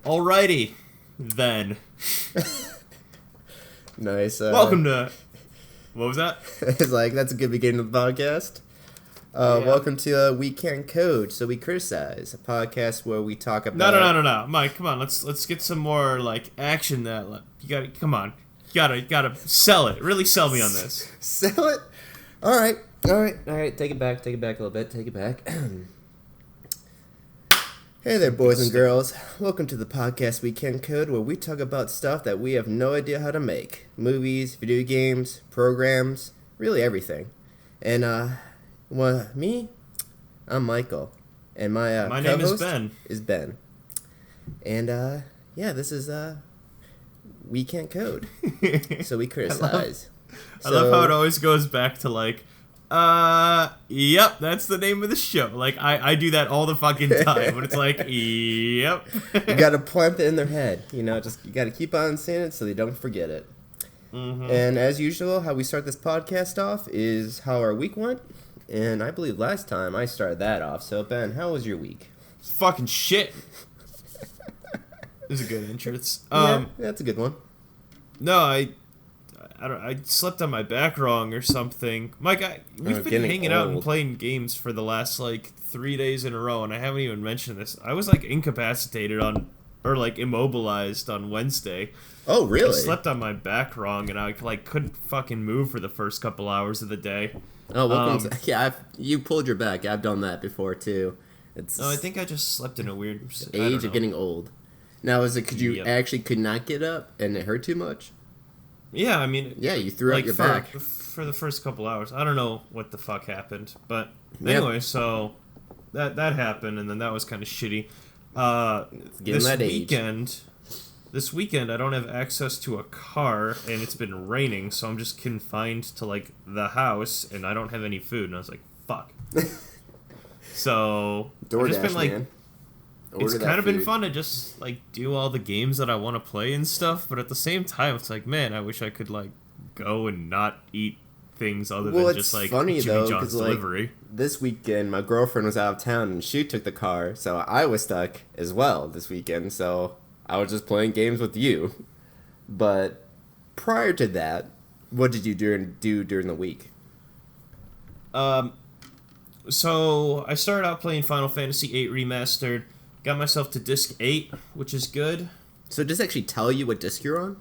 Alrighty, then. Nice. Welcome to... What was that? It's like, that's a good beginning of the podcast. Yeah. Welcome to We Can't Code, So We Criticize, a podcast where we talk about... No. Mike, come on. Let's get some more, action that... You gotta... Come on. You gotta sell it. Really sell me on this. Sell it? Alright. Take it back a little bit. Take it back. Hey there, boys and girls. Welcome to the podcast We Can Code, where we talk about stuff that we have no idea how to make. Movies, video games, programs, really everything. And, me? I'm Michael. And my name is Ben. And, this is, We Can't Code. So we criticize. I love how it always goes back to, yep, that's the name of the show. I do that all the fucking time. When it's yep. You gotta plant it in their head. You gotta keep on saying it so they don't forget it. Mm-hmm. And as usual, how we start this podcast off is how our week went. And I believe last time I started that off. So, Ben, how was your week? It's fucking shit. This is a good entrance. Yeah, that's a good one. No, I slept on my back wrong or something. Mike, we've been hanging out and playing games for the last 3 days in a row, and I haven't even mentioned this. I was incapacitated immobilized on Wednesday. Oh, really? I slept on my back wrong, and I couldn't fucking move for the first couple hours of the day. Oh, welcome. You pulled your back. I've done that before too. No, I think I just slept in a weird age of getting old. Now, is it because you actually could not get up and it hurt too much? Yeah, I mean... Yeah, you threw out your back. For the first couple hours. I don't know what the fuck happened. But anyway, so that happened, and then that was kind of shitty. This weekend, I don't have access to a car, and it's been raining, so I'm just confined to, the house, and I don't have any food. And I was like, fuck. So, I've just been, man. It's kind of been fun to just, do all the games that I want to play and stuff, but at the same time, it's man, I wish I could, go and not eat things other than just, funny, Jimmy John's delivery. This weekend, my girlfriend was out of town, and she took the car, so I was stuck as well this weekend, so I was just playing games with you. But prior to that, what did you do during the week? So, I started out playing Final Fantasy VIII Remastered. Got myself to disc 8, which is good. So does it actually tell you what disc you're on?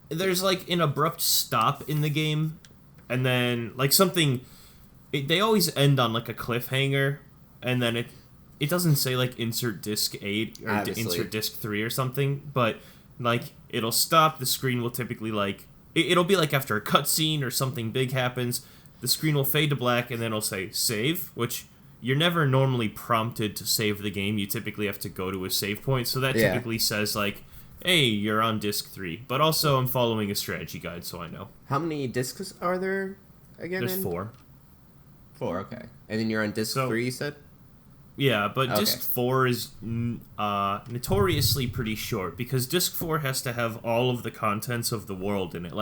There's an abrupt stop in the game, and then something. They always end on a cliffhanger, and then it doesn't say insert disc 8 or insert disc 3 or something, but it'll stop. The screen will typically it'll be after a cutscene or something big happens. The screen will fade to black, and then it'll say save, which. You're never normally prompted to save the game. You typically have to go to a save point. So that typically says, hey, you're on disc 3. But also, I'm following a strategy guide, so I know. How many discs are there again? There's 4. 4, okay. And then you're on disc 3, you said? Yeah, but disc 4 is notoriously pretty short. Because disc 4 has to have all of the contents of the world in it.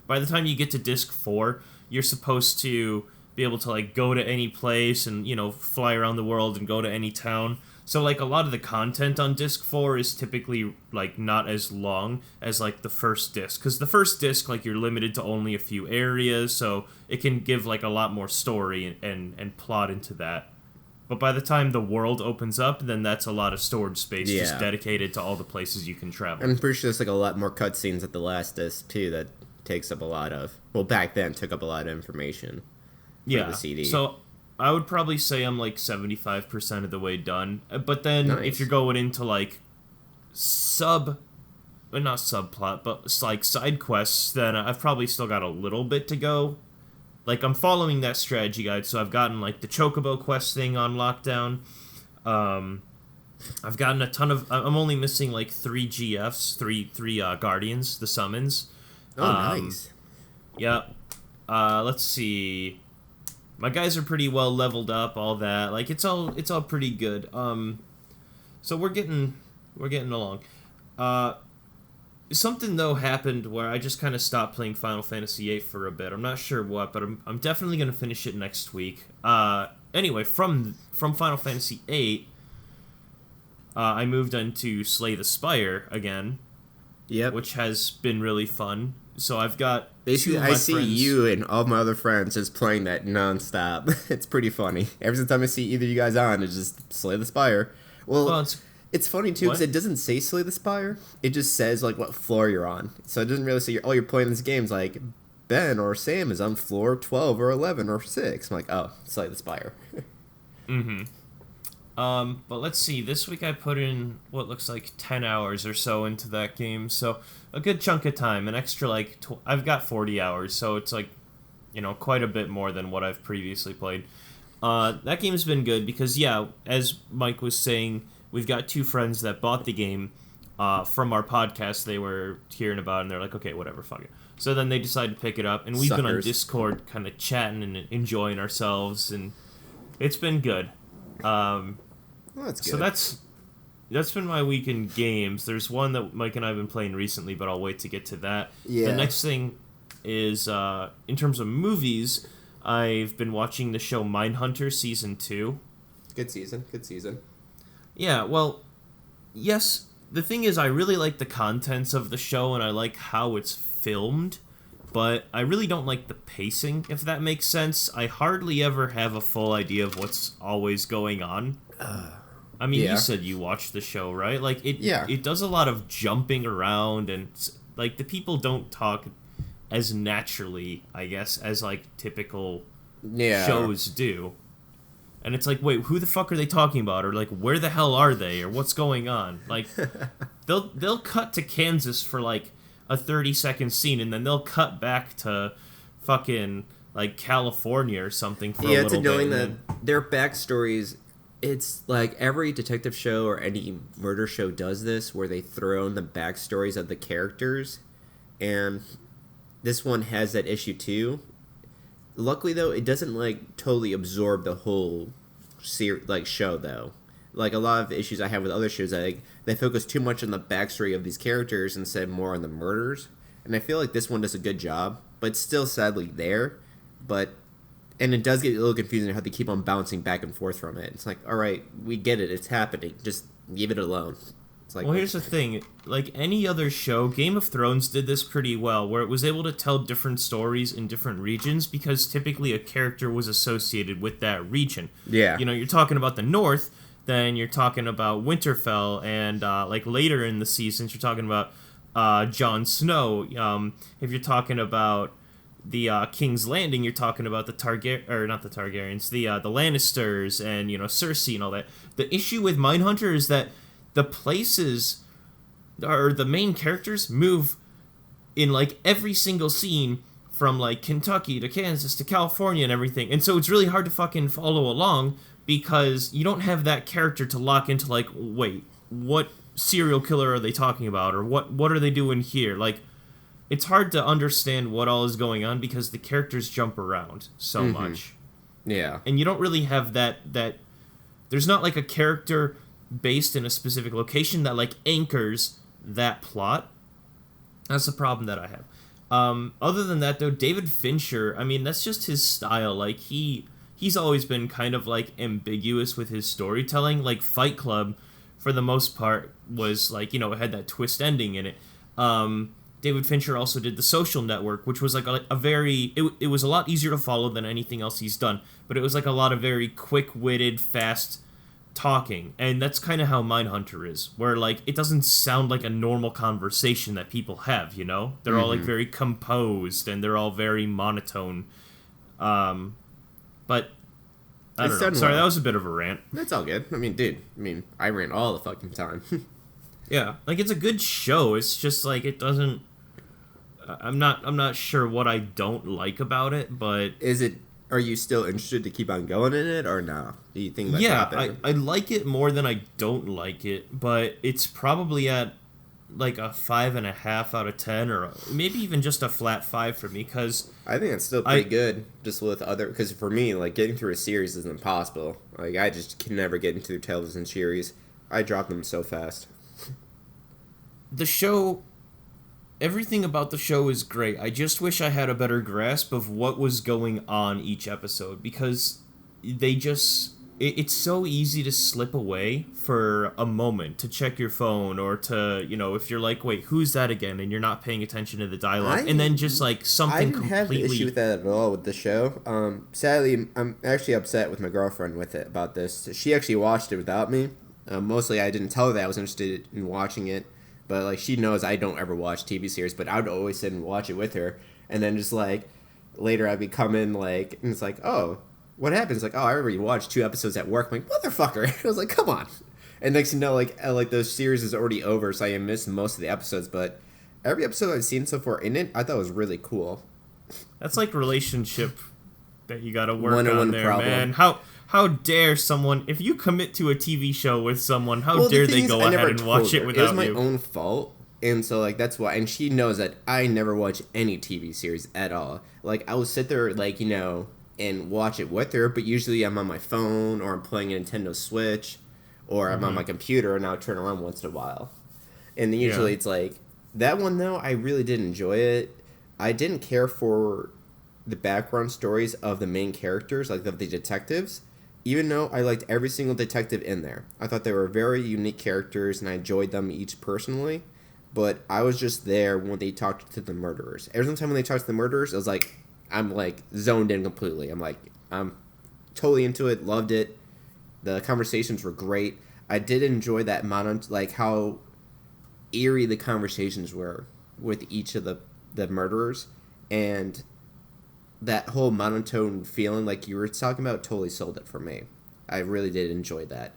By the time you get to disc 4, you're supposed to be able to go to any place and fly around the world and go to any town. So a lot of the content on disc 4 is typically not as long as the first disc, because the first disc you're limited to only a few areas, so it can give a lot more story and plot into that. But by the time the world opens up, then that's a lot of storage space just dedicated to all the places you can travel. I'm pretty sure there's a lot more cutscenes at the last disc too that takes up a lot of, well, back then took up a lot of information. Yeah, the CD. So I would probably say I'm 75% of the way done. But then if you're going into not subplot, but side quests, then I've probably still got a little bit to go. I'm following that strategy guide, so I've gotten the Chocobo quest thing on lockdown. I've gotten a ton of. I'm only missing 3 GFs, three Guardians, the summons. Oh, nice. Yeah. Let's see. My guys are pretty well leveled up, all that. It's all pretty good. So we're getting along. Something though happened where I just kind of stopped playing Final Fantasy VIII for a bit. I'm not sure what, but I'm definitely gonna finish it next week. Anyway, from Final Fantasy VIII, I moved into Slay the Spire again. Yep. Which has been really fun. So I've got basically, I see friends. You and all my other friends just playing that nonstop. It's pretty funny. Every single time I see either of you guys on, it's just Slay the Spire. Well, it's funny too because it doesn't say Slay the Spire. It just says like what floor you're on. So it doesn't really say you're playing this game. It's like Ben or Sam is on floor 12 or 11 or 6. I'm like, oh, Slay the Spire. Mm-hmm. But let's see. This week I put in what looks like 10 hours or so into that game. So a good chunk of time. An extra I've got 40 hours. So it's like, quite a bit more than what I've previously played. That game's been good because, yeah, as Mike was saying, we've got 2 friends that bought the game from our podcast. They were hearing about it and they're like, okay, whatever, fuck it. So then they decided to pick it up. And we've been on Discord kind of chatting and enjoying ourselves. And it's been good. Well, that's good. So that's been my week in games. There's one that Mike and I have been playing recently, but I'll wait to get to that. Yeah. The next thing is, in terms of movies, I've been watching the show Mindhunter Season 2. Good season. Yeah, well, yes, the thing is I really like the contents of the show and I like how it's filmed, but I really don't like the pacing, if that makes sense. I hardly ever have a full idea of what's always going on. I mean, You said you watched the show, right? Like, it does a lot of jumping around, and, like, the people don't talk as naturally, I guess, as, like, typical shows do. And it's like, wait, who the fuck are they talking about? Or, like, where the hell are they? Or what's going on? Like, they'll cut to Kansas for, like, a 30-second scene, and then they'll cut back to fucking, like, California or something for a little bit. Yeah, it's annoying that their backstories... It's like every detective show or any murder show does this, where they throw in the backstories of the characters, and this one has that issue too. Luckily, though, it doesn't like totally absorb the whole show though. Like a lot of issues I have with other shows, they focus too much on the backstory of these characters instead more on the murders, and I feel like this one does a good job, but it's still sadly there, And it does get a little confusing how they keep on bouncing back and forth from it. It's like, all right, we get it. It's happening. Just leave it alone. It's like, well, here's the thing. Like any other show, Game of Thrones did this pretty well, where it was able to tell different stories in different regions because typically a character was associated with that region. Yeah. You're talking about the North, then you're talking about Winterfell, and like later in the seasons, you're talking about Jon Snow. If you're talking about the King's Landing, you're talking about the not the Targaryens, the Lannisters, and Cersei and all that. The issue with Mindhunter is that the places or the main characters move in like every single scene from like Kentucky to Kansas to California and everything, and so it's really hard to fucking follow along because you don't have that character to lock into. Like, wait, what serial killer are they talking about, or what are they doing here? Like, it's hard to understand what all is going on because the characters jump around so much. Yeah. And you don't really have that there's not like a character based in a specific location that like anchors that plot. That's the problem that I have. Other than that though, David Fincher, I mean, that's just his style. Like he's always been kind of like ambiguous with his storytelling. Like Fight Club, for the most part, was like, it had that twist ending in it. David Fincher also did The Social Network, which was like a very... It was a lot easier to follow than anything else he's done, but it was like a lot of very quick-witted, fast talking, and that's kind of how Mindhunter is, where like it doesn't sound like a normal conversation that people have, They're all like very composed, and they're all very monotone. But I don't know. Sorry, that was a bit of a rant. That's all good. I mean, dude, I rant all the fucking time. Yeah, like it's a good show. It's just like it doesn't... I'm not sure what I don't like about it, but are you still interested to keep on going in it or no? Do you think I like it more than I don't like it, but it's probably at like a 5.5 out of 10, or maybe even just a flat 5 for me, because I think it's still pretty good just with because for me, like getting through a series is impossible. Like I just can never get into a television series. I drop them so fast. The show... Everything about the show is great. I just wish I had a better grasp of what was going on each episode, because they just it's so easy to slip away for a moment to check your phone or to, if you're like, wait, who's that again? And you're not paying attention to the dialogue. And then just like something completely... I didn't have an issue with that at all with the show. Sadly, I'm actually upset with my girlfriend with it about this. She actually watched it without me. Mostly I didn't tell her that I was interested in watching it. But like she knows I don't ever watch TV series, but I would always sit and watch it with her. And then just like later I'd be coming like, and it's like, oh... What happens? Like, oh, I remember you watched 2 episodes at work. I'm like, motherfucker. I was like, come on. And next thing you know, like those series is already over, so I missed most of the episodes. But every episode I've seen so far in it, I thought was really cool. That's like relationship that you got to work on there, problem. Man. How dare someone, if you commit to a TV show with someone, how dare they go ahead and watch it without you? It was my own fault. And so, like, that's why. And she knows that I never watch any TV series at all. Like, I will sit there, like, and watch it with her, but usually I'm on my phone or I'm playing a Nintendo Switch or I'm on my computer and I'll turn around once in a while. And then usually it's like, that one though, I really did enjoy it. I didn't care for the background stories of the main characters, like of the detectives, even though I liked every single detective in there. I thought they were very unique characters and I enjoyed them each personally, but I was just there when they talked to the murderers. Every time when they talked to the murderers, it was like, I'm like zoned in completely. I'm totally into it. Loved it. The conversations were great. I did enjoy that like how eerie the conversations were with each of the murderers, and that whole monotone feeling like you were talking about totally sold it for me. I really did enjoy that.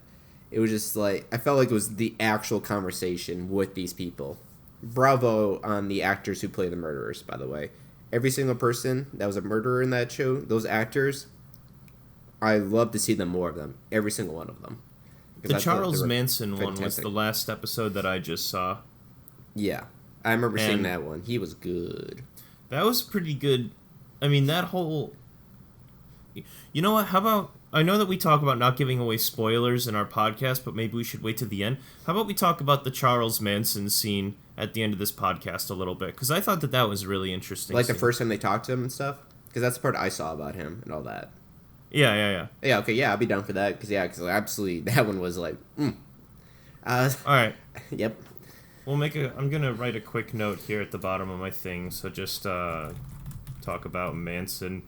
It was just like I felt like it was the actual conversation with these people. Bravo on the actors who play the murderers, by the way. Every single person that was a murderer in that show, those actors, I love to see them more of them. Every single one of them. The Charles Manson one was the last episode that I just saw. Yeah. I remember seeing that one. He was good. That was pretty good. I mean, that whole... You know what? How about... I know that we talk about not giving away spoilers in our podcast, but maybe we should wait to the end. How about we talk about the Charles Manson scene at the end of this podcast a little bit? Because I thought that was really interesting. Like the first time they talked to him and stuff? Because that's the part I saw about him and all that. Yeah. Yeah, okay, yeah, I'll be down for that. Because absolutely, that one was like, all right. Yep. I'm going to write a quick note here at the bottom of my thing. So just talk about Manson.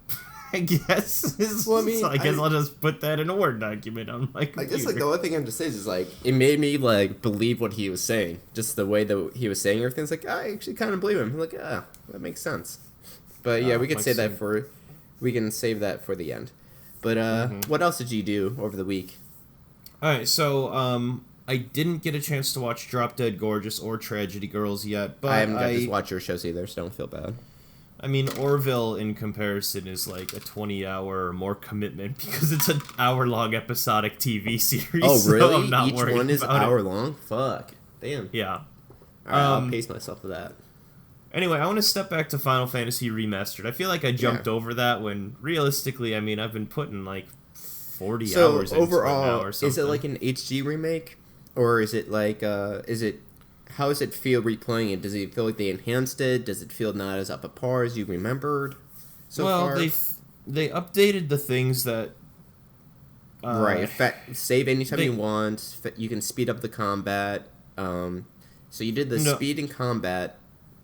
I guess. Well, I mean, so I guess I'll just put that in a Word document on my computer. I guess, like, the only thing I'm just saying is, like, it made me, like, believe what he was saying. Just the way that he was saying everything's like, I actually kind of believe him. I'm like, that makes sense. But, yeah, we can save that for the end. But, what else did you do over the week? Alright, so, I didn't get a chance to watch Drop Dead Gorgeous or Tragedy Girls yet, but I haven't got to watch your shows either, so don't feel bad. I mean, Orville, in comparison, is like a 20-hour or more commitment because it's an hour-long episodic TV series. Oh, really? So I'm not Each worried one is about hour-long? Fuck. Damn. Yeah. All right, I'll pace myself to that. Anyway, I want to step back to Final Fantasy Remastered. I feel like I jumped over that when, realistically, I mean, I've been putting like 40 hours into it now or something. Is it like an HD remake? Or is it like, how does it feel replaying it? Does it feel like they enhanced it? Does it feel not as up at par as you remembered so far? Well, they updated the things that... right. Save anytime you want. You can speed up the combat. So you did the speed in combat,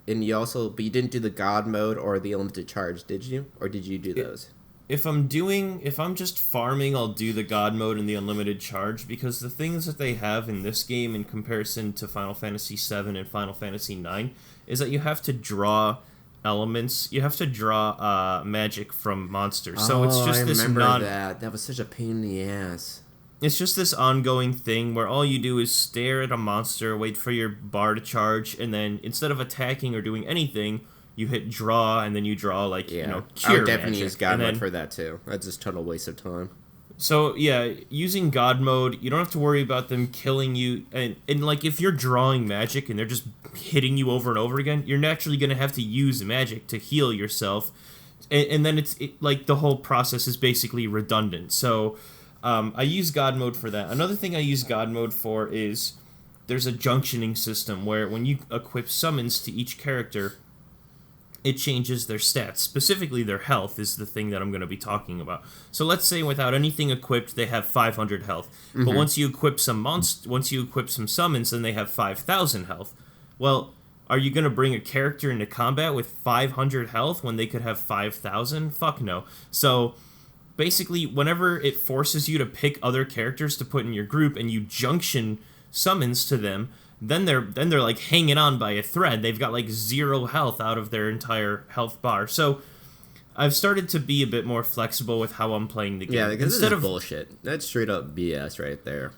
and but you didn't do the God mode or the unlimited charge, did you? Or did you do those? If I'm just farming, I'll do the God mode and the unlimited charge, because the things that they have in this game in comparison to Final Fantasy VII and Final Fantasy IX is that you have to draw elements. You have to draw magic from monsters. So it's just this that was such a pain in the ass. It's just this ongoing thing where all you do is stare at a monster, wait for your bar to charge, and then instead of attacking or doing anything, you hit draw, and then you draw, cure I would definitely magic. use God mode for that, too. That's just total waste of time. So, yeah, using God mode, you don't have to worry about them killing you. And if you're drawing magic and they're just hitting you over and over again, you're naturally going to have to use magic to heal yourself. And then the whole process is basically redundant. So, I use God mode for that. Another thing I use God mode for is there's a junctioning system where when you equip summons to each character, it changes their stats. Specifically, their health is the thing that I'm going to be talking about. So let's say without anything equipped, they have 500 health. Mm-hmm. But once you equip some summons, then they have 5,000 health. Well, are you going to bring a character into combat with 500 health when they could have 5,000? Fuck no. So basically, whenever it forces you to pick other characters to put in your group and you junction summons to them, then they're like hanging on by a thread. They've got like 0 health out of their entire health bar. So I've started to be a bit more flexible with how I'm playing the game. Yeah, because this is bullshit. That's straight up BS right there.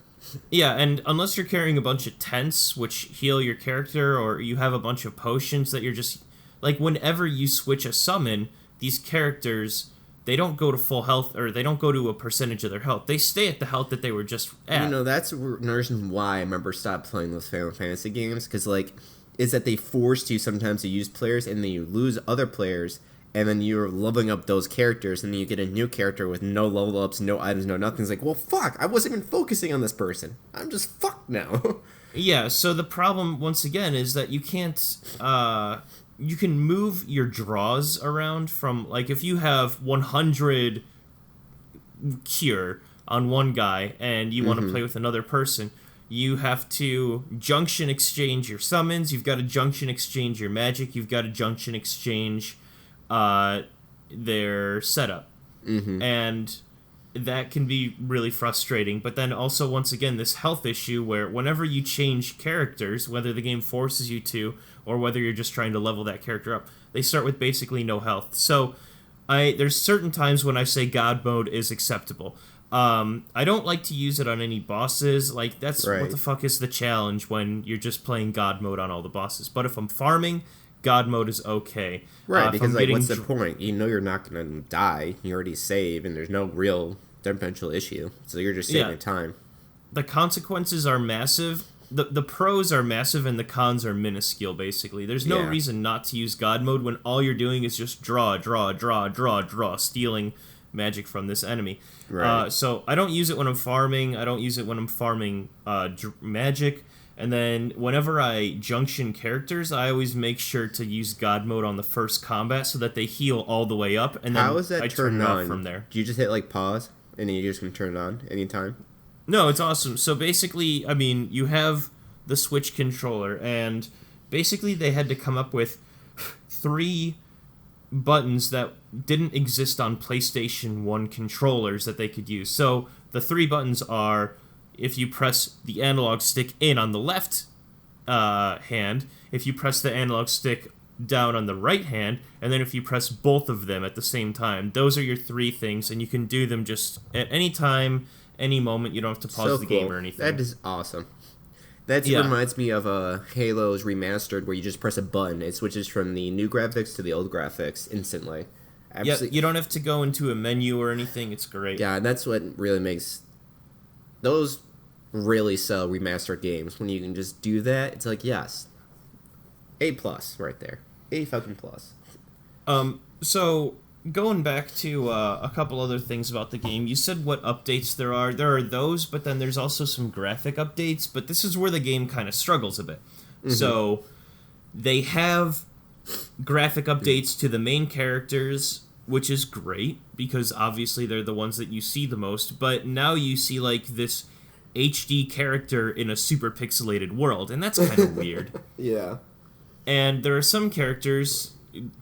Yeah, and unless you're carrying a bunch of tents which heal your character, or you have a bunch of potions that you're just like, whenever you switch a summon, these characters, they don't go to full health, or they don't go to a percentage of their health. They stay at the health that they were just at. You know, that's another reason why I remember stopped playing those Final Fantasy games, because, like, is that they forced you sometimes to use players, and then you lose other players, and then you're leveling up those characters, and then you get a new character with no level ups, no items, no nothing. It's like, well, fuck, I wasn't even focusing on this person. I'm just fucked now. Yeah, so the problem, once again, is that you can't... you can move your draws around from, like, if you have 100 cure on one guy and you want to play with another person, you have to junction exchange your summons, you've got to junction exchange your magic, you've got to junction exchange their setup. And that can be really frustrating. But then also, once again, this health issue where whenever you change characters, whether the game forces you to or whether you're just trying to level that character up, they start with basically no health. So there's certain times when I say God mode is acceptable. I don't like to use it on any bosses. Like, that's right. What the fuck is the challenge when you're just playing God mode on all the bosses? But if I'm farming, God mode is okay. Right, because like, what's the point? You know you're not going to die. You already save, and there's no real potential issue. So you're just saving time. The consequences are massive. The pros are massive, and the cons are minuscule, basically. There's no reason not to use God mode when all you're doing is just draw, stealing magic from this enemy. Right. So I don't use it when I'm farming. I don't use it when I'm farming magic. And then whenever I junction characters, I always make sure to use God mode on the first combat so that they heal all the way up, and then how is that I turn it off from there. Do you just hit like pause and then you just can turn it on anytime? No, it's awesome. So basically, I mean, you have the Switch controller, and basically they had to come up with 3 buttons that didn't exist on PlayStation 1 controllers that they could use. So the 3 buttons are, if you press the analog stick in on the left hand, if you press the analog stick down on the right hand, and then if you press both of them at the same time. Those are your 3 things, and you can do them just at any time, any moment. You don't have to pause the game or anything. That is awesome. That reminds me of Halo's Remastered, where you just press a button. It switches from the new graphics to the old graphics instantly. Yeah, you don't have to go into a menu or anything. It's great. Yeah, and that's what really makes those really sell remastered games. When you can just do that, it's like, yes, A+ right there. A fucking plus. So going back to a couple other things about the game, you said what updates there are. There are those, but then there's also some graphic updates, but this is where the game kind of struggles a bit. So they have graphic updates to the main characters, which is great, because obviously they're the ones that you see the most, but now you see like this HD character in a super pixelated world, and that's kind of weird. Yeah. And there are some characters,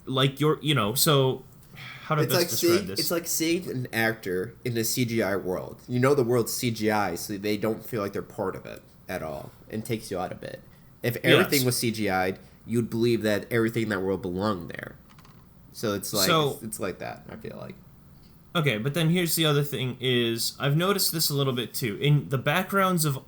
like so how to best describe this? It's like seeing an actor in a CGI world. You know the world's CGI, so they don't feel like they're part of it at all, and takes you out a bit. If everything was CGI'd, you'd believe that everything in that world belonged there. So it's like it's like that, I feel like. Okay, but then here's the other thing is, I've noticed this a little bit too. In the backgrounds of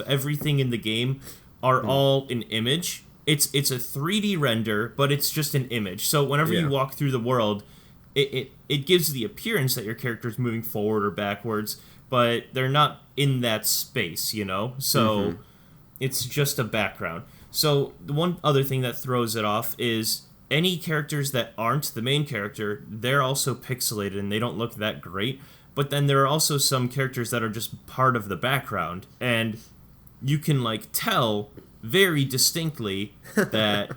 everything in the game are all an image. It's a 3D render, but it's just an image. So whenever you walk through the world, it gives the appearance that your character's moving forward or backwards, but they're not in that space, So it's just a background. So the one other thing that throws it off is any characters that aren't the main character, they're also pixelated and they don't look that great. But then there are also some characters that are just part of the background, and you can tell very distinctly that,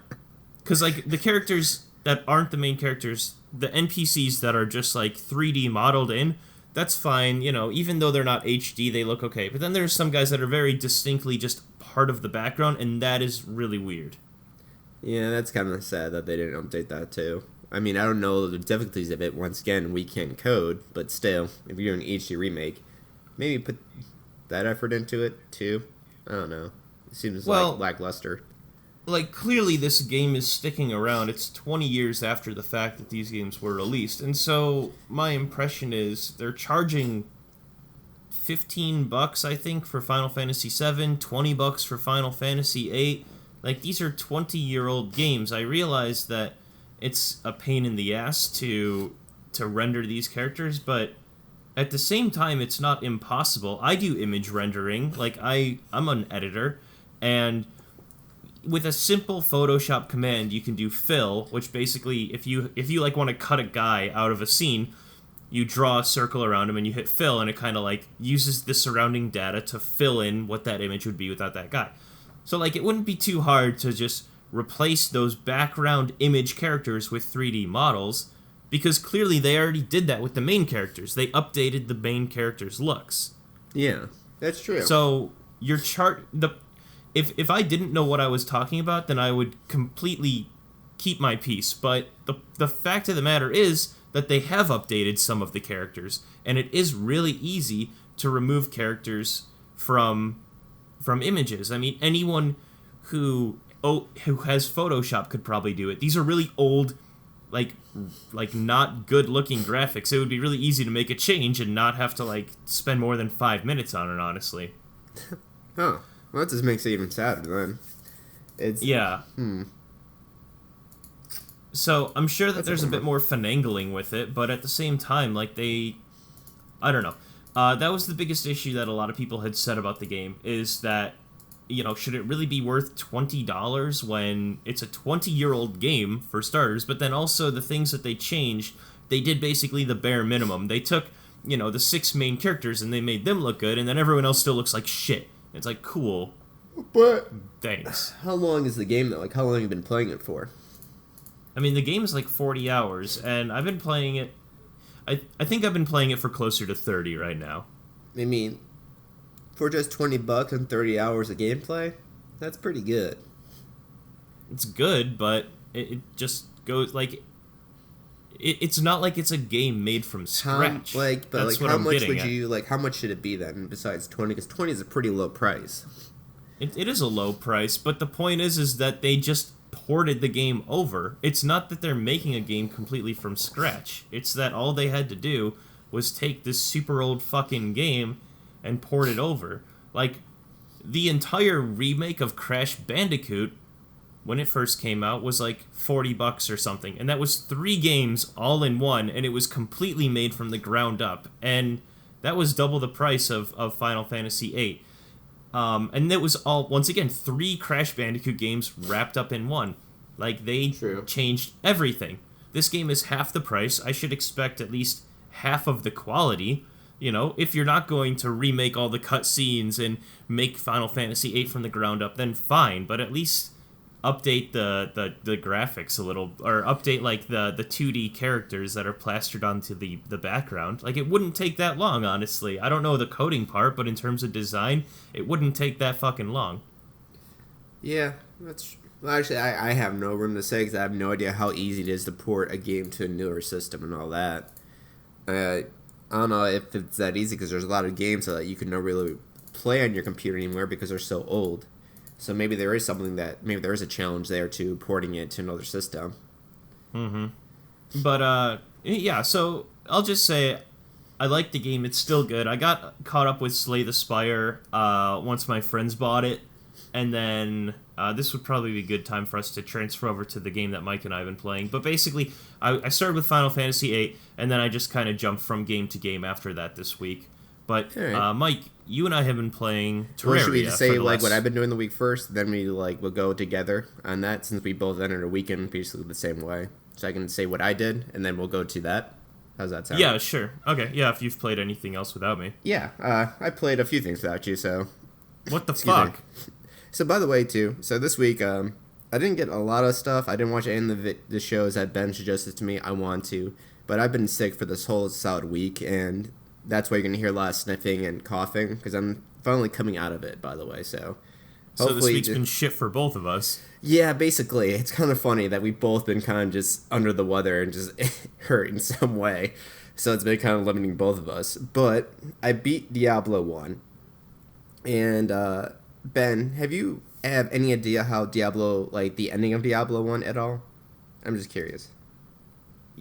because the characters that aren't the main characters, the NPCs that are just like 3D modeled in, that's fine, you know, even though they're not HD, they look okay. But then there's some guys that are very distinctly just part of the background, and that is really weird. Yeah, that's kind of sad that they didn't update that too. I mean, I don't know the difficulties of it. Once again, we can't code, but still, if you're doing an HD remake, maybe put that effort into it too. I don't know. It seems like lackluster. Like, clearly this game is sticking around. It's 20 years after the fact that these games were released. And so my impression is they're charging $15, I think, for Final Fantasy VII, $20 for Final Fantasy VIII. Like, these are 20-year-old games. I realize that it's a pain in the ass to render these characters, but at the same time, it's not impossible. I do image rendering. Like, I'm an editor, and with a simple Photoshop command, you can do fill, which basically, if you like want to cut a guy out of a scene, you draw a circle around him and you hit fill, and it kind of like uses the surrounding data to fill in what that image would be without that guy. So like, it wouldn't be too hard to just replace those background image characters with 3D models, because clearly they already did that with the main characters. They updated the main characters' looks. Yeah, that's true. So your chart, if I didn't know what I was talking about, then I would completely keep my peace. But the fact of the matter is that they have updated some of the characters, and it is really easy to remove characters from images. I mean, anyone who has Photoshop could probably do it. These are really old, like not good looking graphics. It would be really easy to make a change and not have to like spend more than 5 minutes on it, honestly. Huh. Well, that just makes it even sadder then. Yeah. So I'm sure that there's a bit more finagling with it, but at the same time, like I don't know. That was the biggest issue that a lot of people had said about the game, is that, you know, should it really be worth $20 when it's a 20-year-old game, for starters, but then also the things that they changed, they did basically the bare minimum. They took, you know, the 6 main characters and they made them look good, and then everyone else still looks like shit. It's like, cool. But thanks. How long is the game, though? Like, how long have you been playing it for? I mean, the game is like 40 hours, and I've been playing it... I think I've been playing it for closer to 30 right now. I mean, for just $20 and 30 hours of gameplay, that's pretty good. It's good, but it just goes, like... It's not like it's a game made from scratch. How much should it be then, besides 20? Because 20 is a pretty low price. It is a low price, but the point is that they just ported the game over. It's not that they're making a game completely from scratch. It's that all they had to do was take this super old fucking game and port it over. Like, the entire remake of Crash Bandicoot, when it first came out, was like $40 or something, and that was 3 games all in one, and it was completely made from the ground up, and that was double the price of Final Fantasy VIII. And it was all, once again, 3 Crash Bandicoot games wrapped up in one. Like, they changed everything. This game is half the price. I should expect at least half of the quality. You know, if you're not going to remake all the cutscenes and make Final Fantasy VIII from the ground up, then fine, but at least update the graphics a little, or update like the 2D characters that are plastered onto the background. Like, it wouldn't take that long, honestly. I don't know the coding part, but in terms of design, it wouldn't take that fucking long. Yeah, that's... Well, actually, I have no room to say, because I have no idea how easy it is to port a game to a newer system and all that. I don't know if it's that easy, because there's a lot of games that you can never really play on your computer anymore because they're so old. So maybe there is maybe there is a challenge there to porting it to another system. Mm-hmm. But, yeah, so I'll just say I like the game. It's still good. I got caught up with Slay the Spire once my friends bought it. And then this would probably be a good time for us to transfer over to the game that Mike and I have been playing. But basically, I started with Final Fantasy VIII, and then I just kind of jumped from game to game after that this week. But, right. Mike, you and I have been playing Terraria. Well, should we just say, like, what I've been doing the week first, then we'll go together on that, since we both entered a weekend basically the same way. So I can say what I did, and then we'll go to that. How's that sound? Yeah, sure. Okay, yeah, if you've played anything else without me. Yeah, I played a few things without you, so... What the fuck? So, by the way, too, so this week, I didn't get a lot of stuff. I didn't watch any of the shows that Ben suggested to me. I want to, but I've been sick for this whole solid week, and that's why you're gonna hear a lot of sniffing and coughing because I'm finally coming out of it. By the way, so this week's been shit for both of us. Yeah, basically, it's kind of funny that we've both been kind of just under the weather and just hurt in some way. So it's been kind of limiting both of us. But I beat Diablo 1. And, Ben, have you have any idea how Diablo, like, the ending of Diablo 1 at all? I'm just curious.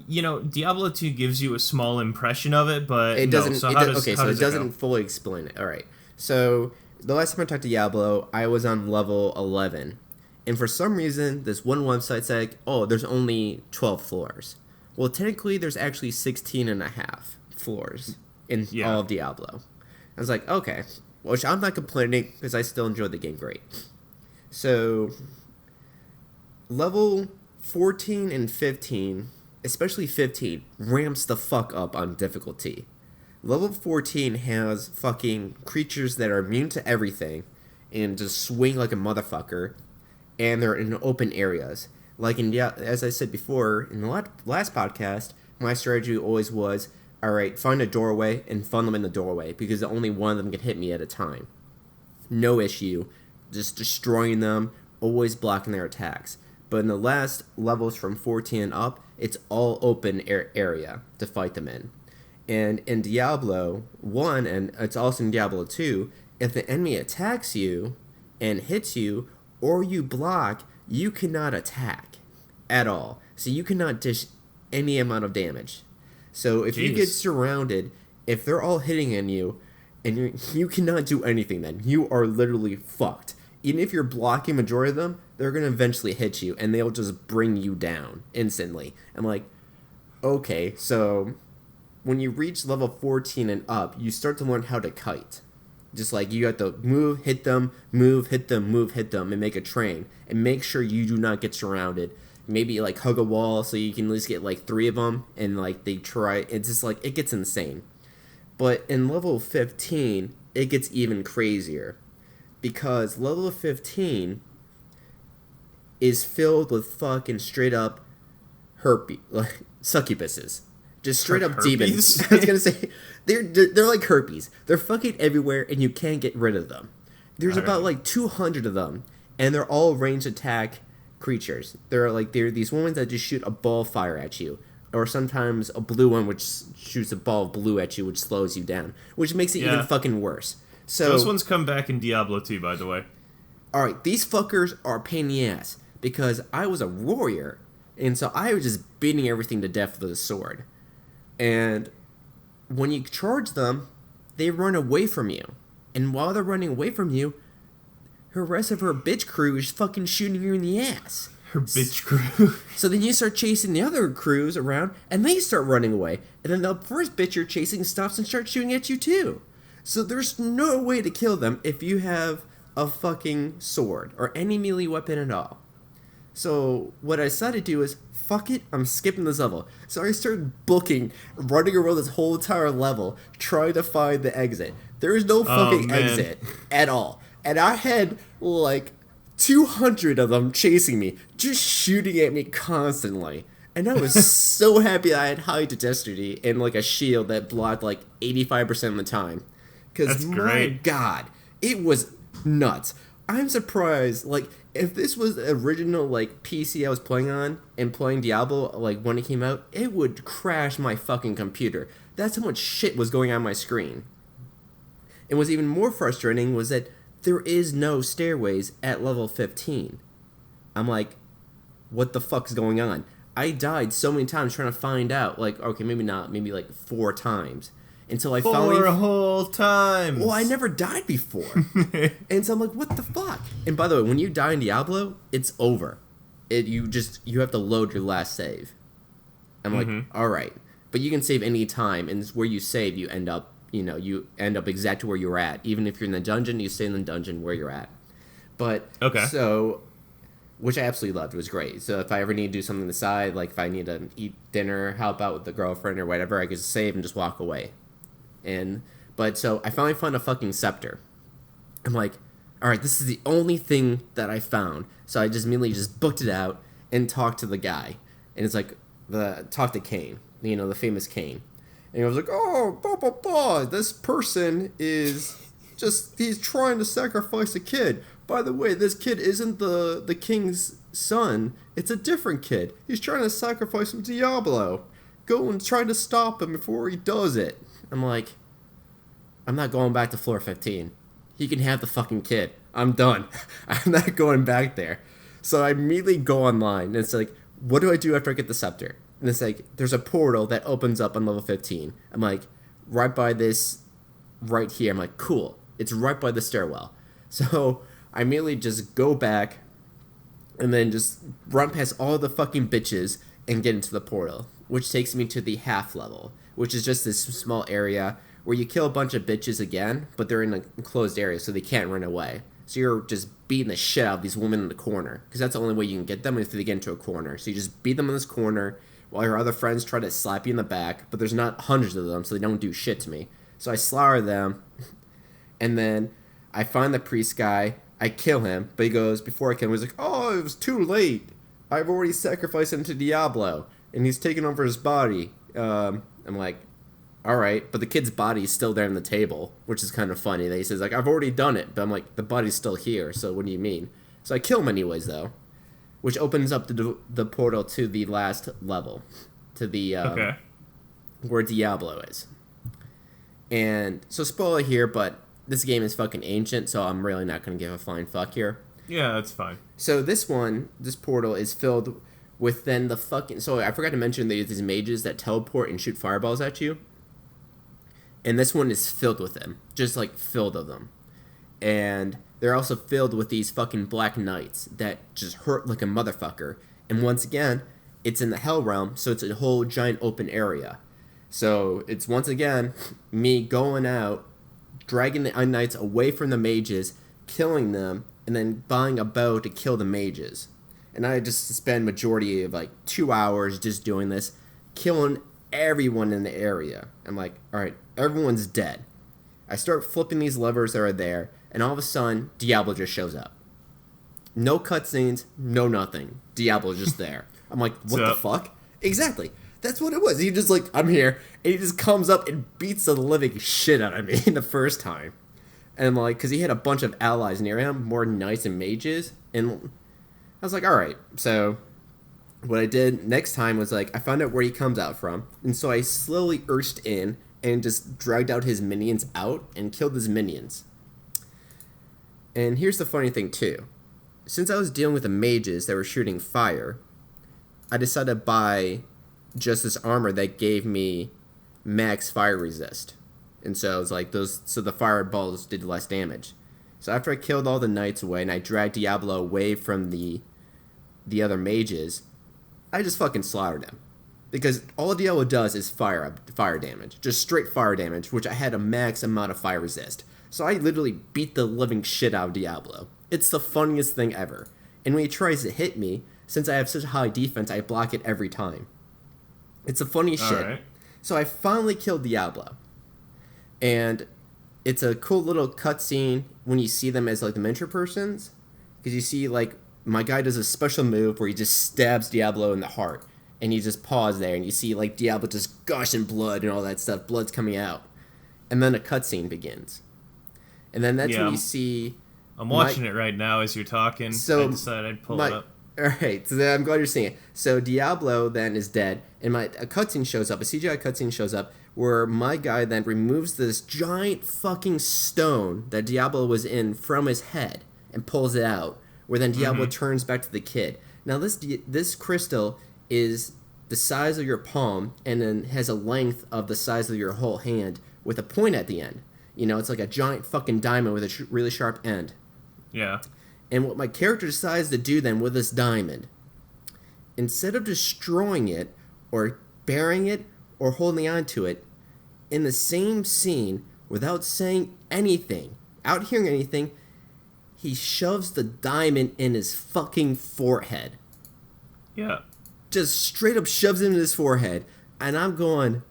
You know, Diablo 2 gives you a small impression of it, but it doesn't. No. So it doesn't fully explain it. All right. So the last time I talked to Diablo, I was on level 11. And for some reason, this one website said, oh, there's only 12 floors. Well, technically, there's actually 16 and a half floors in all of Diablo. I was like, okay. Which I'm not complaining, because I still enjoy the game great. So, level 14 and 15, especially 15, ramps the fuck up on difficulty. Level 14 has fucking creatures that are immune to everything, and just swing like a motherfucker, and they're in open areas. Like as I said before in the last podcast, my strategy always was, all right, find a doorway and fun them in the doorway because only one of them can hit me at a time. No issue, just destroying them, always blocking their attacks. But in the last levels from 14 and up, it's all open area to fight them in. And in Diablo 1, and it's also in Diablo 2, if the enemy attacks you and hits you, or you block, you cannot attack at all. So you cannot dish any amount of damage. So if you get surrounded, if they're all hitting on you, and you cannot do anything then. You are literally fucked. Even if you're blocking majority of them, they're going to eventually hit you, and they'll just bring you down instantly. I'm like, okay, so when you reach level 14 and up, you start to learn how to kite. Just like you have to move, hit them, move, hit them, move, hit them, and make a train. And make sure you do not get surrounded. Maybe like hug a wall so you can at least get like 3 of them, and like they try. It's just like, it gets insane. But in level 15, it gets even crazier. Because level 15 is filled with fucking straight up herpes, like succubuses. Just straight up demons. I was gonna say, they're like herpes. They're fucking everywhere, and you can't get rid of them. There's about like 200 of them, and they're all ranged attack creatures. They're these ones that just shoot a ball of fire at you, or sometimes a blue one which shoots a ball of blue at you, which slows you down, which makes it even fucking worse. So those ones come back in Diablo 2, by the way. All right, these fuckers are a pain in the ass because I was a warrior, and so I was just beating everything to death with a sword. And when you charge them, they run away from you. And while they're running away from you, the rest of her bitch crew is fucking shooting you in the ass. Her bitch crew. So then you start chasing the other crews around, and they start running away. And then the first bitch you're chasing stops and starts shooting at you too. So there's no way to kill them if you have a fucking sword or any melee weapon at all. So what I decided to do is, fuck it, I'm skipping this level. So I started running around this whole entire level, trying to find the exit. There is no fucking exit at all. And I had like 200 of them chasing me, just shooting at me constantly. And I was so happy I had high dexterity and like a shield that blocked like 85% of the time. Because my god, it was nuts. I'm surprised, like, if this was the original, like, PC I was playing on and playing Diablo, like, when it came out, it would crash my fucking computer. That's how much shit was going on my screen. And what's even more frustrating was that there is no stairways at level 15. I'm like, what the fuck's going on? I died so many times trying to find out, like, okay, maybe not, maybe like 4 times. Until I finally... 4 whole times! Well, I never died before. And so I'm like, what the fuck? And by the way, when you die in Diablo, it's over. You have to load your last save. I'm like, alright. But you can save any time, and where you save, you end up exactly where you're at. Even if you're in the dungeon, you stay in the dungeon where you're at. But, so... Which I absolutely loved. It was great. So if I ever need to do something on the side, like if I need to eat dinner, help out with the girlfriend or whatever, I could save and just walk away. So I finally found a fucking scepter. I'm like, all right, this is the only thing that I found. So I just immediately just booked it out and talked to the guy. And it's like, talk to Kane, the famous Kane. And he was like, oh, blah, blah, blah. This person is he's trying to sacrifice a kid. By the way, this kid isn't the king's son. It's a different kid. He's trying to sacrifice him to Diablo. Go and try to stop him before he does it. I'm like, I'm not going back to floor 15. He can have the fucking kid. I'm done. I'm not going back there. So I immediately go online, and it's like, what do I do after I get the scepter? And it's like, there's a portal that opens up on level 15. I'm like, right by this, right here. I'm like, cool. It's right by the stairwell. So I immediately just go back and then just run past all the fucking bitches and get into the portal, which takes me to the half level, which is just this small area where you kill a bunch of bitches again, but they're in an enclosed area, so they can't run away. So you're just beating the shit out of these women in the corner, because that's the only way you can get them if they get into a corner. So you just beat them in this corner while your other friends try to slap you in the back, but there's not hundreds of them, so they don't do shit to me. So I slaughter them, and then I find the priest guy, I kill him, but he goes, before I kill him, he's like, oh, it was too late. I've already sacrificed him to Diablo, and he's taken over his body. I'm like, all right, but the kid's body is still there on the table, which is kind of funny. He says, like, I've already done it, but I'm like, the body's still here, so what do you mean? So I kill him anyways, though, which opens up the portal to the last level, to the, where Diablo is. And, so spoiler here, but this game is fucking ancient, so I'm really not going to give a flying fuck here. Yeah, that's fine. So this portal is filled with then the fucking... So I forgot to mention there's these mages that teleport and shoot fireballs at you. And this one is filled with them. Just, like, filled of them. And they're also filled with these fucking black knights that just hurt like a motherfucker. And once again, it's in the Hell Realm, so it's a whole giant open area. So it's, once again, me going out, dragging the knights away from the mages, killing them, and then buying a bow to kill the mages. And I just spend majority of like 2 hours just doing this, killing everyone in the area. I'm like, all right, everyone's dead. I start flipping these levers that are there, and all of a sudden, Diablo just shows up. No cutscenes, no nothing. Diablo's just there. I'm like, what the fuck? Exactly. That's what it was. He just like, I'm here, and he just comes up and beats the living shit out of me the first time. And like, because he had a bunch of allies near him, more knights and mages, and I was like, all right. So what I did next time was like, I found out where he comes out from, and so I slowly urged in and just dragged out his minions out and killed his minions. And here's the funny thing too. Since I was dealing with the mages that were shooting fire, I decided to buy just this armor that gave me max fire resist. And so it was like so the fireballs did less damage. So after I killed all the knights away and I dragged Diablo away from the other mages, I just fucking slaughtered him. Because all Diablo does is fire damage. Just straight fire damage, which I had a max amount of fire resist. So I literally beat the living shit out of Diablo. It's the funniest thing ever. And when he tries to hit me, since I have such high defense, I block it every time. It's the funniest shit. Right. So I finally killed Diablo. And it's a cool little cutscene when you see them as like the miniature persons. Because you see like my guy does a special move where he just stabs Diablo in the heart. And you just pause there and you see like Diablo just gushing blood and all that stuff. Blood's coming out. And then a cutscene begins. And then that's when you see... I'm watching it right now as you're talking. So I decided I'd pull it up. Alright, so I'm glad you're seeing it. So Diablo then is dead, and a cutscene shows up, a CGI cutscene shows up, where my guy then removes this giant fucking stone that Diablo was in from his head and pulls it out, where then Diablo turns back to the kid. Now this crystal is the size of your palm, and then has a length of the size of your whole hand, with a point at the end. You know, it's like a giant fucking diamond with a really sharp end. Yeah. And what my character decides to do then with this diamond, instead of destroying it, or burying it, or holding on to it, in the same scene, without saying anything, without hearing anything, he shoves the diamond in his fucking forehead. Yeah. Just straight up shoves it in his forehead. And I'm going,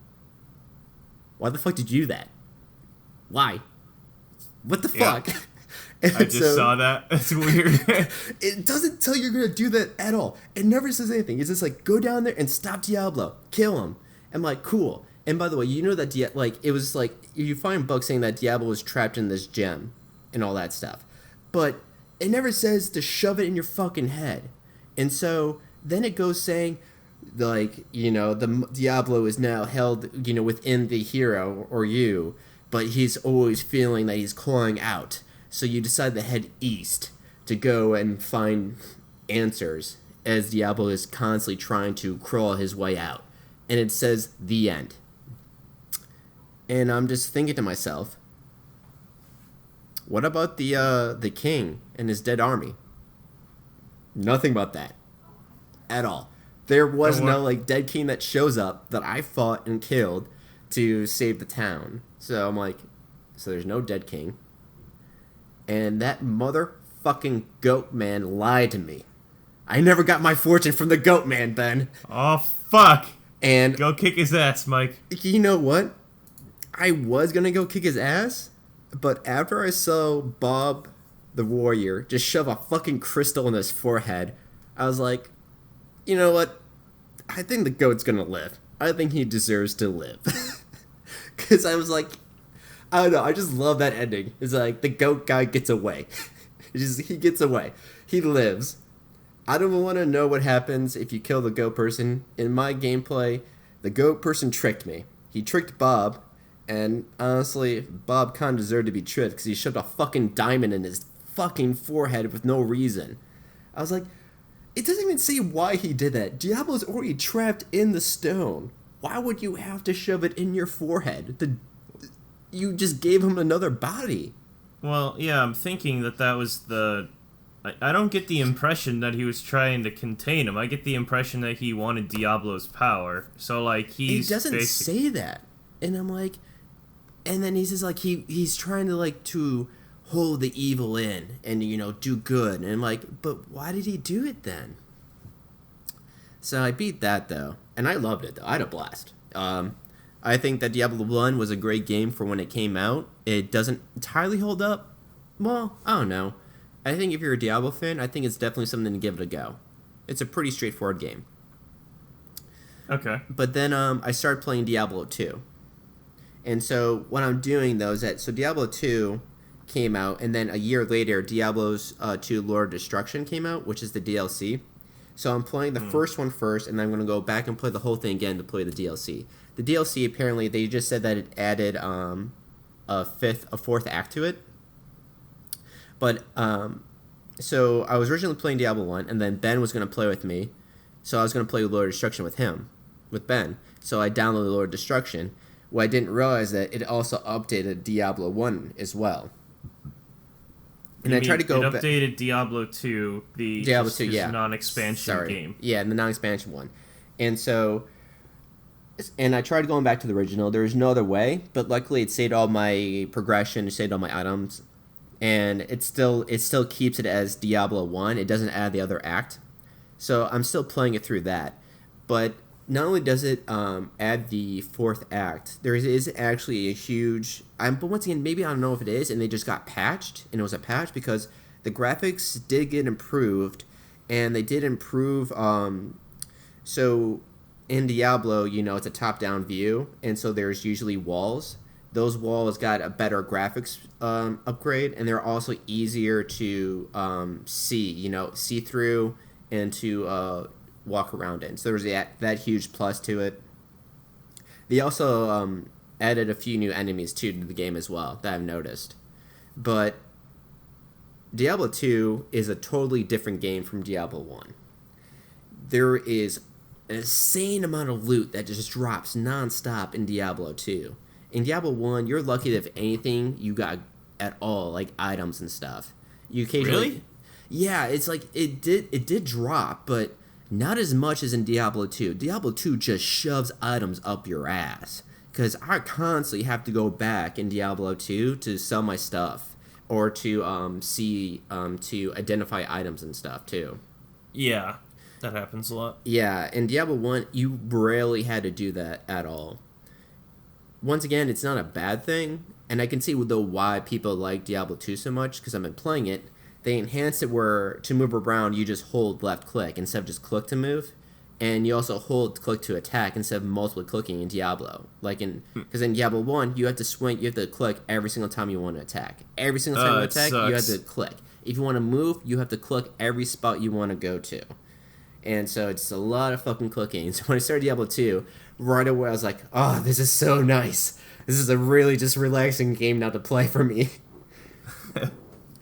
why the fuck did you do that? Why? What the fuck? I just saw that. It's weird. It doesn't tell you're gonna do that at all. It never says anything. It's just like, go down there and stop Diablo, kill him. I'm like, cool. And by the way, you know that it was like you find books saying that Diablo was trapped in this gem and all that stuff, but it never says to shove it in your fucking head. And so then it goes saying, like, you know, the Diablo is now held, you know, within the hero or you, but he's always feeling that he's clawing out. So you decide to head east to go and find answers as Diablo is constantly trying to crawl his way out. And it says the end. And I'm just thinking to myself, what about the king and his dead army? Nothing about that at all. There was no like dead king that shows up that I fought and killed to save the town. So I'm like, so there's no dead king. And that motherfucking goat man lied to me. I never got my fortune from the goat man, Ben. Oh, fuck. And go kick his ass, Mike. You know what? I was going to go kick his ass, but after I saw Bob the warrior just shove a fucking crystal in his forehead, I was like, you know what? I think the goat's going to live. I think he deserves to live. Because I was like, I don't know, I just love that ending. It's like, the goat guy gets away. He gets away. He lives. I don't want to know what happens if you kill the goat person. In my gameplay, the goat person tricked me. He tricked Bob, and honestly, Bob kind of deserved to be tricked because he shoved a fucking diamond in his fucking forehead with no reason. I was like, it doesn't even say why he did that. Diablo's already trapped in the stone. Why would you have to shove it in your forehead? You just gave him another body. Well, yeah, I'm thinking that was the... I don't get the impression that he was trying to contain him. I get the impression that he wanted Diablo's power. So, like, He doesn't say that. And I'm like... And then he's just like, he's trying to, like, to hold the evil in and, you know, do good. And I'm like, but why did he do it then? So I beat that, though. And I loved it, though. I had a blast. I think that Diablo 1 was a great game for when it came out. It doesn't entirely hold up. Well, I don't know. I think if you're a Diablo fan, I think it's definitely something to give it a go. It's a pretty straightforward game. Okay. But then I started playing Diablo 2. And so what I'm doing, though, is that... So Diablo 2 came out, and then a year later, Diablo's 2 Lord of Destruction came out, which is the DLC. So I'm playing the first one first, and then I'm going to go back and play the whole thing again to play the DLC. The DLC, apparently, they just said that it added a fourth act to it. But, so I was originally playing Diablo 1, and then Ben was going to play with me. So I was going to play Lord of Destruction with Ben. So I downloaded Lord of Destruction. Well, I didn't realize that it also updated Diablo 1 as well. And I tried to go back. It updated Diablo 2, the Diablo 2, yeah. non-expansion game. Yeah, the non-expansion one. And so... And I tried going back to the original. There was no other way, but luckily it saved all my progression, it saved all my items, and it still keeps it as Diablo 1. It doesn't add the other act. So I'm still playing it through that. But not only does it add the fourth act, there is actually a huge... but once again, maybe I don't know if it is, and they just got patched, and it was a patch because the graphics did get improved, and they did improve... So in Diablo, you know, it's a top-down view, and so there's usually walls. Those walls got a better graphics upgrade, and they're also easier to see through and to walk around in. So there's that huge plus to it. They also added a few new enemies, too, to the game as well, that I've noticed. But Diablo 2 is a totally different game from Diablo 1. There is an insane amount of loot that just drops nonstop in Diablo 2. In Diablo 1, you're lucky that if anything you got at all, like items and stuff. You occasionally... Really? Yeah, it's like it did drop, but not as much as in Diablo 2. Diablo 2 just shoves items up your ass. Because I constantly have to go back in Diablo 2 to sell my stuff. Or to to identify items and stuff, too. Yeah, that happens a lot. Yeah, in Diablo 1, you rarely had to do that at all. Once again, it's not a bad thing. And I can see though why people like Diablo 2 so much, because I've been playing it. They enhanced it where to move around you just hold left click instead of just click to move, and you also hold click to attack instead of multiple clicking in Diablo. Because in Diablo 1 you have to swing, you have to click every single time you want to attack. Every single time you attack, you have to click. If you want to move, you have to click every spot you want to go to. And so it's a lot of fucking clicking. So when I started Diablo 2, right away I was like, oh, this is so nice. This is a really just relaxing game now to play for me.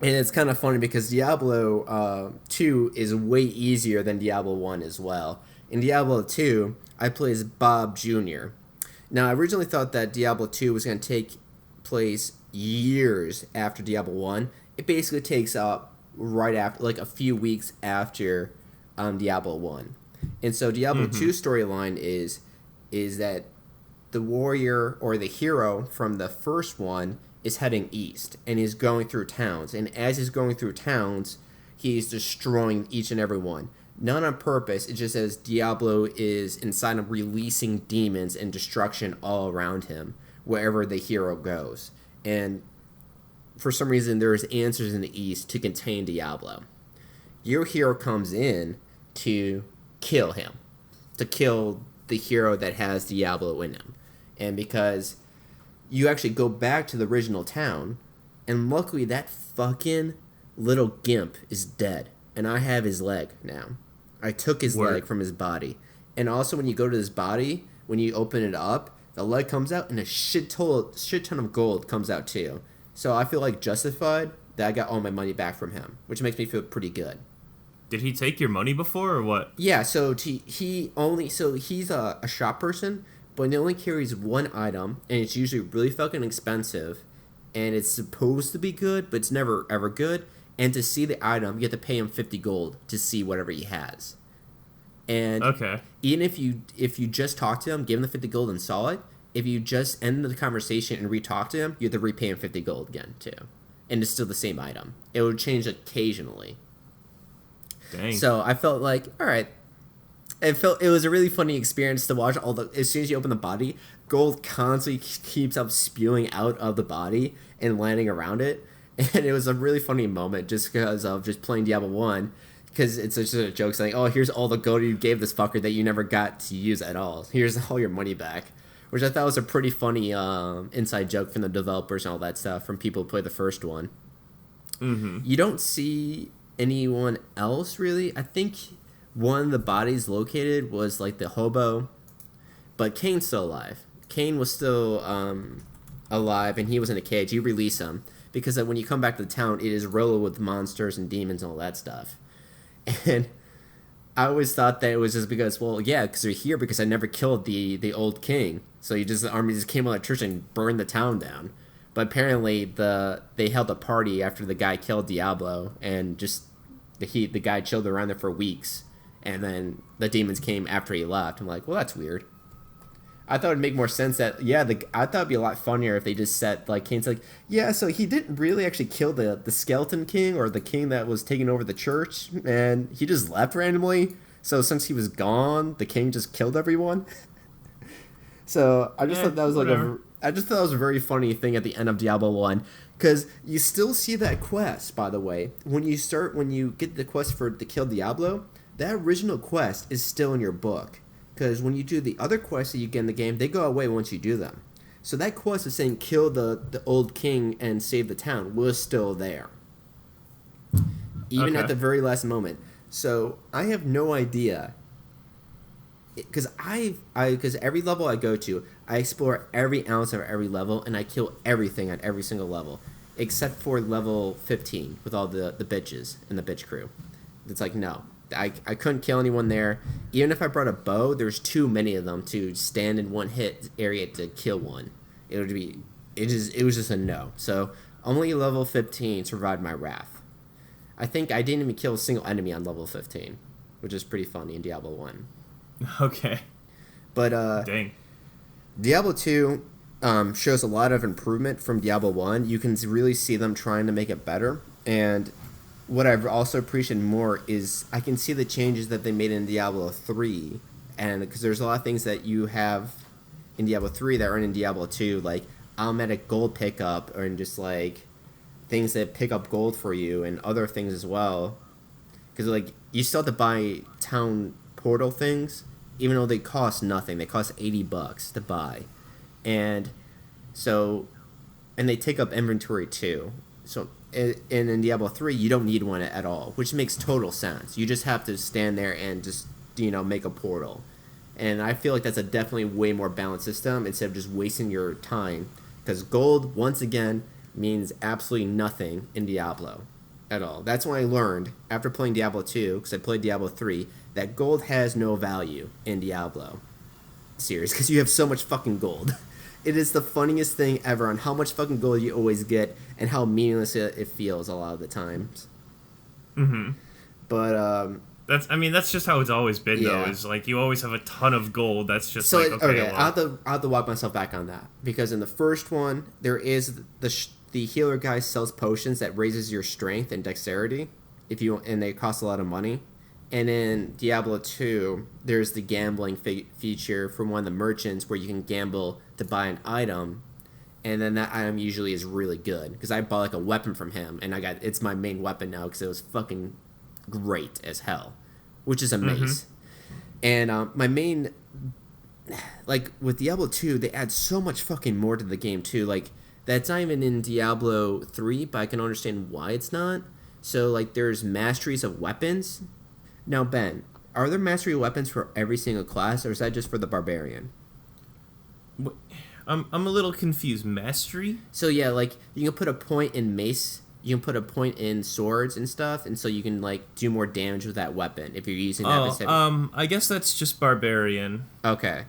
And it's kind of funny because Diablo 2 is way easier than Diablo 1 as well. In Diablo 2, I play as Bob Jr. Now, I originally thought that Diablo 2 was going to take place years after Diablo 1. It basically takes up right after, like a few weeks after Diablo 1. And so Diablo 2 storyline is that the warrior or the hero from the first one is heading east and is going through towns. And as he's going through towns, he's destroying each and every one. Not on purpose, it's just as Diablo is inside of releasing demons and destruction all around him wherever the hero goes. And for some reason, there's answers in the east to contain Diablo. Your hero comes in to kill him, to kill the hero that has Diablo in him. And because you actually go back to the original town, and luckily that fucking little gimp is dead, and I have his leg now. I took his leg from his body. And also when you go to his body, when you open it up, the leg comes out and a shit ton of gold comes out too. So I feel like justified that I got all my money back from him, which makes me feel pretty good. Did he take your money before or what? Yeah, so he's a shop person, but he only carries one item, and it's usually really fucking expensive, and it's supposed to be good, but it's never ever good. And to see the item, you have to pay him 50 gold to see whatever he has. And even if you just talk to him, give him the 50 gold and saw it, if you just end the conversation and re-talk to him, you have to repay him 50 gold again, too. And it's still the same item. It would change occasionally. Dang. So I felt like, all right. It was a really funny experience to watch. As soon as you open the body, gold constantly keeps up spewing out of the body and landing around it. And it was a really funny moment just because of just playing Diablo 1. Because it's just a joke saying, oh, here's all the gold you gave this fucker that you never got to use at all. Here's all your money back. Which I thought was a pretty funny inside joke from the developers and all that stuff from people who played the first one. Mm-hmm. You don't see anyone else, really. I think one of the bodies located was like the hobo. But Kane's still alive. Kane was still alive, and he was in a cage. You release him. Because when you come back to the town, it is riddled with monsters and demons and all that stuff. And I always thought that it was just because, well, yeah, because they're here because I never killed the old king. So the army just came on electricity and burned the town down. But apparently they held a party after the guy killed Diablo, and just the guy chilled around there for weeks. And then the demons came after he left. I'm like, well, that's weird. I thought it'd make more sense that, I thought it'd be a lot funnier if they just said, like, Kane's like, yeah, so he didn't really actually kill the skeleton king or the king that was taking over the church, and he just left randomly. So since he was gone, the king just killed everyone. So I just thought that was I just thought that was a very funny thing at the end of Diablo 1, because you still see that quest, by the way. When you get the quest to kill Diablo, that original quest is still in your book. Because when you do the other quests that you get in the game, they go away once you do them. So that quest of saying kill the old king and save the town was still there. Even at the very last moment. So I have no idea. Because because every level I go to, I explore every ounce of every level, and I kill everything at every single level. Except for level 15 with all the bitches and the bitch crew. It's like, no. I couldn't kill anyone there. Even if I brought a bow, there's too many of them to stand in one hit area to kill one. It was just a no. So only level 15 survived my wrath. I think I didn't even kill a single enemy on level 15, which is pretty funny in Diablo 1. Okay. But dang. Diablo 2 shows a lot of improvement from Diablo 1. You can really see them trying to make it better. And what I've also appreciated more is I can see the changes that they made in Diablo 3, and because there's a lot of things that you have in Diablo 3 that aren't in Diablo 2, like automatic gold pickup, or just like things that pick up gold for you, and other things as well. Because like you still have to buy town portal things, even though they cost nothing. They cost $80 to buy, and they take up inventory too. So and in Diablo 3, you don't need one at all, which makes total sense. You just have to stand there and just make a portal. And I feel like that's a definitely way more balanced system instead of just wasting your time. Because gold, once again, means absolutely nothing in Diablo at all. That's when I learned, after playing Diablo 2, because I played Diablo 3, that gold has no value in Diablo series, because you have so much fucking gold. It is the funniest thing ever on how much fucking gold you always get and how meaningless it feels a lot of the times. Mm-hmm. But, that's just how it's always been, though, is like you always have a ton of gold. That's just so okay, well. I'll have to walk myself back on that. Because in the first one, there is the healer guy sells potions that raises your strength and dexterity, and they cost a lot of money. And in Diablo 2, there's the gambling feature from one of the merchants where you can gamble to buy an item, and then that item usually is really good. Because I bought like a weapon from him, and it's my main weapon now because it was fucking great as hell, which is a mace. And my main, like with Diablo 2, they add so much fucking more to the game too. Like that's not even in Diablo 3, but I can understand why it's not. So like there's masteries of weapons. Now, Ben, are there mastery weapons for every single class, or is that just for the barbarian? I'm a little confused. Mastery? So yeah, like you can put a point in mace, you can put a point in swords and stuff, and so you can like do more damage with that weapon if you're using that specific. I guess that's just barbarian. Okay,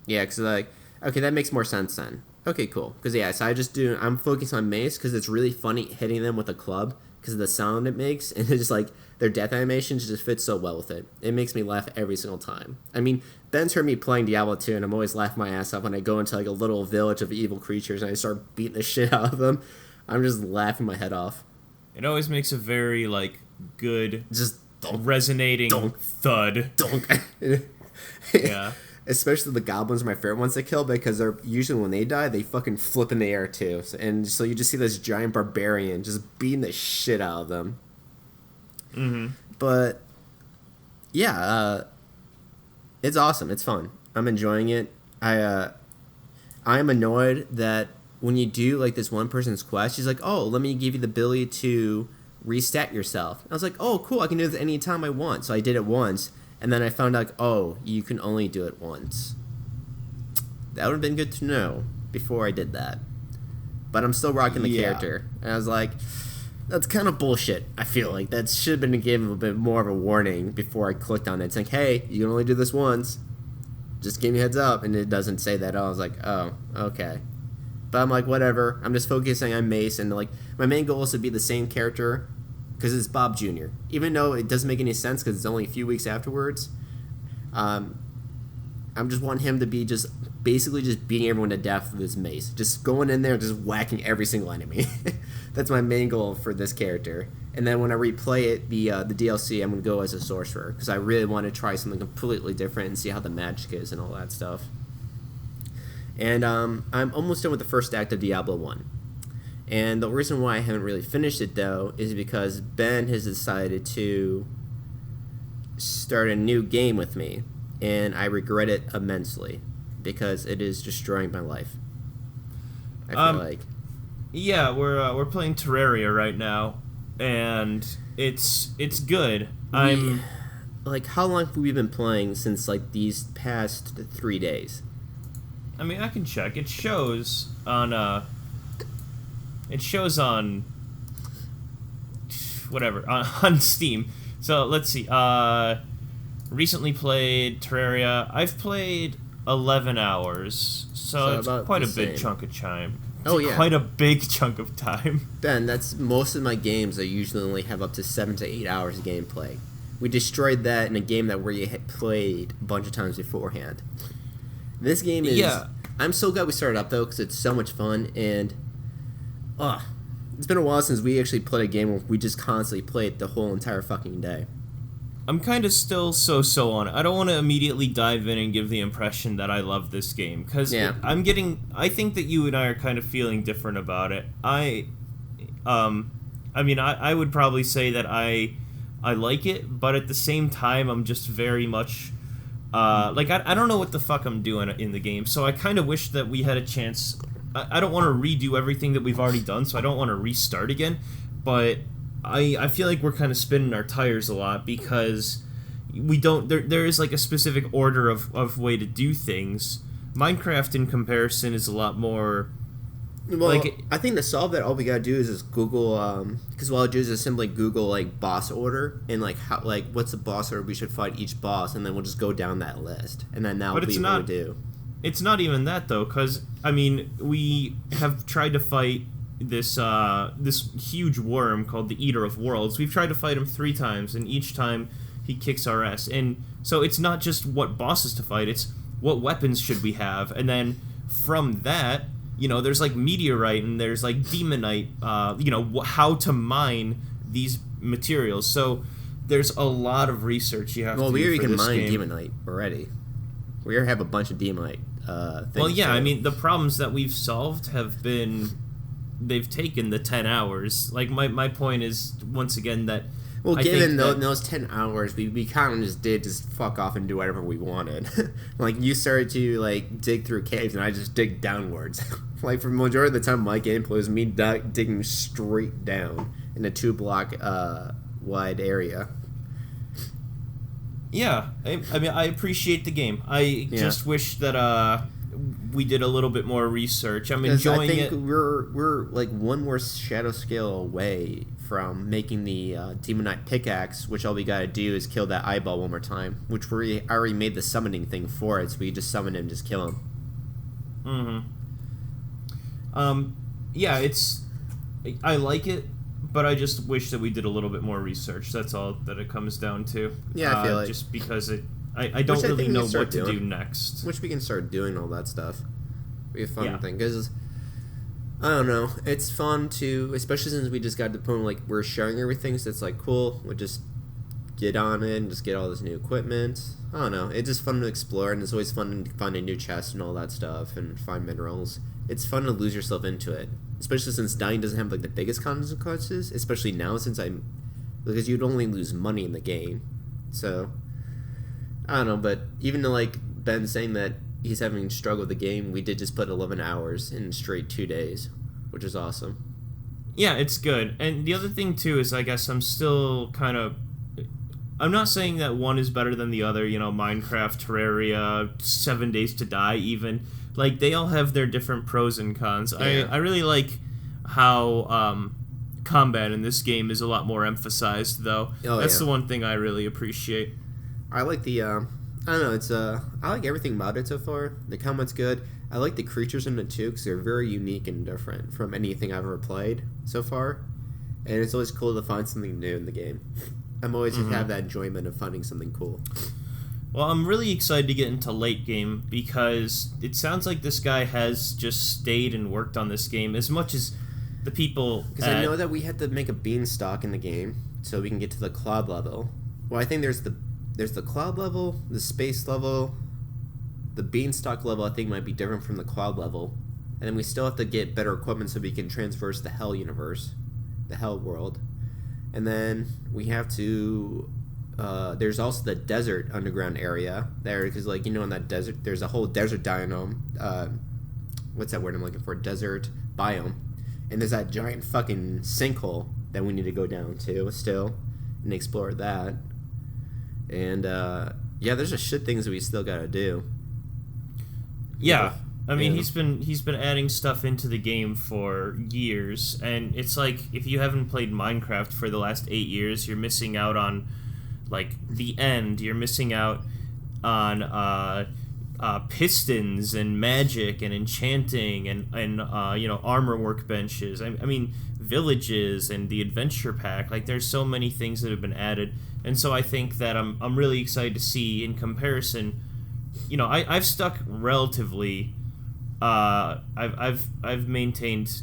yeah, because okay, that makes more sense then. Okay, cool. Because so I'm focusing on mace because it's really funny hitting them with a club because of the sound it makes, and it's just like their death animations just fit so well with it. It makes me laugh every single time. I mean, Ben's heard me playing Diablo 2, and I'm always laughing my ass off when I go into like a little village of evil creatures and I start beating the shit out of them. I'm just laughing my head off. It always makes a very like good, just resonating thud. Yeah. Especially the goblins are my favorite ones to kill because they're usually when they die, they fucking flip in the air too. So you just see this giant barbarian just beating the shit out of them. Mm-hmm. But yeah, it's awesome. It's fun. I'm enjoying it. I'm annoyed that when you do like this one person's quest, she's like, "Oh, let me give you the ability to restat yourself." And I was like, "Oh, cool! I can do this any time I want." So I did it once. And then I found out, oh, you can only do it once. That would have been good to know before I did that. But I'm still rocking the character. And I was like, that's kind of bullshit, I feel like. That should have been given a bit more of a warning before I clicked on it. It's like, hey, you can only do this once. Just give me a heads up. And it doesn't say that. I was like, oh, okay. But I'm like, whatever. I'm just focusing on Mace. And like, my main goal is to be the same character. Because it's Bob Jr. Even though it doesn't make any sense because it's only a few weeks afterwards, I'm just wanting him to be just basically just beating everyone to death with his mace. Just going in there and just whacking every single enemy. That's my main goal for this character. And then when I replay it, the DLC, I'm going to go as a sorcerer. Because I really want to try something completely different and see how the magic is and all that stuff. And I'm almost done with the first act of Diablo 1. And the reason why I haven't really finished it, though, is because Ben has decided to start a new game with me, and I regret it immensely, because it is destroying my life. I feel like. Yeah, we're playing Terraria right now, and it's good. Like, how long have we been playing since, like, these past 3 days? I mean, I can check. It shows on, whatever, on Steam. So, let's see. Recently played Terraria. I've played 11 hours, so it's quite a big chunk of time. Oh, yeah. Quite a big chunk of time. Ben, that's most of my games. I usually only have up to 7 to 8 hours of gameplay. We destroyed that in a game that we had played a bunch of times beforehand. This game is... Yeah. I'm so glad we started up, though, because it's so much fun, and... it's been a while since we actually played a game where we just constantly played the whole entire fucking day. I'm kind of still so on it. I don't want to immediately dive in and give the impression that I love this game, because I think that you and I are kind of feeling different about it. I would probably say that I like it, but at the same time, I'm just very much, I don't know what the fuck I'm doing in the game, so I kind of wish that we had a chance. I don't want to redo everything that we've already done, so I don't want to restart again, but I feel like we're kind of spinning our tires a lot, because we don't, there is like a specific order of way to do things. Minecraft in comparison is a lot more... Well, I think to solve that, all we gotta do is just Google, because what I'll do is just simply Google, like, boss order, and, like, how, like, what's the boss order we should fight each boss, and then we'll just go down that list, and then that'll be what we do. It's not even that, though, because, I mean, we have tried to fight this huge worm called the Eater of Worlds. We've tried to fight him 3 times, and each time he kicks our ass. And so it's not just what bosses to fight, it's what weapons should we have, and then from that... there's, like, meteorite, and there's, like, demonite, how to mine these materials. So there's a lot of research you have to do for this game. Well, we already can mine demonite already. We already have a bunch of demonite things. Well, yeah, I mean, the problems that we've solved have been... They've taken the 10 hours. Like, my point is, once again, that... Well, given those 10 hours, we kind of just fuck off and do whatever we wanted. Like, you started to, like, dig through caves, and I just dig downwards. Like, for the majority of the time, my gameplay was me digging straight down in a 2-block wide area. Yeah, I mean, I appreciate the game. I just wish that we did a little bit more research. I'm enjoying it. I think we're like one more shadow scale away from making the demonite pickaxe, which all we gotta do is kill that eyeball one more time, which we already made the summoning thing for it, so we just summon him and just kill him. Yeah, I like it, but I just wish that we did a little bit more research. That's all that it comes down to. Yeah, I feel like... Just because I don't really know what to do next. Which we can start doing all that stuff. Be a fun thing, because... I don't know. It's fun to, especially since we just got to the point where, like, we're sharing everything, so it's like, cool, we'll just get on it and just get all this new equipment. I don't know. It's just fun to explore, and it's always fun to find a new chest and all that stuff and find minerals. It's fun to lose yourself into it, especially since dying doesn't have, like, the biggest consequences, especially now since because you'd only lose money in the game. So, I don't know, but even though, like, Ben's saying that he's having struggle with the game, we did just put 11 hours in straight 2 days, which is awesome. Yeah, it's good. And the other thing, too, is I guess I'm still kind of... I'm not saying that one is better than the other, Minecraft, Terraria, 7 Days to Die, even. Like, they all have their different pros and cons. Yeah. I really like how combat in this game is a lot more emphasized, though. That's the one thing I really appreciate. I like the... I don't know, it's, I like everything about it so far. The combat's good. I like the creatures in it, too, because they're very unique and different from anything I've ever played so far. And it's always cool to find something new in the game. I'm always just have that enjoyment of finding something cool. Well, I'm really excited to get into late game, because it sounds like this guy has just stayed and worked on this game as much as the people... Because I know that we had to make a beanstalk in the game so we can get to the cloud level. Well, I think there's the cloud level, the space level, the beanstalk level I think might be different from the cloud level. And then we still have to get better equipment so we can traverse the hell universe, the hell world. And then we have to, there's also the desert underground area there, because, like, in that desert, there's a whole desert biome, what's that word I'm looking for, desert biome. And there's that giant fucking sinkhole that we need to go down to still and explore that. And, there's just shit things that we still gotta do. Yeah. I mean, he's been adding stuff into the game for years, and it's like, if you haven't played Minecraft for the last 8 years, you're missing out on, like, the end. You're missing out on, pistons and magic and enchanting and armor workbenches. I mean, villages and the adventure pack. Like, there's so many things that have been added. And so I think that I'm really excited to see, in comparison, I've stuck relatively, I've maintained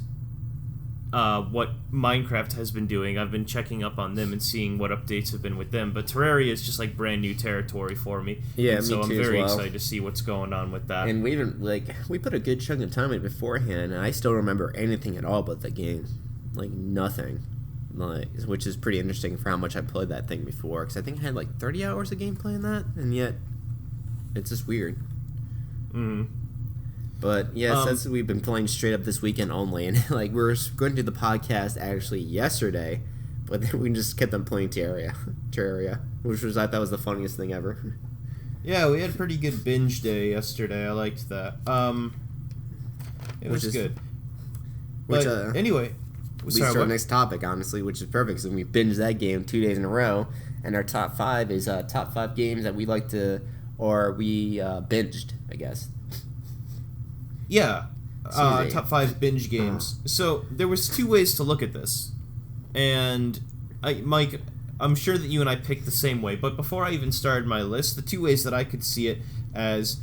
what Minecraft has been doing. I've been checking up on them and seeing what updates have been with them. But Terraria is just like brand new territory for me. Yeah, and so me I'm too very as well. excited to see what's going on with that. And we even we put a good chunk of time in it beforehand, and I still don't remember anything at all about the game, like nothing, which is pretty interesting for how much I played that thing before. Because I think I had like 30 hours of gameplay in that, and yet it's just weird. But yes, that's what we've been playing straight up this weekend only, and like we were going to do the podcast actually yesterday, but then we just kept on playing Terraria, which I thought was the funniest thing ever. Yeah, we had a pretty good binge day yesterday. I liked that. It was good. But anyway, leads to our next topic, honestly, which is perfect. So we binged that game 2 days in a row, and our top 5 is top 5 games that we like to, or we binged, I guess. Yeah, top 5 binge games. So there was 2 ways to look at this, and Mike, I'm sure that you and I picked the same way. But before I even started my list, the 2 ways that I could see it as: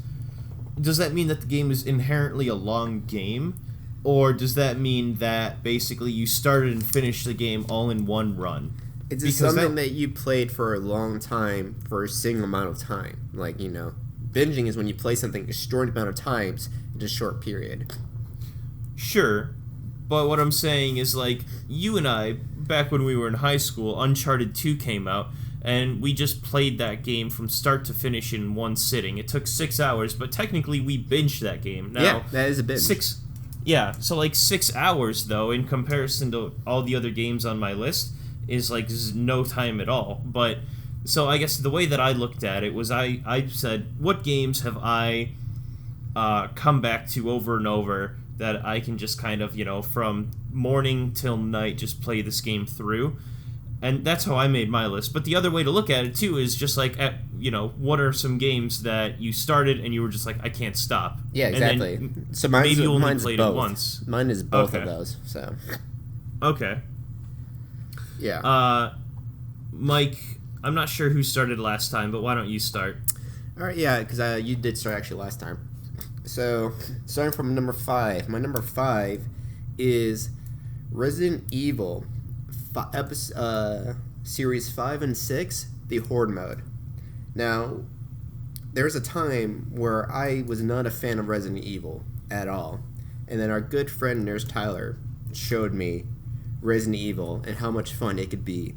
does that mean that the game is inherently a long game, or does that mean that basically you started and finished the game all in one run? It's just something that you played for a long time for a single amount of time. Like, binging is when you play something a short amount of times in a short period. Sure, but what I'm saying is, like, you and I, back when we were in high school, Uncharted 2 came out, and we just played that game from start to finish in one sitting. It took 6 hours, but technically we binged that game. Now, yeah, that is a binge. Yeah, so like 6 hours, though, in comparison to all the other games on my list, is like no time at all. But so I guess the way that I looked at it was I said, what games have I come back to over and over that I can just kind of, from morning till night just play this game through? And that's how I made my list. But the other way to look at it, too, is just like, what are some games that you started and you were just like, I can't stop? Yeah, exactly. And then so maybe you only played both. it once. Mine is both of those, so. Okay. Yeah. Mike, I'm not sure who started last time, but why don't you start? All right, yeah, because you did start actually last time. So, starting from number 5. My number 5 is Resident Evil Series 5 and 6, the Horde mode. Now, there was a time where I was not a fan of Resident Evil at all. And then our good friend, Nurse Tyler, showed me Resident Evil and how much fun it could be.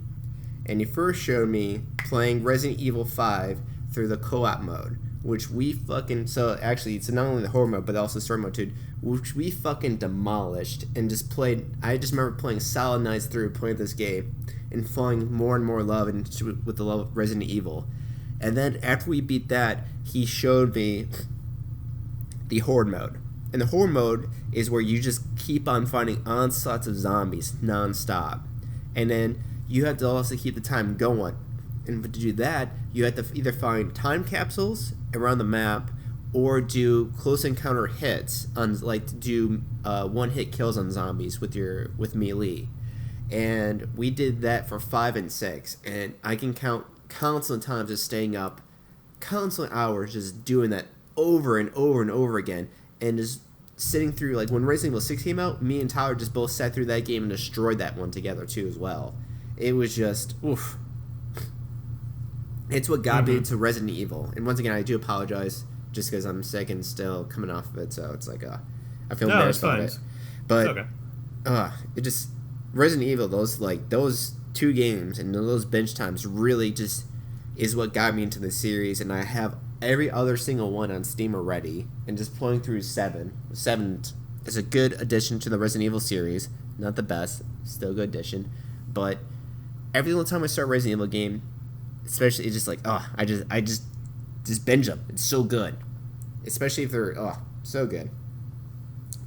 And he first showed me playing Resident Evil 5 through the co-op mode, which we fucking... So, actually, it's not only the horror mode, but also story mode, too, which we fucking demolished and just played... I just remember playing solid nights through, playing this game, and falling more and more love with the love of Resident Evil. And then, after we beat that, he showed me the Horde mode. And the Horde mode is where you just keep on finding onslaughts of zombies non-stop. And then you have to also keep the time going. And to do that, you have to either find time capsules around the map or do close encounter hits on, like, do one-hit kills on zombies with melee. And we did that for 5 and 6. And I can count countless times just staying up, countless hours just doing that over and over and over again. And just sitting through, like, when Resident Evil 6 came out, me and Tyler just both sat through that game and destroyed that one together, too, as well. It was just, oof. It's what got me into Resident Evil. And once again, I do apologize just because I'm sick and still coming off of it, so it's like, I feel embarrassed about it. But, it just, Resident Evil, those 2 games and those bench times really just is what got me into the series, and I have every other single one on Steam already, and just playing through 7. 7 is a good addition to the Resident Evil series. Not the best, still a good addition, but every single time I start a Resident Evil game, especially, it's just like, I just binge them. It's so good, especially if they're so good.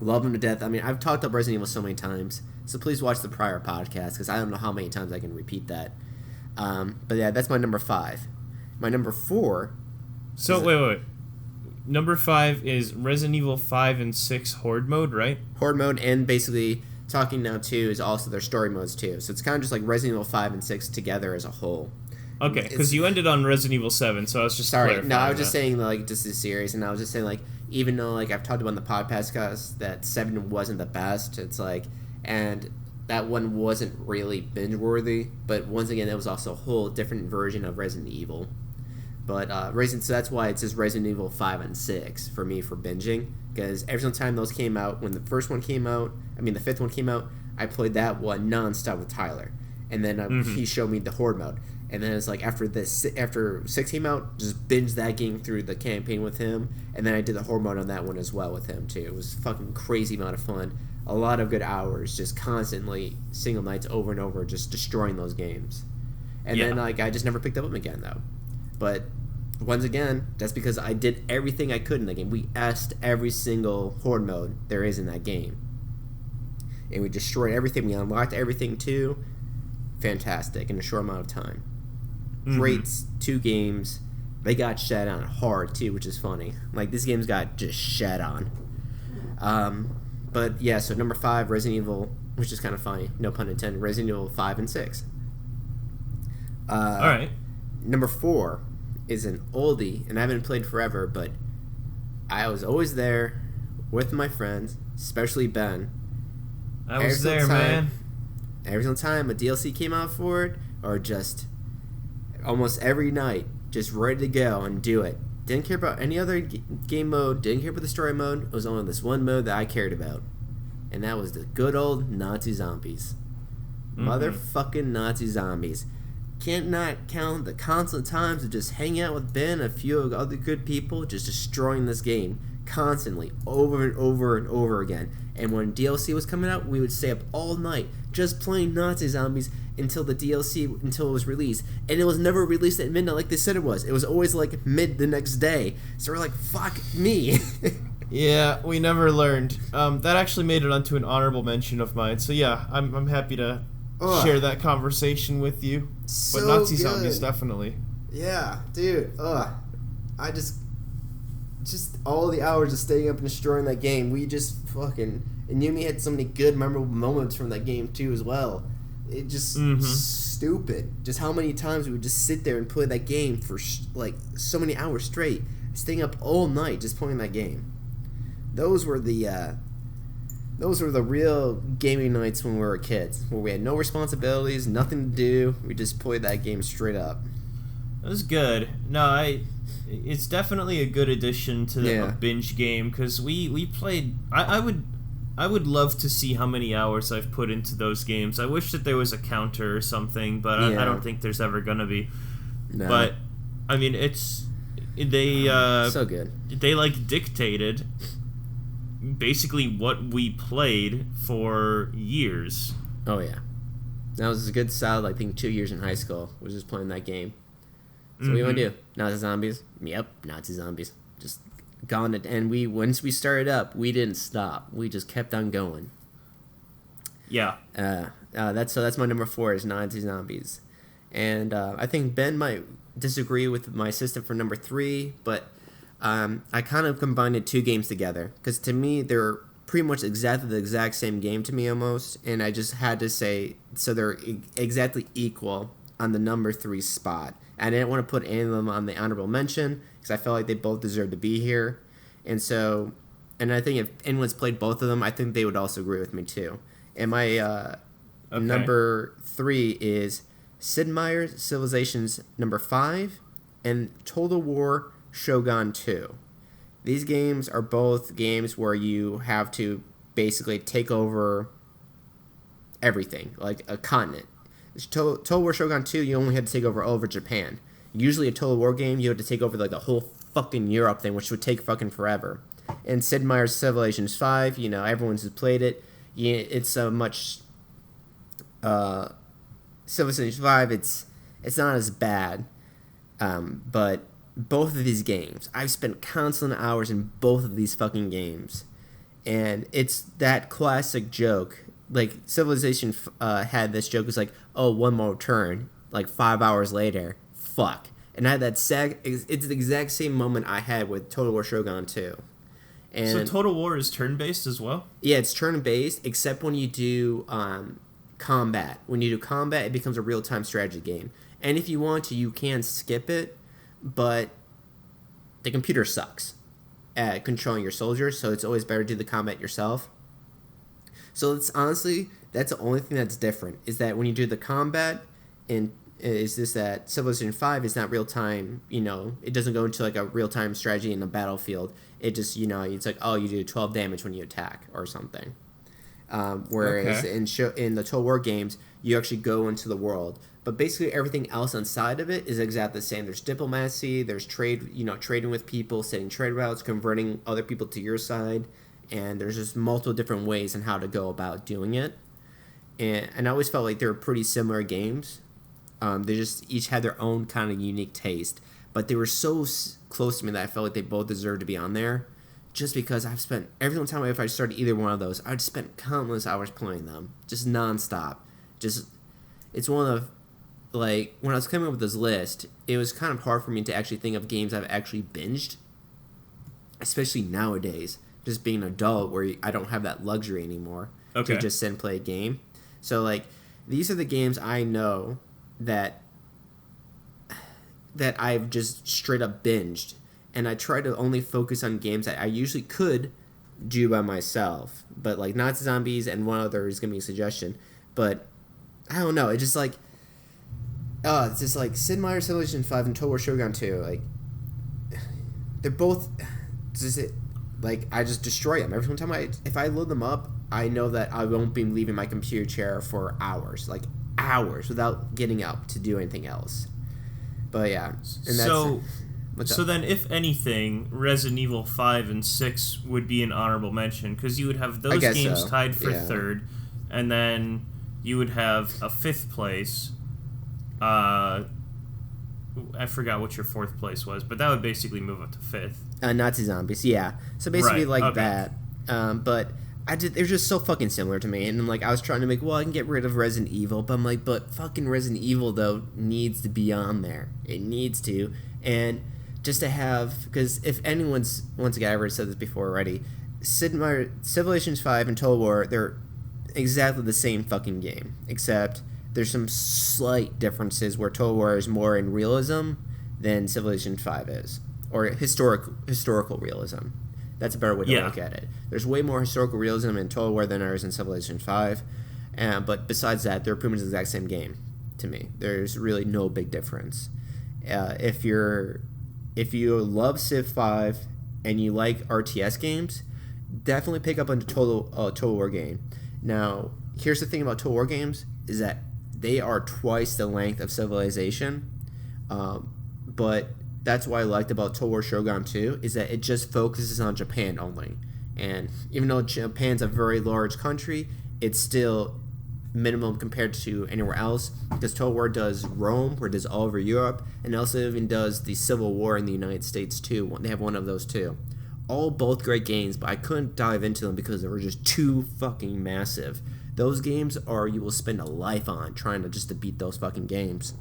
Love them to death. I mean, I've talked up Resident Evil so many times, so please watch the prior podcast because I don't know how many times I can repeat that. But yeah, that's my number 5. My number 4. So wait. Number 5 is Resident Evil 5 and 6 Horde mode, right? Horde mode, and basically talking now too is also their story modes too. So it's kind of just like Resident Evil 5 and 6 together as a whole. Okay, because you ended on Resident Evil 7, so I was just sorry. No, I was just saying, like, just this series, and I was just saying, like, even though, like, I've talked about in the podcast that 7 wasn't the best, it's like, and that one wasn't really binge worthy, but once again, that was also a whole different version of Resident Evil. But so that's why it says Resident Evil 5 and 6 for me for binging, because every single time those came out, when the first one came out, the fifth one came out, I played that one nonstop with Tyler, and then he showed me the Horde mode, and then it's like after 6 came out, just binge that game through the campaign with him, and then I did the Horde mode on that one as well with him too. It was fucking crazy amount of fun, a lot of good hours, just constantly single nights over and over, just destroying those games, and then I just never picked up them again though. But once again, that's because I did everything I could in the game. We asked every single Horde mode there is in that game. And we destroyed everything. We unlocked everything too. Fantastic in a short amount of time. Great 2 games. They got shat on hard too, which is funny. Like, this game's got just shat on. But yeah, so number 5, Resident Evil, which is kind of funny, no pun intended, Resident Evil 5 and 6. Alright. Number 4 is an oldie, and I haven't played forever, but I was always there with my friends, especially Ben. I was there, man. Every single time a DLC came out for it, or just almost every night, just ready to go and do it. Didn't care about any other game mode, didn't care about the story mode. It was only this one mode that I cared about, and that was the good old Nazi zombies. Motherfucking Nazi zombies. Can't not count the constant times of just hanging out with Ben and a few of other good people, just destroying this game constantly, over and over and over again. And when DLC was coming out, we would stay up all night just playing Nazi zombies until it was released. And it was never released at midnight like they said it was. It was always like mid the next day. So we're like, fuck me. Yeah, we never learned. That actually made it onto an honorable mention of mine. So yeah, I'm happy to share that conversation with you. So but Nazi good. zombies, definitely. Yeah, dude. I just all the hours of staying up and destroying that game. We just fucking, and you and me had so many good memorable moments from that game too as well. It just stupid. Just how many times we would just sit there and play that game for like so many hours straight, staying up all night just playing that game. Those were the real gaming nights when we were kids, where we had no responsibilities, nothing to do. We just played that game straight up. It was good. No, it's definitely a good addition to the binge game, because we played. I would love to see how many hours I've put into those games. I wish that there was a counter or something, but I don't think there's ever gonna be. No. But I mean, so good. They like dictated basically what we played for years. Oh yeah, that was a good solid, I think, 2 years in high school was just playing that game. So what do you want to do? Nazi zombies? Yep, Nazi zombies. Just gone. And once we started up, we didn't stop. We just kept on going. Yeah. That's my number 4 is Nazi zombies, and I think Ben might disagree with my system for number 3, but I kind of combined 2 games together because to me they're pretty much exactly the exact same game to me almost, and I just had to say so they're exactly equal on the number 3 spot. I didn't want to put any of them on the honorable mention because I felt like they both deserve to be here. And I think if anyone's played both of them, I think they would also agree with me too. And my number 3 is Sid Meier's Civilizations number 5 and Total War Shogun 2. These games are both games where you have to basically take over everything, like a continent. Total War Shogun 2, you only had to take over all over Japan. Usually a Total War game, you had to take over like the whole fucking Europe thing, which would take fucking forever. And Sid Meier's Civilizations 5, everyone's who's played it. It's a much... Civilizations 5, it's not as bad. But both of these games, I've spent countless hours in both of these fucking games. And it's that classic joke. Like, Civilization had this joke, it's like, oh, one more turn, like 5 hours later, fuck. And I had that it's the exact same moment I had with Total War Shogun 2. And so Total War is turn-based as well? Yeah, it's turn-based, except when you do combat. When you do combat, it becomes a real-time strategy game. And if you want to, you can skip it, but the computer sucks at controlling your soldiers, so it's always better to do the combat yourself. So it's honestly, that's the only thing that's different, is that when you do the combat, and is this that Civilization 5 is not real time, it doesn't go into like a real time strategy in the battlefield. It just, it's like, oh, you do 12 damage when you attack or something. Whereas in the Total War games, you actually go into the world. But basically everything else inside of it is exactly the same. There's diplomacy, there's trade, trading with people, setting trade routes, converting other people to your side, and there's just multiple different ways on how to go about doing it. And I always felt like they were pretty similar games. They just each had their own kind of unique taste, but they were so close to me that I felt like they both deserved to be on there. Just because I've spent every time if I started either one of those, I'd spent countless hours playing them, just nonstop. It's one of when I was coming up with this list, it was kind of hard for me to actually think of games I've actually binged, especially nowadays. Just being an adult, where I don't have that luxury anymore to just sit and play a game. So these are the games I know that I've just straight up binged, and I try to only focus on games that I usually could do by myself, but Nazi Zombies and one other is gonna be a suggestion, but I don't know, it's just it's just Sid Meier's Civilization 5 and Total War Shogun 2, they're both just I just destroy them every time if I load them up. I know that I won't be leaving my computer chair for hours without getting up to do anything else. But yeah, and so then, if anything, Resident Evil 5 and 6 would be an honorable mention, because you would have those games tied for third, and then you would have a fifth place. I forgot what your fourth place was, but that would basically move up to fifth. Nazi Zombies, yeah. So basically that. But they're just so fucking similar to me, and I was trying to make, I can get rid of Resident Evil, but I'm but fucking Resident Evil though needs to be on there. It needs to, and just to have, because if anyone's, once again, I've already said this before already, Civilizations 5 and Total War, they're exactly the same fucking game, except there's some slight differences where Total War is more in realism than Civilization 5 is, or historical realism. That's a better way to look at it. There's way more historical realism in Total War than there is in Civilization 5, but besides that, they're pretty much the exact same game to me. There's really no big difference. If you love Civ 5 and you like RTS games, definitely pick up on the Total War game. Now, here's the thing about Total War games, is that they are twice the length of Civilization, but that's what I liked about Total War Shogun 2, is that it just focuses on Japan only. And even though Japan's a very large country, it's still minimum compared to anywhere else, because Total War does Rome, where it does all over Europe, and also even does the Civil War in the United States too. They have one of those too. Both great games, but I couldn't dive into them because they were just too fucking massive. Those games you will spend a life on trying to beat those fucking games.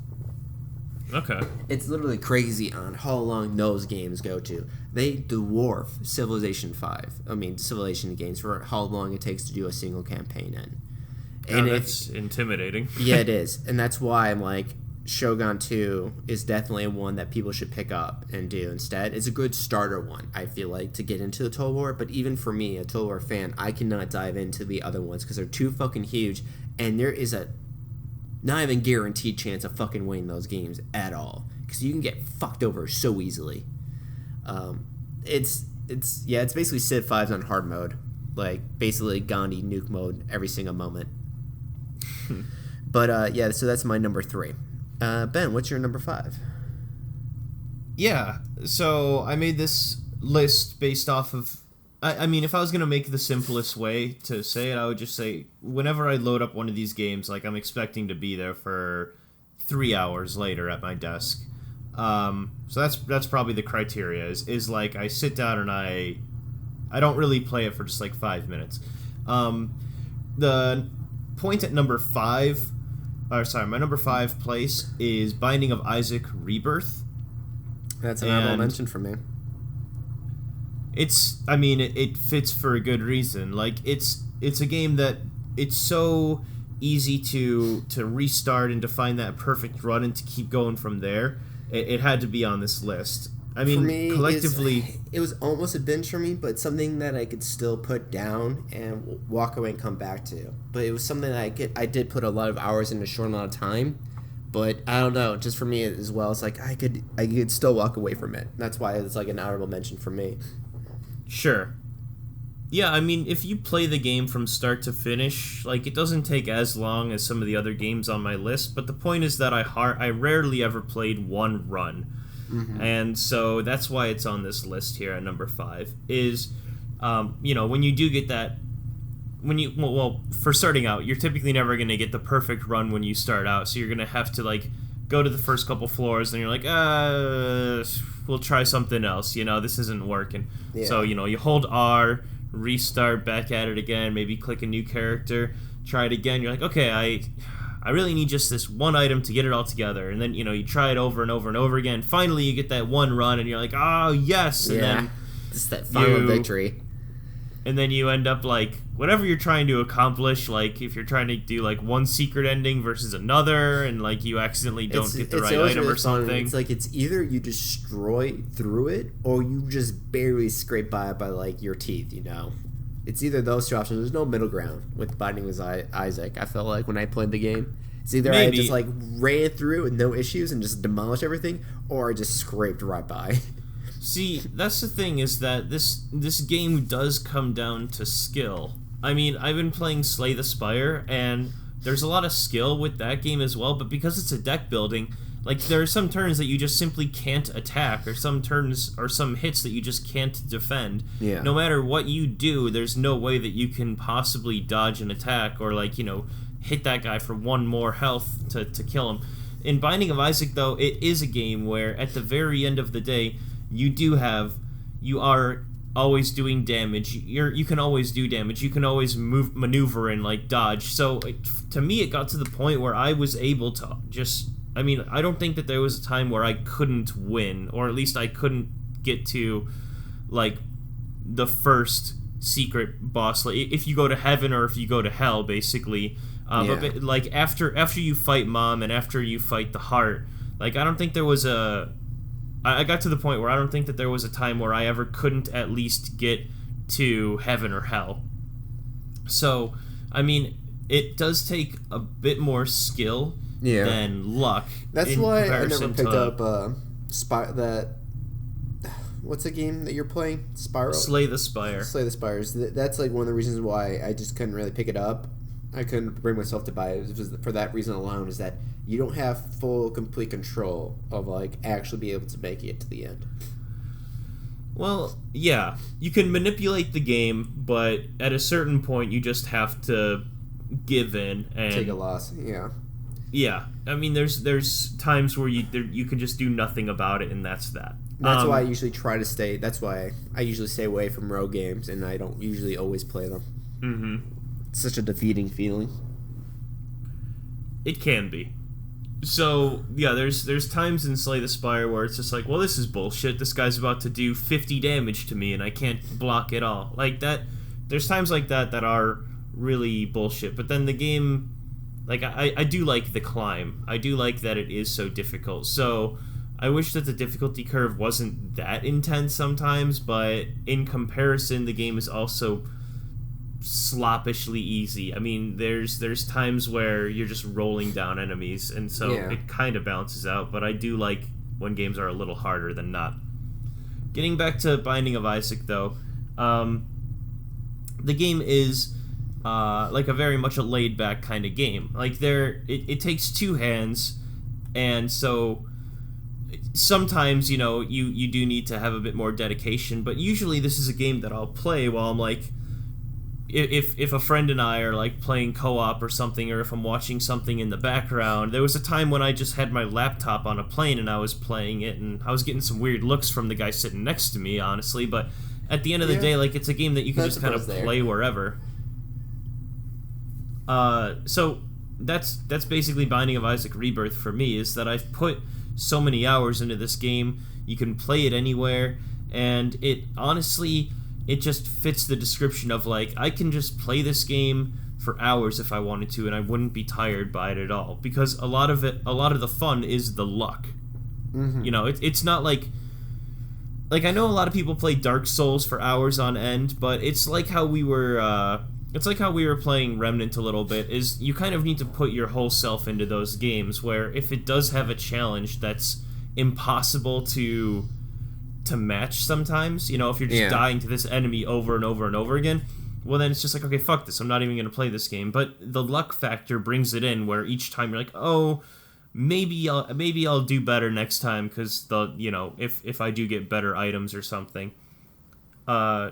Okay. It's literally crazy on how long those games go to. They dwarf Civilization games for how long it takes to do a single campaign in. And that's intimidating. Yeah, it is. And that's why I'm Shogun 2 is definitely one that people should pick up and do instead. It's a good starter one, I feel to get into the Total War, but even for me, a Total War fan, I cannot dive into the other ones because they're too fucking huge, and there is a not even guaranteed chance of fucking winning those games at all, because you can get fucked over so easily. It's basically Civ 5's on hard mode, basically Gandhi nuke mode every single moment. But so that's my number 3. Ben, what's your number 5? Yeah, so I made this list based off of, I mean, if I was going to make the simplest way to say it, I would just say, whenever I load up one of these games, I'm expecting to be there for 3 hours later at my desk. So that's probably the criteria, is I sit down and I don't really play it for just 5 minutes. The point at number 5, my number 5 place is Binding of Isaac Rebirth. That's an honorable mention for me. It fits for a good reason. It's a game that it's so easy to restart and to find that perfect run and to keep going from there. It had to be on this list. I mean, for me, collectively, it was almost a binge for me, but something that I could still put down and walk away and come back to. But it was something that I did put a lot of hours in a short amount of time. But I don't know, just for me as well, it's like I could still walk away from it. That's why it's like an honorable mention for me. Sure. Yeah, I mean, if you play the game from start to finish, like, it doesn't take as long as some of the other games on my list, but the point is that I rarely ever played one run. Mm-hmm. And so that's why it's on this list here at number 5, is, when you do get that, for starting out, you're typically never going to get the perfect run when you start out, so you're going to have to, like, go to the first couple floors, and you're like, we'll try something else, this isn't working. Yeah. So, you hold R, restart, back at it again, maybe click a new character, try it again, you're like, okay, I really need just this one item to get it all together, and then, you try it over and over and over again, finally you get that one run, and you're like, oh, yes, and then it's that final victory. And then you end up, like, whatever you're trying to accomplish, like, if you're trying to do, like, one secret ending versus another, and, like, you accidentally don't get the right item or something. It's like, it's either you destroy through it, or you just barely scrape by it by, like, your teeth, It's either those two options. There's no middle ground with Binding of Isaac. I felt like when I played the game. It's either I just, like, ran through with no issues and just demolished everything, or I just scraped right by. See, that's the thing, is that this game does come down to skill. I mean, I've been playing Slay the Spire, and there's a lot of skill with that game as well, but because it's a deck building, like, there are some turns that you just simply can't attack, or some turns or some hits that you just can't defend. Yeah. No matter what you do, there's no way that you can possibly dodge an attack, or, like, hit that guy for one more health to kill him. In Binding of Isaac, though, it is a game where, at the very end of the day, you are always doing damage. You can always do damage. You can always maneuver and, like, dodge. So to me, it got to the point where I was able to just. I mean, I don't think that there was a time where I couldn't win, or at least I couldn't get to, like, the first secret boss. Like, if you go to heaven or if you go to hell, basically. But like after you fight Mom and after you fight the heart, like, I don't think there was I got to the point where I don't think that there was a time where I ever couldn't at least get to heaven or hell. So, I mean, it does take a bit more skill than luck. That's why I never picked up what's the game that you're playing? Spiral? Slay the Spire. Slay the Spires. That's, like, one of the reasons why I just couldn't really pick it up. I couldn't bring myself to buy it. It was for that reason alone, is that you don't have full, complete control of, like, actually be able to make it to the end. Well, yeah. You can manipulate the game, but at a certain point, you just have to give in and take a loss. Yeah. Yeah. I mean, there's times where you can just do nothing about it, and that's that. That's why I usually try to stay. That's why I usually stay away from rogue games, and I don't usually always play them. Mm-hmm. Such a defeating feeling. It can be. So, yeah, there's times in Slay the Spire where it's just like, well, this is bullshit. This guy's about to do 50 damage to me, and I can't block it all. Like, that. There's times like that are really bullshit. But then the game, like, I do like the climb. I do like that it is so difficult. So, I wish that the difficulty curve wasn't that intense sometimes, but in comparison, the game is also sloppishly easy. I mean, there's times where you're just rolling down enemies, and so it kind of balances out, but I do like when games are a little harder than not. Getting back to Binding of Isaac, though, the game is like a very much a laid-back kind of game. Like, it takes two hands, and so sometimes, you do need to have a bit more dedication, but usually this is a game that I'll play while I'm, like, if a friend and I are, like, playing co-op or something, or if I'm watching something in the background. There was a time when I just had my laptop on a plane and I was playing it, and I was getting some weird looks from the guy sitting next to me, honestly, but at the end of the day, like, it's a game that you can just kind of play wherever. So that's basically Binding of Isaac Rebirth for me, is that I've put so many hours into this game. You can play it anywhere, and it honestly, it just fits the description of, like, I can just play this game for hours if I wanted to, and I wouldn't be tired by it at all, because a lot of the fun is the luck. Mm-hmm. It's not like like I know a lot of people play Dark Souls for hours on end, but it's like how we were playing Remnant a little bit, is you kind of need to put your whole self into those games, where if it does have a challenge that's impossible to match sometimes, you know, if you're just dying to this enemy over and over and over again, well then it's just like, okay, fuck this, I'm not even going to play this game. But the luck factor brings it in, where each time you're like, oh, maybe I'll do better next time, because if I do get better items or something. That's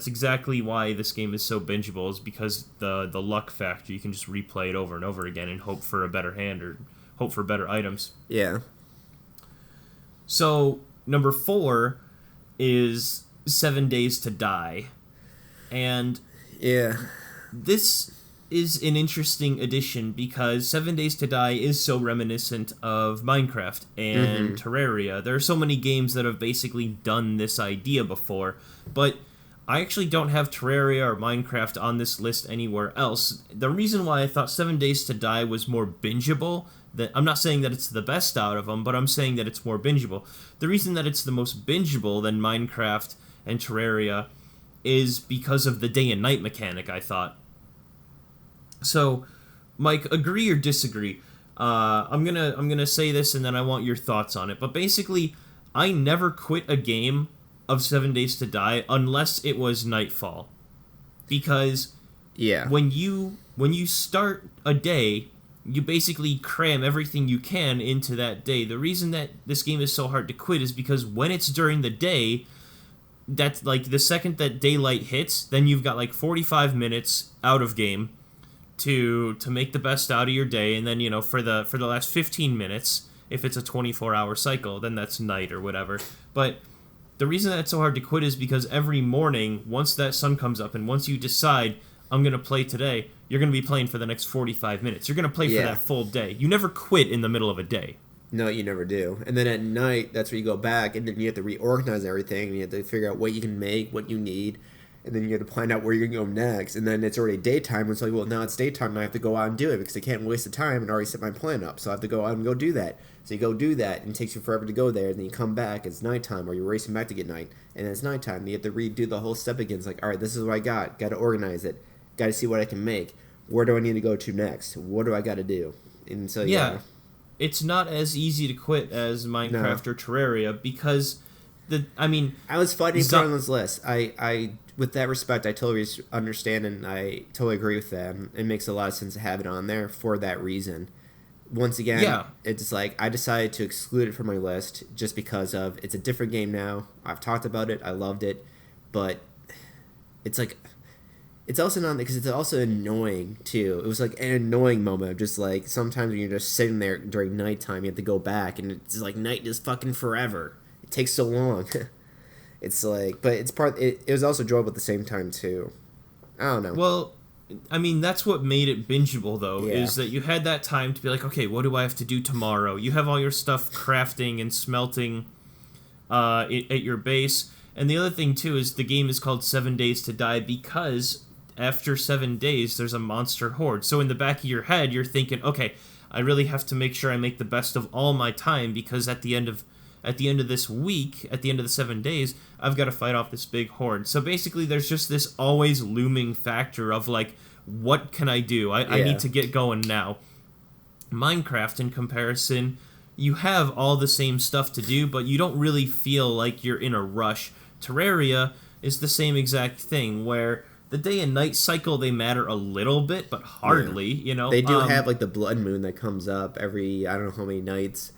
exactly why this game is so bingeable, is because the luck factor. You can just replay it over and over again and hope for a better hand or hope for better items. Yeah. So, number 4 is 7 Days to Die. And this is an interesting addition, because 7 Days to Die is so reminiscent of Minecraft and Terraria. There are so many games that have basically done this idea before, but I actually don't have Terraria or Minecraft on this list anywhere else. The reason why I thought 7 Days to Die was more bingeable, I'm not saying that it's the best out of them, but I'm saying that it's more bingeable. The reason that it's the most bingeable than Minecraft and Terraria is because of the day and night mechanic, I thought. So, Mike, agree or disagree? I'm gonna say this, and then I want your thoughts on it. But basically, I never quit a game of 7 Days to Die unless it was nightfall, because when you start a day, you basically cram everything you can into that day. The reason that this game is so hard to quit is because when it's during the day, that's like the second that daylight hits, then you've got like 45 minutes out of game to make the best out of your day, and then, you know, for the last 15 minutes, if it's a 24-hour cycle, then that's night or whatever. But the reason that it's so hard to quit is because every morning, once that sun comes up, and once you decide, I'm going to play today, you're going to be playing for the next 45 minutes. You're going to play for that full day. You never quit in the middle of a day. No, you never do. And then at night, that's where you go back, and then you have to reorganize everything, and you have to figure out what you can make, what you need, and then you have to plan out where you're going to go next. And then it's already daytime, and it's like, well, now it's daytime, and I have to go out and do it, because I can't waste the time and already set my plan up. So I have to go out and go do that. So you go do that, and it takes you forever to go there, and then you come back, it's nighttime, or you're racing back to get night, and it's nighttime, and you have to redo the whole step again. It's like, all right, this is what I got to organize it, got to see what I can make. Where do I need to go to next? What do I got to do? And so, it's not as easy to quit as Minecraft or Terraria, because I was fighting for on this list. I with that respect, I totally understand, and I totally agree with them. It makes a lot of sense to have it on there for that reason. Once again, it's like I decided to exclude it from my list just because of it's a different game now. I've talked about it. I loved it, but it's like it's also not because it's also annoying too. It was like an annoying moment of just like sometimes when you're just sitting there during nighttime, you have to go back, and it's like night is fucking forever. It takes so long. It's like, but it's it was also enjoyable at the same time too. I don't know. Well, I mean, that's what made it bingeable, though, is that you had that time to be like, okay, what do I have to do tomorrow? You have all your stuff crafting and smelting at your base. And the other thing, too, is the game is called 7 Days to Die because after 7 days, there's a monster horde. So in the back of your head, you're thinking, okay, I really have to make sure I make the best of all my time, because at the end of this week, at the end of the 7 days, I've got to fight off this big horde. So basically, there's just this always looming factor of like, what can I do? I need to get going now. Minecraft, in comparison, you have all the same stuff to do, but you don't really feel like you're in a rush. Terraria is the same exact thing, where the day and night cycle, they matter a little bit, but hardly, you know. They do have like the blood moon that comes up every, I don't know how many nights.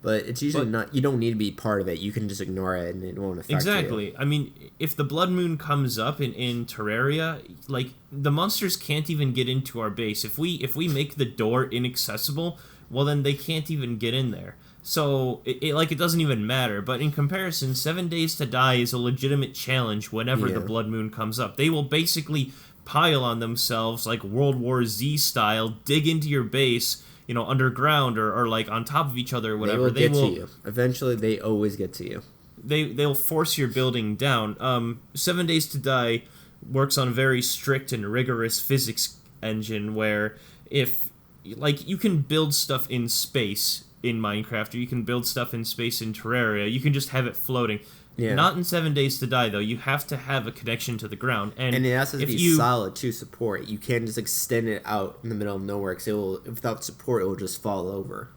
But it's usually not. You don't need to be part of it. You can just ignore it, and it won't affect you. Exactly. I mean, if the blood moon comes up in Terraria, like the monsters can't even get into our base. If we make the door inaccessible, well then they can't even get in there. So it doesn't even matter. But in comparison, 7 Days to Die is a legitimate challenge whenever the blood moon comes up. They will basically pile on themselves like World War Z style, dig into your base, you know, underground or like on top of each other or whatever. They will get to you. Eventually, they always get to you. They'll force your building down. 7 Days to Die works on a very strict and rigorous physics engine where if, like, you can build stuff in space in Minecraft, or you can build stuff in space in Terraria. You can just have it floating. Yeah. Not in 7 Days to Die, though. You have to have a connection to the ground. And it has to be solid to support it. You can't just extend it out in the middle of nowhere, because without support, it will just fall over.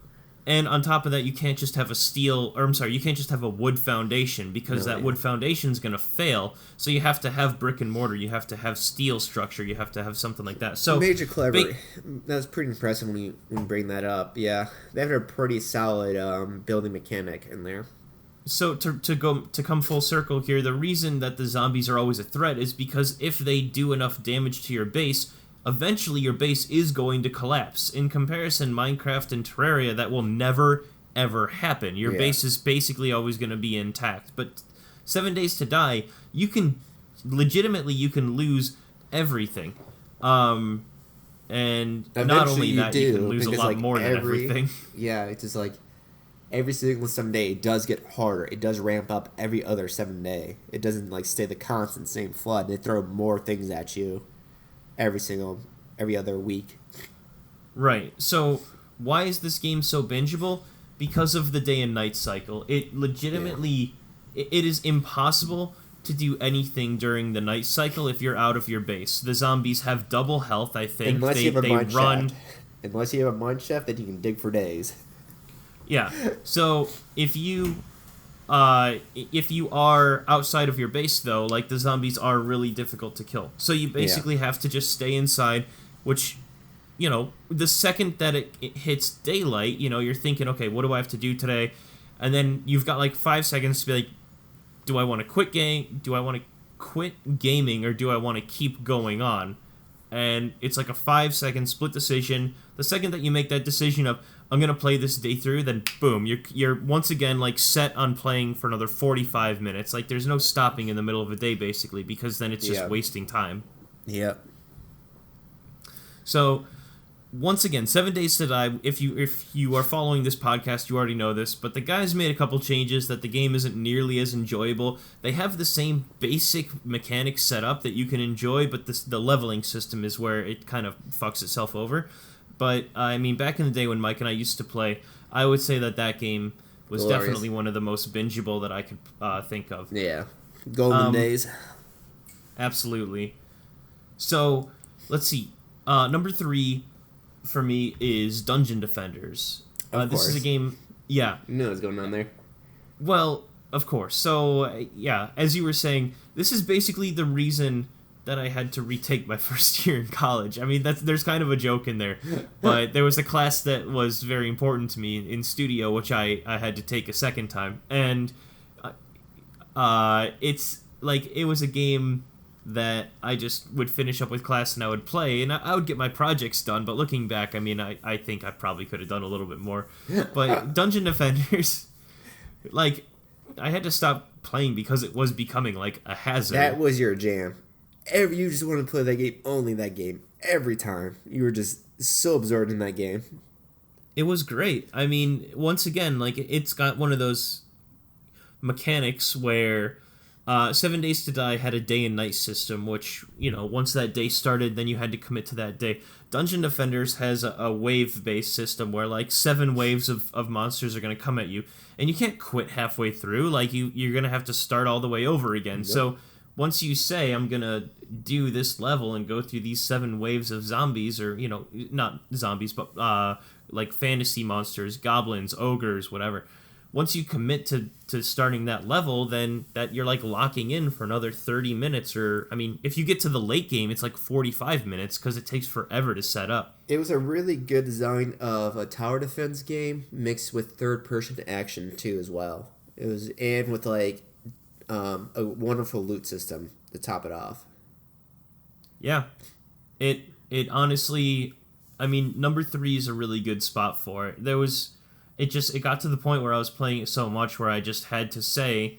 And on top of that, you can't just have you can't just have a wood foundation, because wood foundation is going to fail. So you have to have brick and mortar. You have to have steel structure. You have to have something like that. So Major Clever, that was pretty impressive when you bring that up. Yeah, they have a pretty solid building mechanic in there. So to come full circle here, the reason that the zombies are always a threat is because if they do enough damage to your base, eventually your base is going to collapse. In comparison, Minecraft and Terraria, that will never, ever happen. Your base is basically always going to be intact. But 7 Days to Die, you can lose everything. And eventually not only that, you can lose a lot more than everything. Yeah, it's just like every single 7 day, it does get harder. It does ramp up every other 7 day. It doesn't like stay the constant same flood. They throw more things at you every other week. Right. So why is this game so bingeable? Because of the day and night cycle. It legitimately, it is impossible to do anything during the night cycle if you're out of your base. The zombies have double health, I think. Unless you have a mine shaft. Unless you have a mine shaft, then you can dig for days. Yeah. So if you are outside of your base, though, like, the zombies are really difficult to kill. So you basically have to just stay inside, which, you know, the second that it hits daylight, you know, you're thinking, okay, what do I have to do today? And then you've got like 5 seconds to be like, do I want to quit gaming, or do I want to keep going on? And it's like a 5-second split decision. The second that you make that decision of, I'm going to play this day through, then boom, you're once again like set on playing for another 45 minutes. Like, there's no stopping in the middle of a day, basically, because then it's just wasting time. Yep. So, once again, 7 Days to Die, if you are following this podcast, you already know this, but the guys made a couple changes that the game isn't nearly as enjoyable. They have the same basic mechanics set up that you can enjoy, but the leveling system is where it kind of fucks itself over. But, I mean, back in the day when Mike and I used to play, I would say that game was definitely one of the most bingeable that I could think of. Yeah. Golden days. Absolutely. So, let's see. Number 3 for me is Dungeon Defenders. This is a game... Yeah. You know what's going on there. Well, of course. So, yeah, as you were saying, this is basically the reason that I had to retake my first year in college. I mean, there's kind of a joke in there, but there was a class that was very important to me in studio, which I had to take a second time, and it's like, it was a game that I just would finish up with class and I would play, and I would get my projects done, but looking back, I mean, I think I probably could have done a little bit more. But Dungeon Defenders, like, I had to stop playing because it was becoming like a hazard. That was your jam. You just wanted to play that game, only that game, every time. You were just so absorbed in that game. It was great. I mean, once again, like, it's got one of those mechanics where 7 Days to Die had a day and night system, which, you know, once that day started, then you had to commit to that day. Dungeon Defenders has a wave-based system where, like, 7 waves of monsters are going to come at you, and you can't quit halfway through. Like, you're going to have to start all the way over again. Yep. So once you say, I'm going to do this level and go through these 7 waves of zombies, or, you know, not zombies, but like fantasy monsters, goblins, ogres, whatever. Once you commit to starting that level, then that you're like locking in for another 30 minutes, or, I mean, if you get to the late game, it's like 45 minutes because it takes forever to set up. It was a really good design of a tower defense game mixed with third-person action too as well. It was, and with like a wonderful loot system to top it off. Yeah, it honestly, I mean, number 3 is a really good spot for it. It got to the point where I was playing it so much where I just had to say,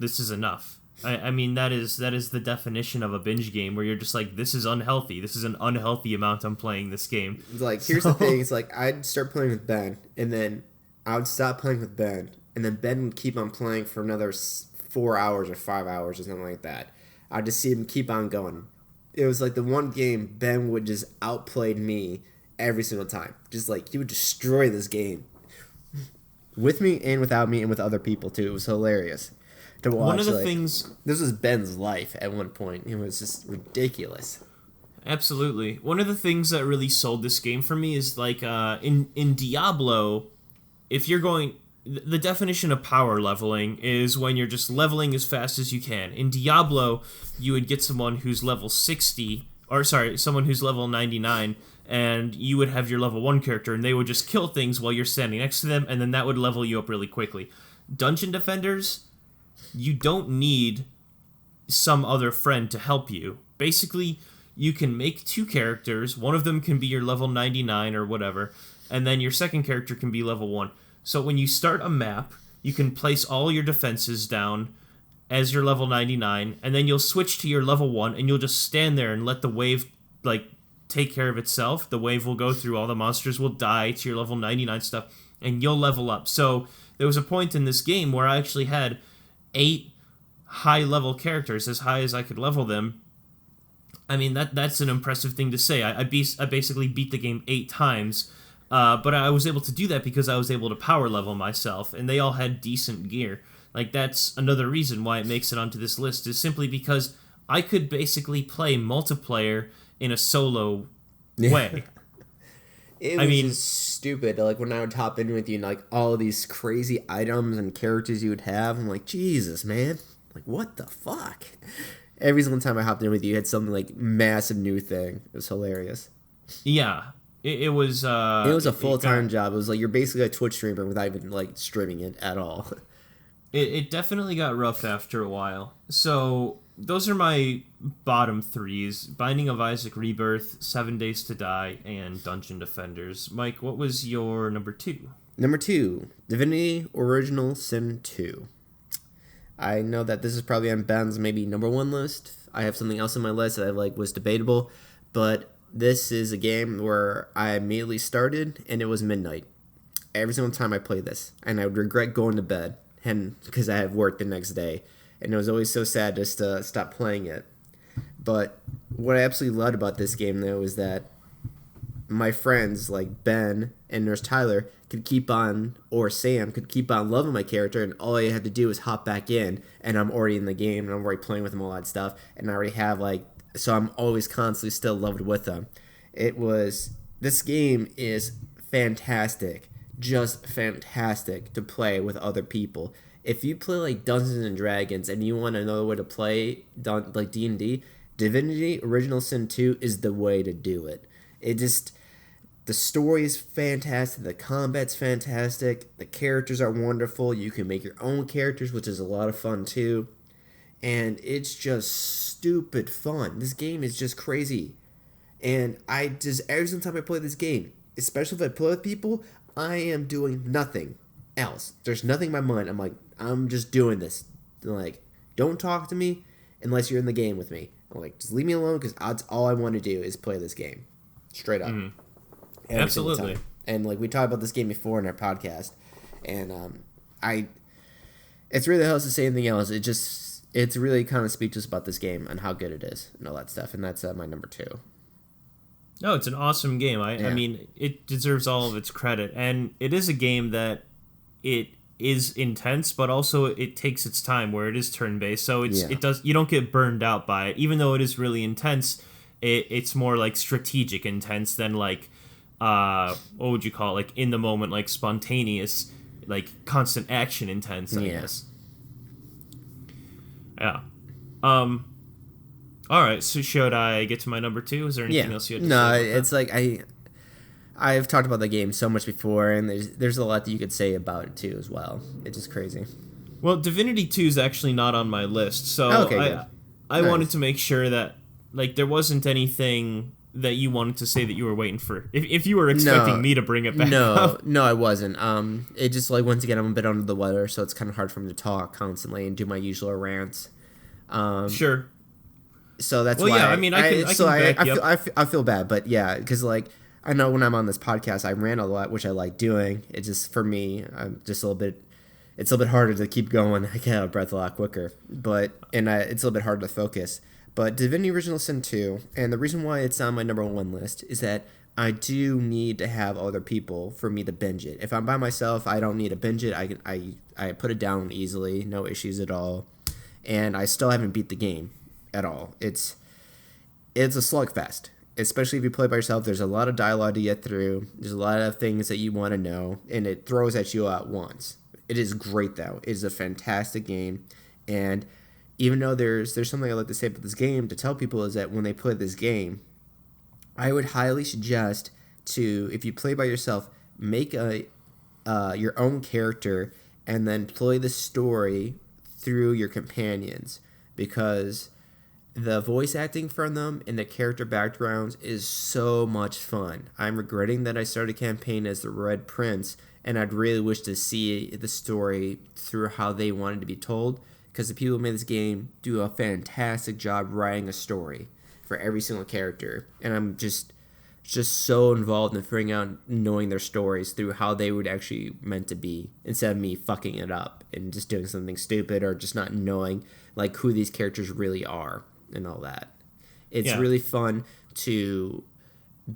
this is enough. I mean, that is the definition of a binge game, where you're just like, this is unhealthy. This is an unhealthy amount I'm playing this game. It's like, here's the thing. It's like, I'd start playing with Ben, and then I would stop playing with Ben, and then Ben would keep on playing for another 4 hours or 5 hours or something like that. I'd just see him keep on going. It was like the one game Ben would just outplay me every single time. Just like, he would destroy this game. with me and without me and with other people too. It was hilarious to watch. One of the things... This was Ben's life at one point. It was just ridiculous. Absolutely. One of the things that really sold this game for me is, like, in Diablo, if you're going... The definition of power leveling is when you're just leveling as fast as you can. In Diablo, you would get someone who's level 60... someone who's level 99, and you would have your level 1 character, and they would just kill things while you're standing next to them, and then that would level you up really quickly. Dungeon Defenders, you don't need some other friend to help you. Basically, you can make 2 characters. One of them can be your level 99 or whatever, and then your second character can be level 1. So when you start a map, you can place all your defenses down as your level 99, and then you'll switch to your level 1, and you'll just stand there and let the wave, like, take care of itself. The wave will go through, all the monsters will die to your level 99 stuff, and you'll level up. So there was a point in this game where I actually had 8 high-level characters, as high as I could level them. I mean, that's an impressive thing to say. I basically beat the game 8 times, but I was able to do that because I was able to power level myself, and they all had decent gear. Like, that's another reason why it makes it onto this list, is simply because I could basically play multiplayer in a solo way. It was just stupid. Like, when I would hop in with you and, like, all these crazy items and characters you would have, I'm like, Jesus, man. Like, what the fuck? Every single time I hopped in with you, you had something, like, massive new thing. It was hilarious. Yeah. It was... it was a full-time job. It was like, you're basically a Twitch streamer without even, like, streaming it at all. It definitely got rough after a while. So, those are my bottom 3s. Binding of Isaac Rebirth, 7 Days to Die, and Dungeon Defenders. Mike, what was your number 2? Number 2, Divinity Original Sin 2. I know that this is probably on Ben's maybe number 1 list. I have something else on my list that I like was debatable, but this is a game where I immediately started, and it was midnight. Every single time I played this, and I would regret going to bed. And because I have work the next day, and it was always so sad just to stop playing it. But what I absolutely loved about this game, though, is that my friends like Ben and Nurse Tyler could keep on, or Sam could keep on loving my character, and all I had to do is hop back in, and I'm already in the game, and I'm already playing with them, all that stuff, and I already have, like, so I'm always constantly still loved with them. This game is fantastic. Just fantastic to play with other people. If you play like Dungeons and Dragons and you want another way to play like D&D, Divinity Original Sin 2 is the way to do it. The story is fantastic, the combat's fantastic, the characters are wonderful, you can make your own characters, which is a lot of fun too, and it's just stupid fun. This game is just crazy, and every single time I play this game, especially if I play with people, I am doing nothing else. There's nothing in my mind. I'm like, I'm just doing this. Like, don't talk to me unless you're in the game with me. I'm like, just leave me alone because that's all I want to do is play this game. Straight up. Absolutely. And, like, we talked about this game before in our podcast. And it's really hard to say anything else. It's really kind of speechless about this game and how good it is and all that stuff. And that's my number 2. No, it's an awesome game. I mean, it deserves all of its credit. And it is a game that it is intense, but also it takes its time where it is turn-based. So you don't get burned out by it. Even though it is really intense, it's more like strategic intense than like, what would you call it? Like in the moment, like spontaneous, like constant action intense, I guess. Yeah. All right, so should I get to my number 2? Is there anything else you had to say? No, it's like I've talked about the game so much before, and there's a lot that you could say about it too as well. It's just crazy. Well, Divinity 2 is actually not on my list, so I wanted to make sure that like there wasn't anything that you wanted to say that you were waiting for. If you were expecting me to bring it back up. No, I wasn't. It just like once again I'm a bit under the weather, so it's kind of hard for me to talk constantly and do my usual rants. Sure. So that's why. Yeah, I mean, I feel bad, but yeah, because like I know when I'm on this podcast, I rant a lot, which I like doing. It's just for me, I'm just a little bit. It's a little bit harder to keep going. I get out of breath a lot quicker, it's a little bit harder to focus. But Divinity Original Sin 2, and the reason why it's on my number 1 list is that I do need to have other people for me to binge it. If I'm by myself, I don't need to binge it. I put it down easily, no issues at all, and I still haven't beat the game at all. It's a slugfest, especially if you play by yourself. There's a lot of dialogue to get through. There's a lot of things that you want to know, and it throws at you at once. It is great though. It is a fantastic game, and even though there's something I like to say about this game to tell people is that when they play this game, I would highly suggest to, if you play by yourself, make your own character and then play the story through your companions, because the voice acting from them and the character backgrounds is so much fun. I'm regretting that I started a campaign as the Red Prince, and I'd really wish to see the story through how they wanted to be told, because the people who made this game do a fantastic job writing a story for every single character, and I'm just so involved in figuring out, knowing their stories through how they would actually meant to be, instead of me fucking it up and just doing something stupid or just not knowing like who these characters really are and all that. It's really fun to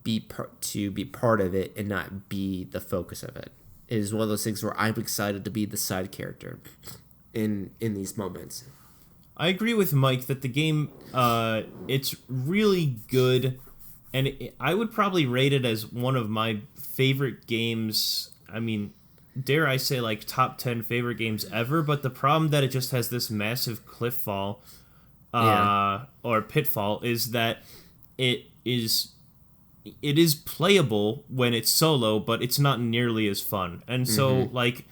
be part of it and not be the focus of it. It is one of those things where I'm excited to be the side character in these moments. I agree with Mike that the game, it's really good, and I would probably rate it as one of my favorite games. I mean, dare I say, like, top 10 favorite games ever, but the problem that it just has this massive cliff fall, or pitfall, is that it is playable when it's solo, but it's not nearly as fun. And so, like,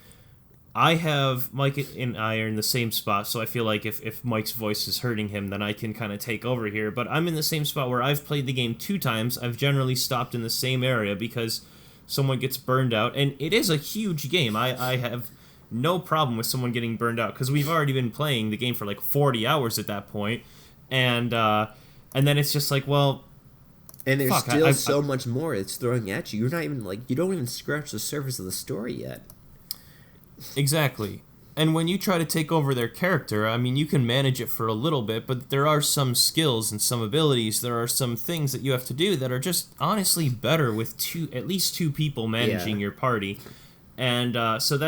Mike and I are in the same spot, so I feel like if Mike's voice is hurting him, then I can kind of take over here. But I'm in the same spot where I've played the game 2 times. I've generally stopped in the same area because someone gets burned out. And it is a huge game. I have no problem with someone getting burned out, because we've already been playing the game for like 40 hours at that point. And then it's just like, well... And there's still so much more it's throwing at you. You're not even, like, you don't even scratch the surface of the story yet. Exactly. And when you try to take over their character, I mean, you can manage it for a little bit, but there are some skills and some abilities, there are some things that you have to do that are just honestly better with at least two people managing your party. And so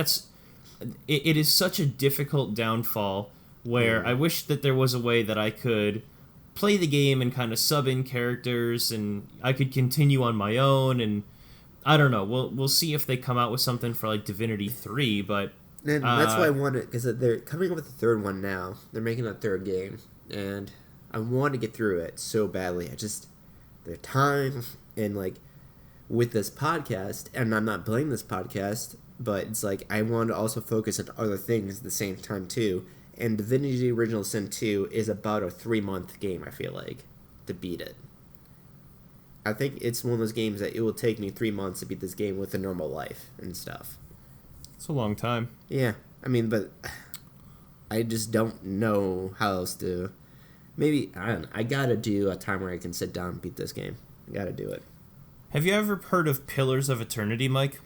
it is such a difficult downfall where I wish that there was a way that I could play the game and kind of sub in characters, and I could continue on my own, and I don't know. We'll see if they come out with something for like Divinity 3, but and that's why I wanted, because they're coming up with the third one now. They're making a third game, and I want to get through it so badly. Their time, and like with this podcast, and I'm not blaming this podcast, but it's like I want to also focus on other things at the same time too. And Divinity Original Sin 2 is about a 3-month game, I feel like, to beat it. I think it's one of those games that it will take me 3 months to beat this game with a normal life and stuff. It's a long time. Yeah, I mean, but I just don't know how else to... Maybe, I don't know, I gotta do a time where I can sit down and beat this game. I gotta do it. Have you ever heard of Pillars of Eternity, Mike?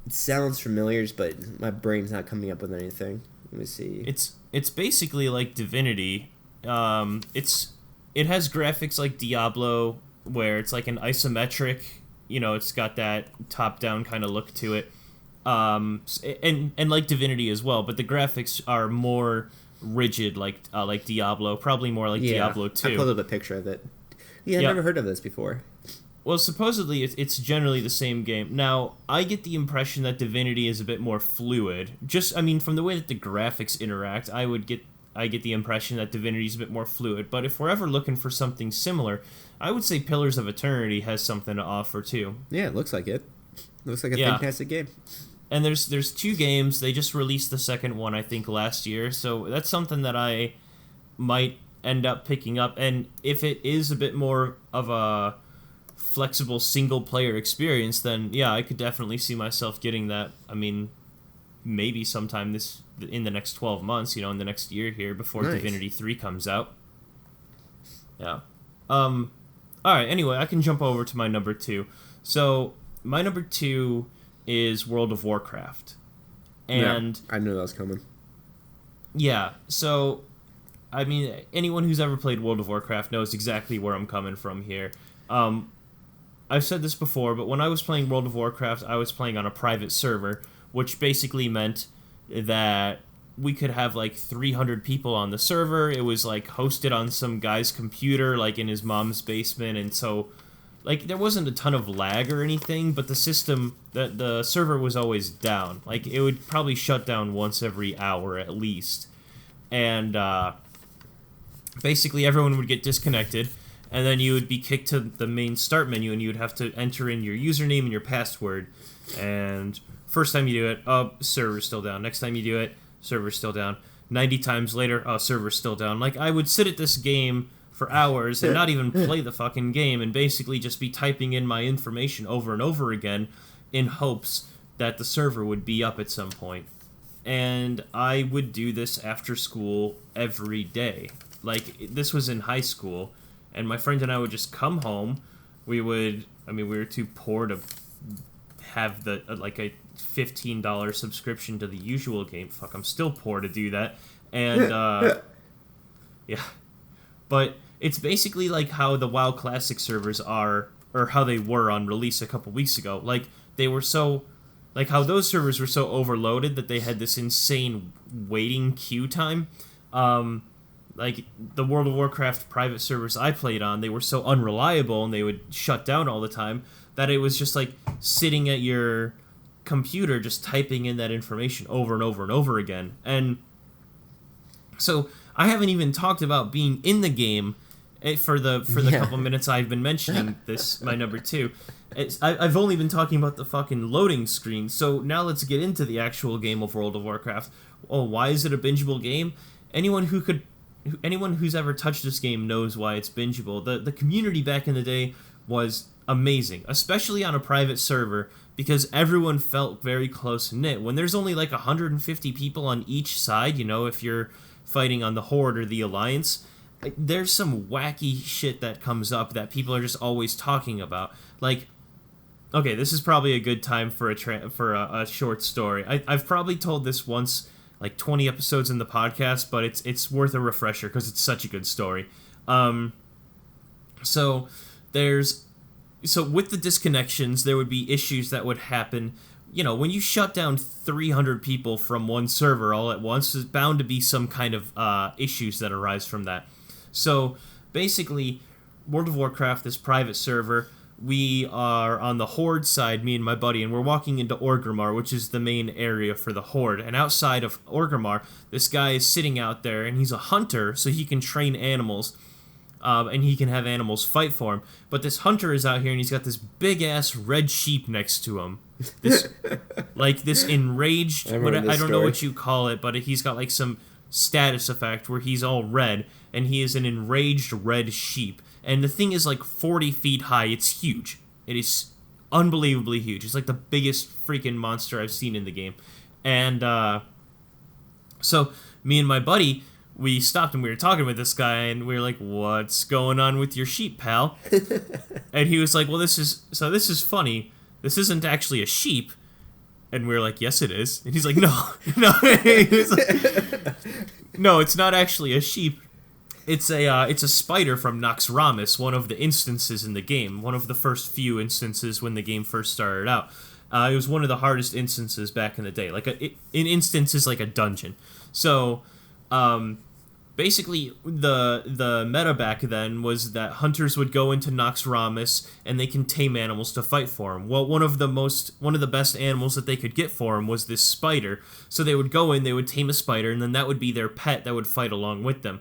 It sounds familiar, but my brain's not coming up with anything. Let me see. It's basically like Divinity. It has graphics like Diablo, where it's like an isometric. You know, it's got that top-down kind of look to it, and like Divinity as well. But the graphics are more rigid, like Diablo. Probably more like Diablo 2. I pulled up a picture of it. Yeah, I've never heard of this before. Well, supposedly it's generally the same game. Now, I get the impression that Divinity is a bit more fluid. From the way that the graphics interact, I get the impression that Divinity is a bit more fluid. But if we're ever looking for something similar, I would say Pillars of Eternity has something to offer too. Yeah, it looks like it. Looks like a fantastic game. And there's 2 games. They just released the second one, I think, last year. So that's something that I might end up picking up. And if it is a bit more of a flexible single-player experience, then yeah, I could definitely see myself getting that. I mean, maybe sometime in the next 12 months, in the next year here, before Divinity 3 comes out. Yeah. Alright, anyway, I can jump over to my number 2. So, my number 2 is World of Warcraft. And I knew that was coming. Yeah, so, I mean, anyone who's ever played World of Warcraft knows exactly where I'm coming from here. I've said this before, but when I was playing World of Warcraft, I was playing on a private server, which basically meant that we could have like 300 people on the server. It was like hosted on some guy's computer, like in his mom's basement, and so like there wasn't a ton of lag or anything, but the server was always down. Like it would probably shut down once every hour at least, and basically everyone would get disconnected, and then you would be kicked to the main start menu, and you would have to enter in your username and your password. And first time you do it, server's still down. Next time you do it, server's still down. 90 times later, server's still down. Like, I would sit at this game for hours and not even play the fucking game and basically just be typing in my information over and over again in hopes that the server would be up at some point. And I would do this after school every day. Like, this was in high school, and my friend and I would just come home. We were too poor to have a $15 subscription to the usual game. Fuck, I'm still poor to do that. And, yeah. But it's basically like how the WoW Classic servers are, or how they were on release a couple weeks ago. Like, they were so... Like, how those servers were so overloaded that they had this insane waiting queue time. Like, the World of Warcraft private servers I played on, they were so unreliable and they would shut down all the time that it was just like sitting at your computer just typing in that information over and over and over again. And so I haven't even talked about being in the game for the couple minutes I've been mentioning this, my number two. I've only been talking about the fucking loading screen. So now let's get into the actual game of World of Warcraft. Oh, why is it a bingeable game? Anyone who's ever touched this game knows why it's bingeable. The community back in the day was amazing, especially on a private server, because everyone felt very close-knit. When there's only like 150 people on each side, if you're fighting on the Horde or the Alliance, there's some wacky shit that comes up that people are just always talking about. Like, okay, this is probably a good time for a short story. I've probably told this once, like 20 episodes in the podcast, but it's worth a refresher because it's such a good story. So with the disconnections, there would be issues that would happen. When you shut down 300 people from one server all at once, there's bound to be some kind of issues that arise from that. So basically, World of Warcraft, this private server, we are on the Horde side, me and my buddy, and we're walking into Orgrimmar, which is the main area for the Horde. And outside of Orgrimmar, this guy is sitting out there, and he's a hunter, so he can train animals, and he can have animals fight for him. But this hunter is out here, and he's got this big-ass red sheep next to him. This enraged... I don't know what you call it, but he's got like some status effect where he's all red, and he is an enraged red sheep. And the thing is like 40 feet high. It's huge. It is unbelievably huge. It's like the biggest freaking monster I've seen in the game. And so me and my buddy, we stopped and we were talking with this guy, and we were like, "What's going on with your sheep, pal?" And he was like, "Well, this is funny. This isn't actually a sheep." And we were like, "Yes, it is." And he's like, "No." He's like, "No, it's not actually a sheep. It's a spider from Naxxramas, one of the instances in the game, one of the first few instances when the game first started out. It was one of the hardest instances back in the day. Like an instance is like a dungeon. So, basically, the meta back then was that hunters would go into Naxxramas and they can tame animals to fight for them. Well, one of the best animals that they could get for them was this spider. So they would go in, they would tame a spider, and then that would be their pet that would fight along with them.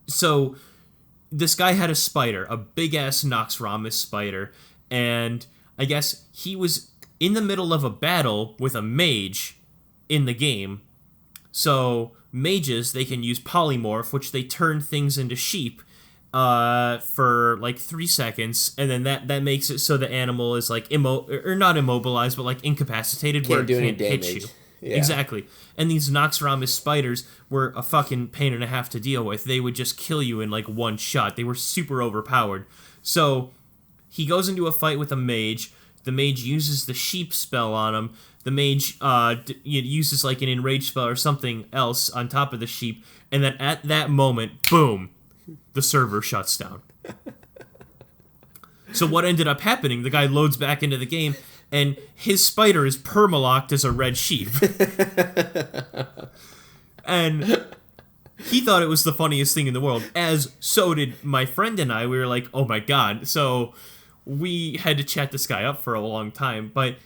So this guy had a spider, a big-ass Naxxramas spider, and I guess he was in the middle of a battle with a mage in the game. So mages, they can use polymorph, which they turn things into sheep for like 3 seconds, and then that makes it so the animal is like not immobilized, but like incapacitated, where it can't hit you. Yeah. Exactly. And these Naxxramas spiders were a fucking pain and a half to deal with. They would just kill you in like one shot. They were super overpowered. So he goes into a fight with a mage. The mage uses the sheep spell on him. The mage uses like an enraged spell or something else on top of the sheep. And then at that moment, boom, the server shuts down. So what ended up happening, the guy loads back into the game, and his spider is permalocked as a red sheep. And he thought it was the funniest thing in the world, as so did my friend and I. We were like, oh my god. So we had to chat this guy up for a long time. But,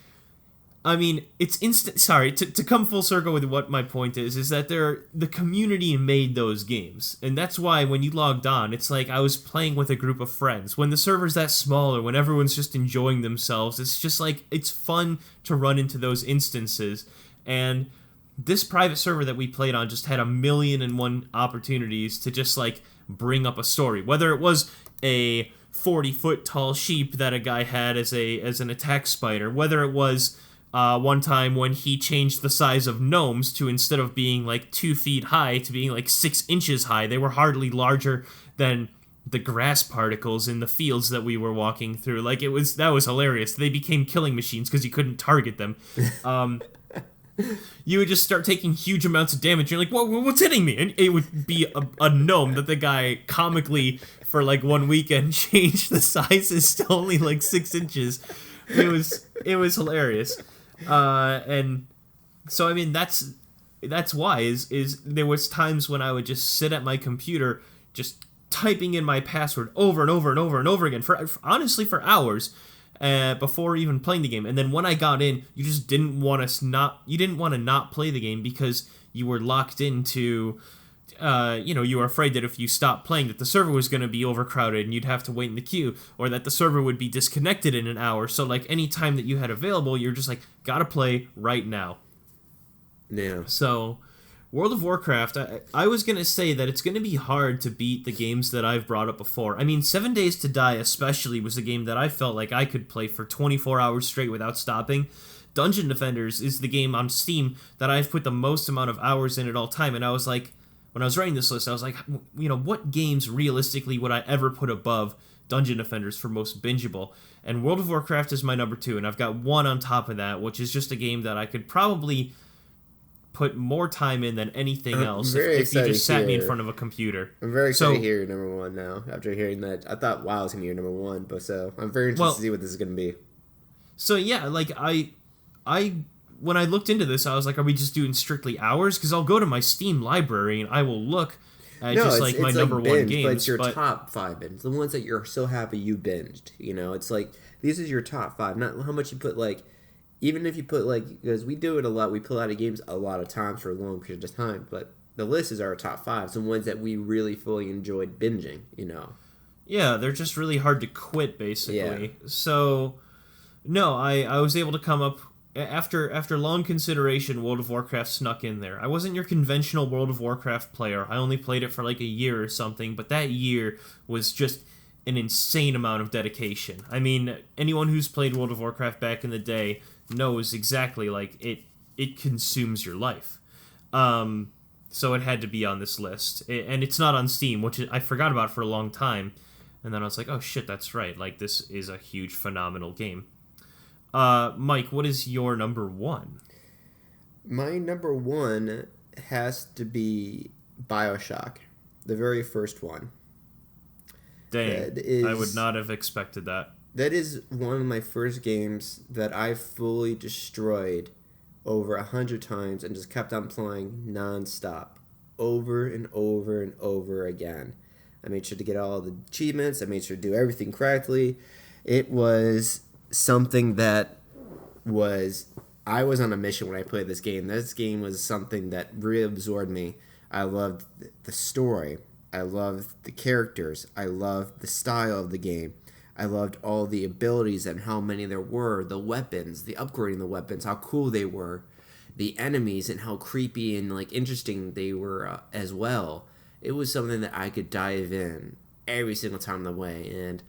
I mean, it's instant. Sorry, to come full circle with what my point is that the community made those games. And that's why when you logged on, it's like I was playing with a group of friends. When the server's that small or when everyone's just enjoying themselves, it's just like, it's fun to run into those instances. And this private server that we played on just had 1,000,001 opportunities to just, like, bring up a story. Whether it was a 40-foot tall sheep that a guy had as an attack spider, whether it was one time when he changed the size of gnomes to, instead of being like 2 feet high, to being like 6 inches high. They were hardly larger than the grass particles in the fields that we were walking through. Like, that was hilarious. They became killing machines because you couldn't target them. You would just start taking huge amounts of damage. You're like, what's hitting me? And it would be a gnome that the guy comically, for like one weekend, changed the sizes to only like 6 inches. It was hilarious. And so, I mean, that's why is there was times when I would just sit at my computer just typing in my password over and over and over and over again honestly for hours before even playing the game. And then when I got in, you just didn't want to not play the game because you were locked into you were afraid that if you stopped playing that the server was going to be overcrowded and you'd have to wait in the queue, or that the server would be disconnected in an hour. So like any time that you had available, you're just like, gotta play right now. Yeah. So World of Warcraft, I was going to say that it's going to be hard to beat the games that I've brought up before. I mean, 7 Days to Die especially was a game that I felt like I could play for 24 hours straight without stopping. Dungeon Defenders is the game on Steam that I've put the most amount of hours in at all time, and I was like, when I was writing this list, I was like, what games realistically would I ever put above Dungeon Defenders for most bingeable? And World of Warcraft is my number 2, and I've got one on top of that, which is just a game that I could probably put more time in than anything else if you just sat me in front of a computer. I'm very excited to hear your number 1 now, after hearing that. I thought WoW was going to be your number 1, but so I'm very interested to see what this is going to be. So yeah, like I when I looked into this, I was like, are we just doing strictly hours? Because I'll go to my Steam library and I will look at my number binge, 1 games. But it's your top 5 binge. The ones that you're so happy you binged. It's like, these are your top 5. Not how much you put, like, even if you put, like, because we do it a lot. We play a lot of games a lot of times for a long period of time. But the list is our top 5. The ones that we really fully enjoyed binging, Yeah, they're just really hard to quit, basically. Yeah. So, no, I was able to come up... After long consideration, World of Warcraft snuck in there. I wasn't your conventional World of Warcraft player. I only played it for like a year or something, but that year was just an insane amount of dedication. I mean, anyone who's played World of Warcraft back in the day knows exactly, like, it consumes your life. So it had to be on this list. And it's not on Steam, which I forgot about for a long time. And then I was like, oh shit, that's right. Like, this is a huge, phenomenal game. Mike, what is your number 1? My number 1 has to be BioShock, the very first one. Dang, I would not have expected that. That is one of my first games that I fully destroyed over 100 times and just kept on playing non-stop, over and over and over again. I made sure to get all the achievements. I made sure to do everything correctly. It was something that I was on a mission when I played this game. This game was something that really absorbed me. I loved the story. I loved the characters. I loved the style of the game. I loved all the abilities and how many there were, the weapons, the upgrading the weapons, how cool they were, the enemies and how creepy and like interesting they were as well. It was something that I could dive in every single time on the way, and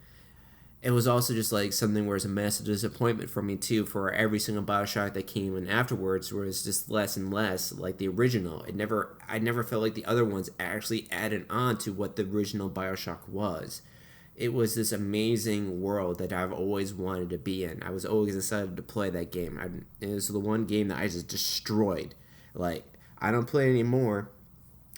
it was also just like something where it's a massive disappointment for me too, for every single BioShock that came in afterwards, where it's just less and less like the original. I never felt like the other ones actually added on to what the original BioShock was. It was this amazing world that I've always wanted to be in. I was always excited to play that game. It was the one game that I just destroyed. Like, I don't play anymore,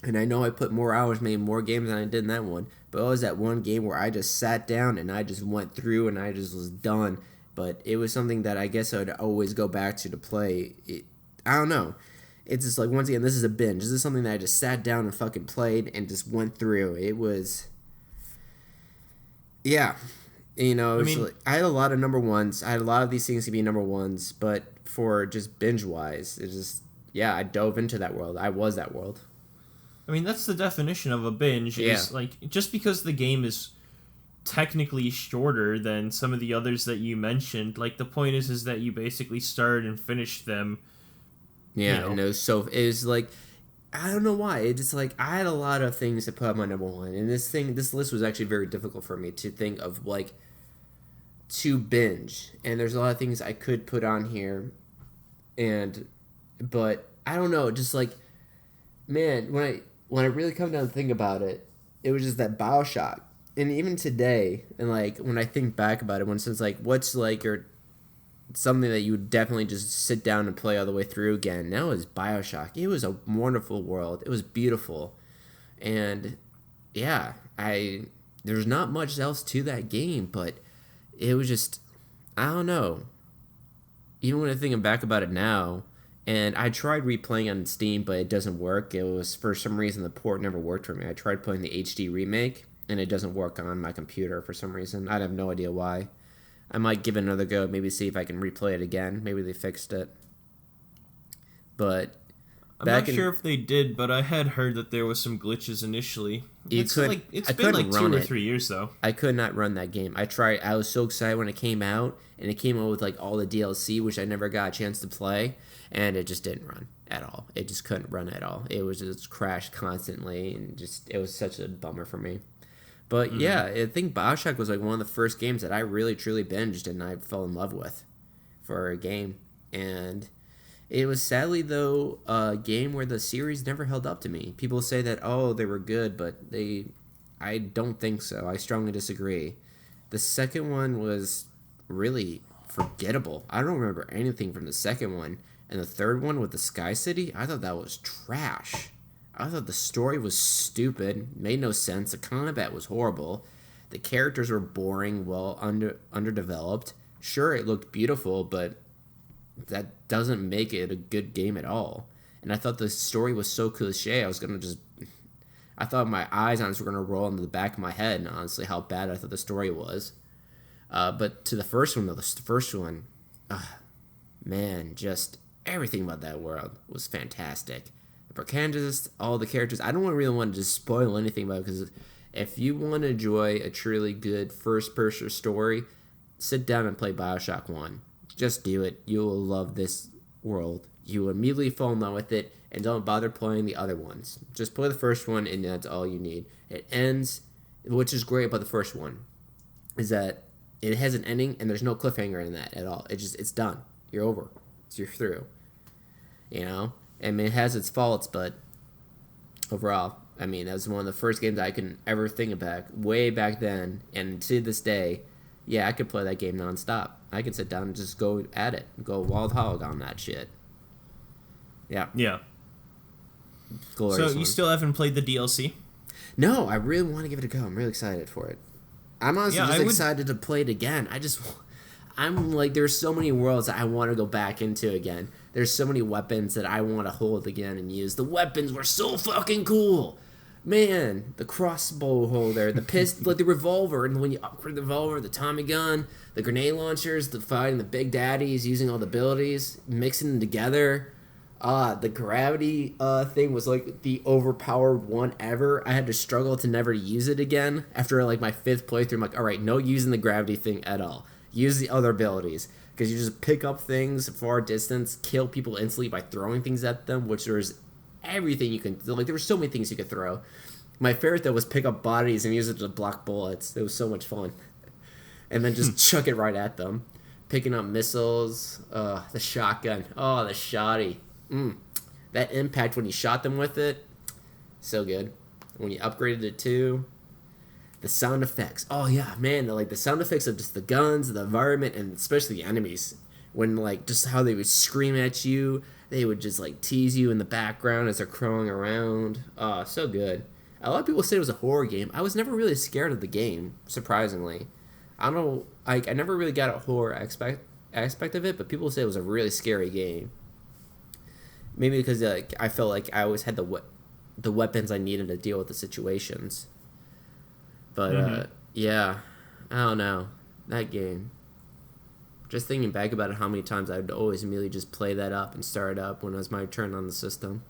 And I know I put more hours, made more games than I did in that one. But it was that one game where I just sat down and I just went through and I just was done. But it was something that I guess I would always go back to play. I don't know. It's just like, once again, this is a binge. This is something that I just sat down and fucking played and just went through. It was... Yeah. You know, I had a lot of number ones. I had a lot of these things to be number ones. But for just binge-wise, it's just... Yeah, I dove into that world. I was that world. I mean, that's the definition of a binge. Is like, just because the game is technically shorter than some of the others that you mentioned, like, the point is that you basically started and finished them. Yeah, and it was like, I don't know why. It's just like, I had a lot of things to put on my number one, and this list was actually very difficult for me to think of, like, to binge. And there's a lot of things I could put on here, but I don't know, just like, man, when I really come down to think about it, it was just that BioShock. And even today, and like when I think back about it, when it's like, what's like or something that you would definitely just sit down and play all the way through again, now is BioShock. It was a wonderful world. It was beautiful. And yeah, there's not much else to that game, but it was just, I don't know. Even when I think back about it now, and I tried replaying on Steam, but it doesn't work. It was, for some reason, the port never worked for me. I tried playing the HD remake, and it doesn't work on my computer for some reason. I have no idea why. I might give it another go, maybe see if I can replay it again. Maybe they fixed it. But I'm not sure if they did, but I had heard that there was some glitches initially. It's been like 2 or 3 years, though. I could not run that game. I tried. I was so excited when it came out, and it came out with like all the DLC, which I never got a chance to play, and it just didn't run at all. It just couldn't run at all. It was just crashed constantly, and it was such a bummer for me. But yeah, I think BioShock was like one of the first games that I really truly binged and I fell in love with for a game. And it was sadly, though, a game where the series never held up to me. People say that, oh, they were good, but I don't think so. I strongly disagree. The second one was really forgettable. I don't remember anything from the second one. And the third one with the Sky City, I thought that was trash. I thought the story was stupid, made no sense. The combat was horrible. The characters were boring, underdeveloped. Sure, it looked beautiful, but that doesn't make it a good game at all. And I thought the story was so cliche, I thought my eyes honestly were going to roll into the back of my head, and honestly, how bad I thought the story was. But to the first one, though, man, just everything about that world was fantastic. For Kansas, all the characters, I don't really want to just spoil anything about it, because if you want to enjoy a truly good first-person story, sit down and play BioShock 1. Just do it. You will love this world. You will immediately fall in love with it, and don't bother playing the other ones. Just play the first one, and that's all you need. It ends, which is great about the first one, is that it has an ending, and there's no cliffhanger in that at all. It's done. You're over. You're through. You know? I mean, it has its faults, but overall, I mean, that was one of the first games I can ever think about way back then, and to this day, yeah, I could play that game nonstop. I could sit down and just go at it, go wild hog on that shit. Yeah. Yeah. Glorious so you still haven't played the DLC? No, I really want to give it a go. I'm really excited for it. I'm honestly excited to play it again. I'm like, there's so many worlds that I want to go back into again. There's so many weapons that I want to hold again and use. The weapons were so fucking cool. Man, the crossbow holder, the pistol, like the revolver, and when you upgrade the revolver, the Tommy gun, the grenade launchers, the fighting the big daddies, using all the abilities, mixing them together. The gravity thing was like the overpowered one ever. I had to struggle to never use it again. After like my 5th playthrough, I'm like, alright, no using the gravity thing at all. Use the other abilities. Because you just pick up things far distance, kill people instantly by throwing things at them, which there's everything you can... Like, there were so many things you could throw. My favorite, though, was pick up bodies and use it to block bullets. It was so much fun. And then just chuck it right at them. Picking up missiles, the shotgun. Oh, the shotty. That impact when you shot them with it, so good. When you upgraded it, too. The sound effects. Oh, yeah, man. Like, the sound effects of just the guns, the environment, and especially the enemies. When, like, just how they would scream at you, they would just like tease you in the background as they're crawling around. So good. A lot of people said it was a horror game. I was never really scared of the game, surprisingly. I don't know. I never really got a horror aspect of it, but people say it was a really scary game. Maybe because I felt like I always had the weapons I needed to deal with the situations. But yeah, I don't know, that game. Just thinking back about it, how many times I would always immediately just play that up and start it up when it was my turn on the system.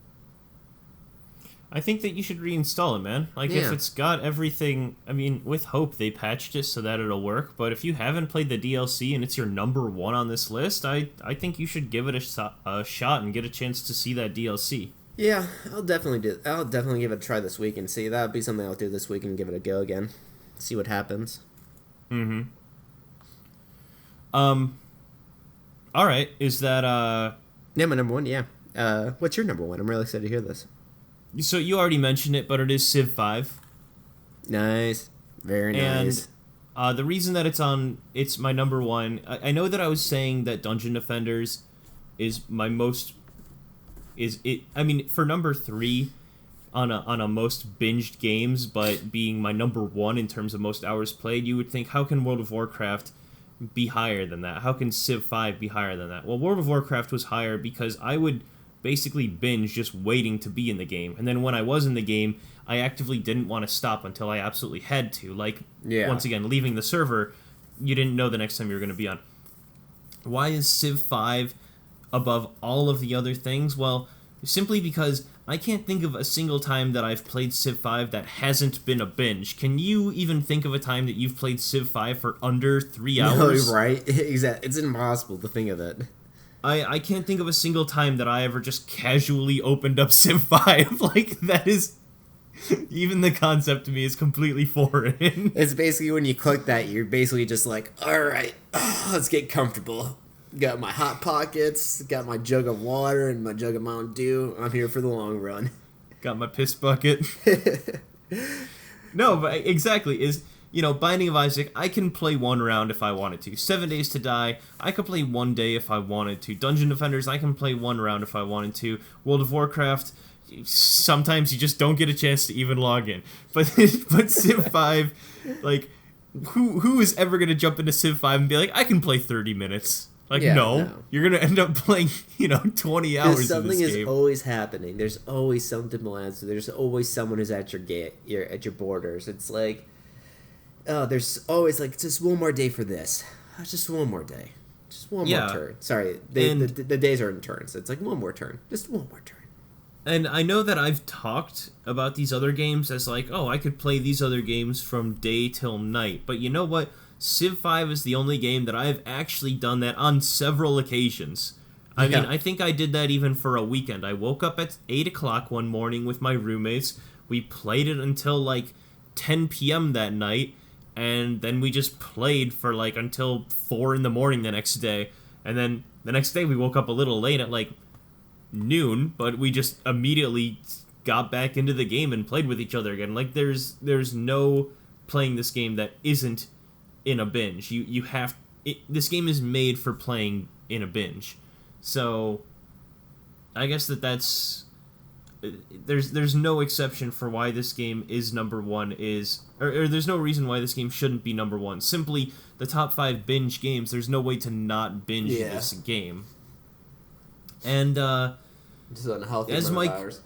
I think that you should reinstall it, man. Like, if it's got everything... I mean, with hope, they patched it so that it'll work, but if you haven't played the DLC and it's your number 1 on this list, I think you should give it a shot and get a chance to see that DLC. Yeah, I'll definitely give it a try this week and see. That would be something I'll do this week and give it a go again. See what happens. Alright, is that, Yeah, my number 1, yeah. What's your number 1? I'm really excited to hear this. So you already mentioned it, but it is Civ 5. Nice. Very nice. And the reason that it's my number 1, I know that I was saying that Dungeon Defenders is my most... I mean, for number 3 on a most binged games, but being my number 1 in terms of most hours played, you would think, how can World of Warcraft be higher than that? How can Civ 5 be higher than that? Well, World of Warcraft was higher because I would basically binge just waiting to be in the game, and then when I was in the game, I actively didn't want to stop until I absolutely had to. Like, once again, leaving the server, you didn't know the next time you were going to be on. Why is Civ 5 above all of the other things? Well, simply because I can't think of a single time that I've played Civ 5 that hasn't been a binge. Can you even think of a time that you've played Civ 5 for under 3 hours? No, right? Exactly. It's impossible to think of it. I can't think of a single time that I ever just casually opened up Civ 5. Like, that is... Even the concept to me is completely foreign. It's basically when you click that, you're basically just like, alright, let's get comfortable. Got my Hot Pockets, got my jug of water and my jug of Mountain Dew. I'm here for the long run. Got my piss bucket. No, but exactly, Binding of Isaac, I can play 1 round if I wanted to. 7 Days to Die, I could play 1 day if I wanted to. Dungeon Defenders, I can play 1 round if I wanted to. World of Warcraft, sometimes you just don't get a chance to even log in. But Civ 5, like, who is ever going to jump into Civ 5 and be like, I can play 30 minutes? Like, no. You're going to end up playing, 20 hours in this game. Something is always happening. There's always something to answer. There's always someone who's at your gate, at your borders. It's like... Oh, there's always like, just one more day for this. Just one more day. Just one more turn. Sorry, the days are in turns. It's like one more turn. Just one more turn. And I know that I've talked about these other games as like, oh, I could play these other games from day till night. But you know what? Civ 5 is the only game that I've actually done that on several occasions. I mean, I think I did that even for a weekend. I woke up at 8 o'clock one morning with my roommates. We played it until like 10 p.m. that night. And then we just played for, like, until 4 in the morning the next day. And then the next day we woke up a little late at, like, noon. But we just immediately got back into the game and played with each other again. Like, there's no playing this game that isn't in a binge. You have... this game is made for playing in a binge. So, I guess that's... There's no exception for why this game is number 1 or there's no reason why this game shouldn't be number 1. Simply the top 5 binge games, there's no way to not binge this game. And this is an unhealthy as amount Mike of hours.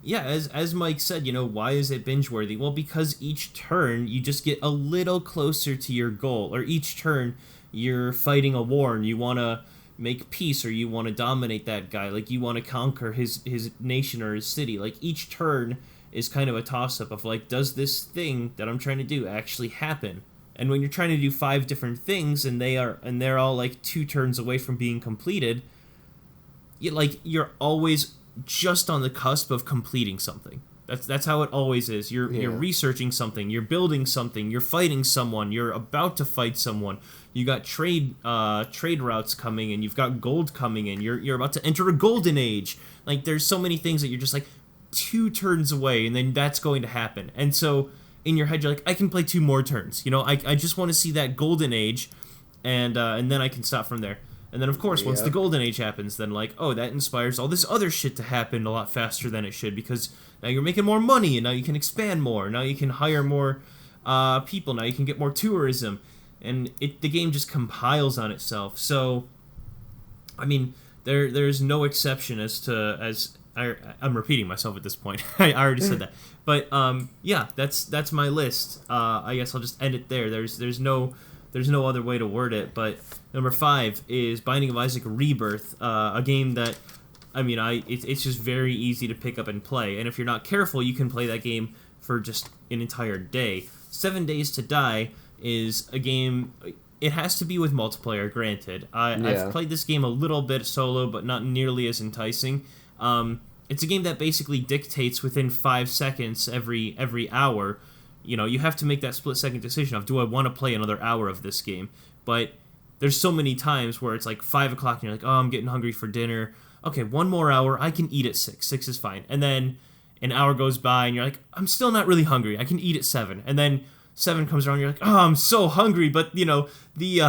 Yeah, as Mike said, why is it binge worthy? Well, because each turn you just get a little closer to your goal, or each turn you're fighting a war and you want to make peace, or you want to dominate that guy, like you want to conquer his nation or his city. Like, each turn is kind of a toss-up of like, does this thing that I'm trying to do actually happen? And when you're trying to do 5 different things and they're all like 2 turns away from being completed, you're always just on the cusp of completing something. That's how it always is. You're researching something, you're building something, you're fighting someone, you're about to fight someone. You got trade routes coming in, you've got gold coming in, you're about to enter a golden age. Like, there's so many things that you're just like 2 turns away, and then that's going to happen. And so in your head you're like, I can play 2 more turns. I just want to see that golden age, and then I can stop from there. And then, of course, once the Yep. Golden Age happens, then, like, oh, that inspires all this other shit to happen a lot faster than it should, because now you're making more money, and now you can expand more, now you can hire more people, now you can get more tourism, and the game just compiles on itself. So, I mean, there's no exception I'm repeating myself at this point. I already said that. But, yeah, that's my list. I guess I'll just end it there. There's no other way to word it. But number 5 is Binding of Isaac Rebirth, a game that, I mean, it's just very easy to pick up and play. And if you're not careful, you can play that game for just an entire day. 7 Days to Die is a game. It has to be with multiplayer, granted. I've played this game a little bit solo, but not nearly as enticing. It's a game that basically dictates within 5 seconds every hour. You know, you have to make that split-second decision of, do I want to play another hour of this game? But there's so many times where it's like 5 o'clock and you're like, oh, I'm getting hungry for dinner. Okay, 1 more hour. I can eat at 6. 6 is fine. And then an hour goes by and you're like, I'm still not really hungry. I can eat at 7. And then 7 comes around and you're like, oh, I'm so hungry. But, you know, the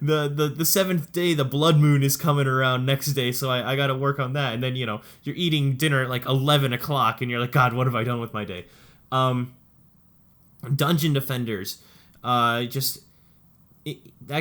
7th day, the blood moon is coming around next day, so I got to work on that. And then, you know, you're eating dinner at like 11 o'clock and you're like, God, what have I done with my day? Dungeon Defenders, that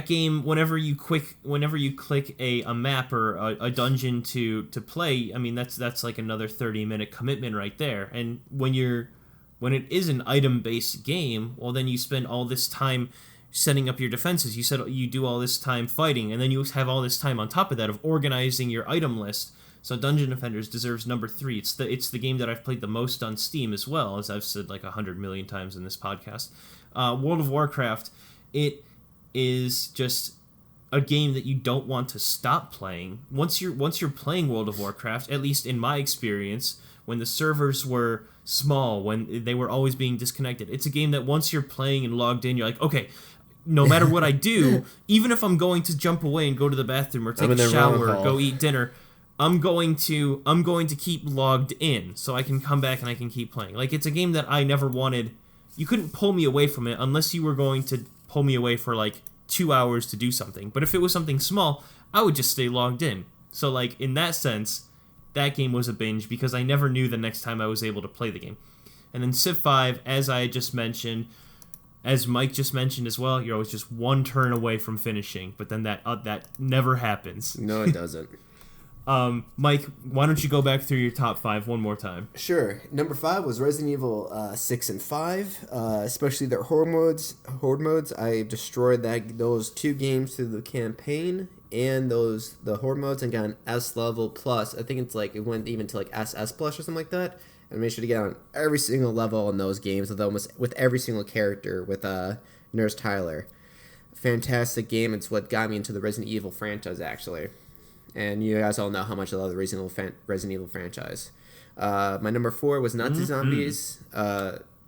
game, whenever you click a map or a dungeon to play, I mean, that's like another 30-minute commitment right there. And when it is an item-based game, well, then you spend all this time setting up your defenses. You said you do all this time fighting, and then you have all this time on top of that of organizing your item list. So Dungeon Defenders deserves number 3. It's the game that I've played the most on Steam as well, as I've said like 100 million times in this podcast. World of Warcraft, it is just a game that you don't want to stop playing. Once you're playing World of Warcraft, at least in my experience, when the servers were small, when they were always being disconnected, it's a game that once you're playing and logged in, you're like, okay, no matter what I do, even if I'm going to jump away and go to the bathroom or take a shower or go eat dinner, I'm going to keep logged in so I can come back and I can keep playing. Like, it's a game that I never wanted. You couldn't pull me away from it unless you were going to pull me away for like 2 hours to do something. But if it was something small, I would just stay logged in. So like, in that sense, that game was a binge because I never knew the next time I was able to play the game. And then Civ 5, as I just mentioned, as Mike just mentioned as well, you're always just one turn away from finishing, but then that never happens. No, it doesn't. Mike, why don't you go back through your top 5 one more time? Sure. Number 5 was Resident Evil 6 and 5, especially their horde modes. I destroyed those 2 games through the campaign and the horde modes and got an S level plus. I think it's like it went even to like SS plus or something like that. And made sure to get on every single level in those games with every single character with Nurse Tyler. Fantastic game. It's what got me into the Resident Evil franchise, actually. And you guys all know how much I love the Resident Evil franchise. My number 4 was Nazi Zombies.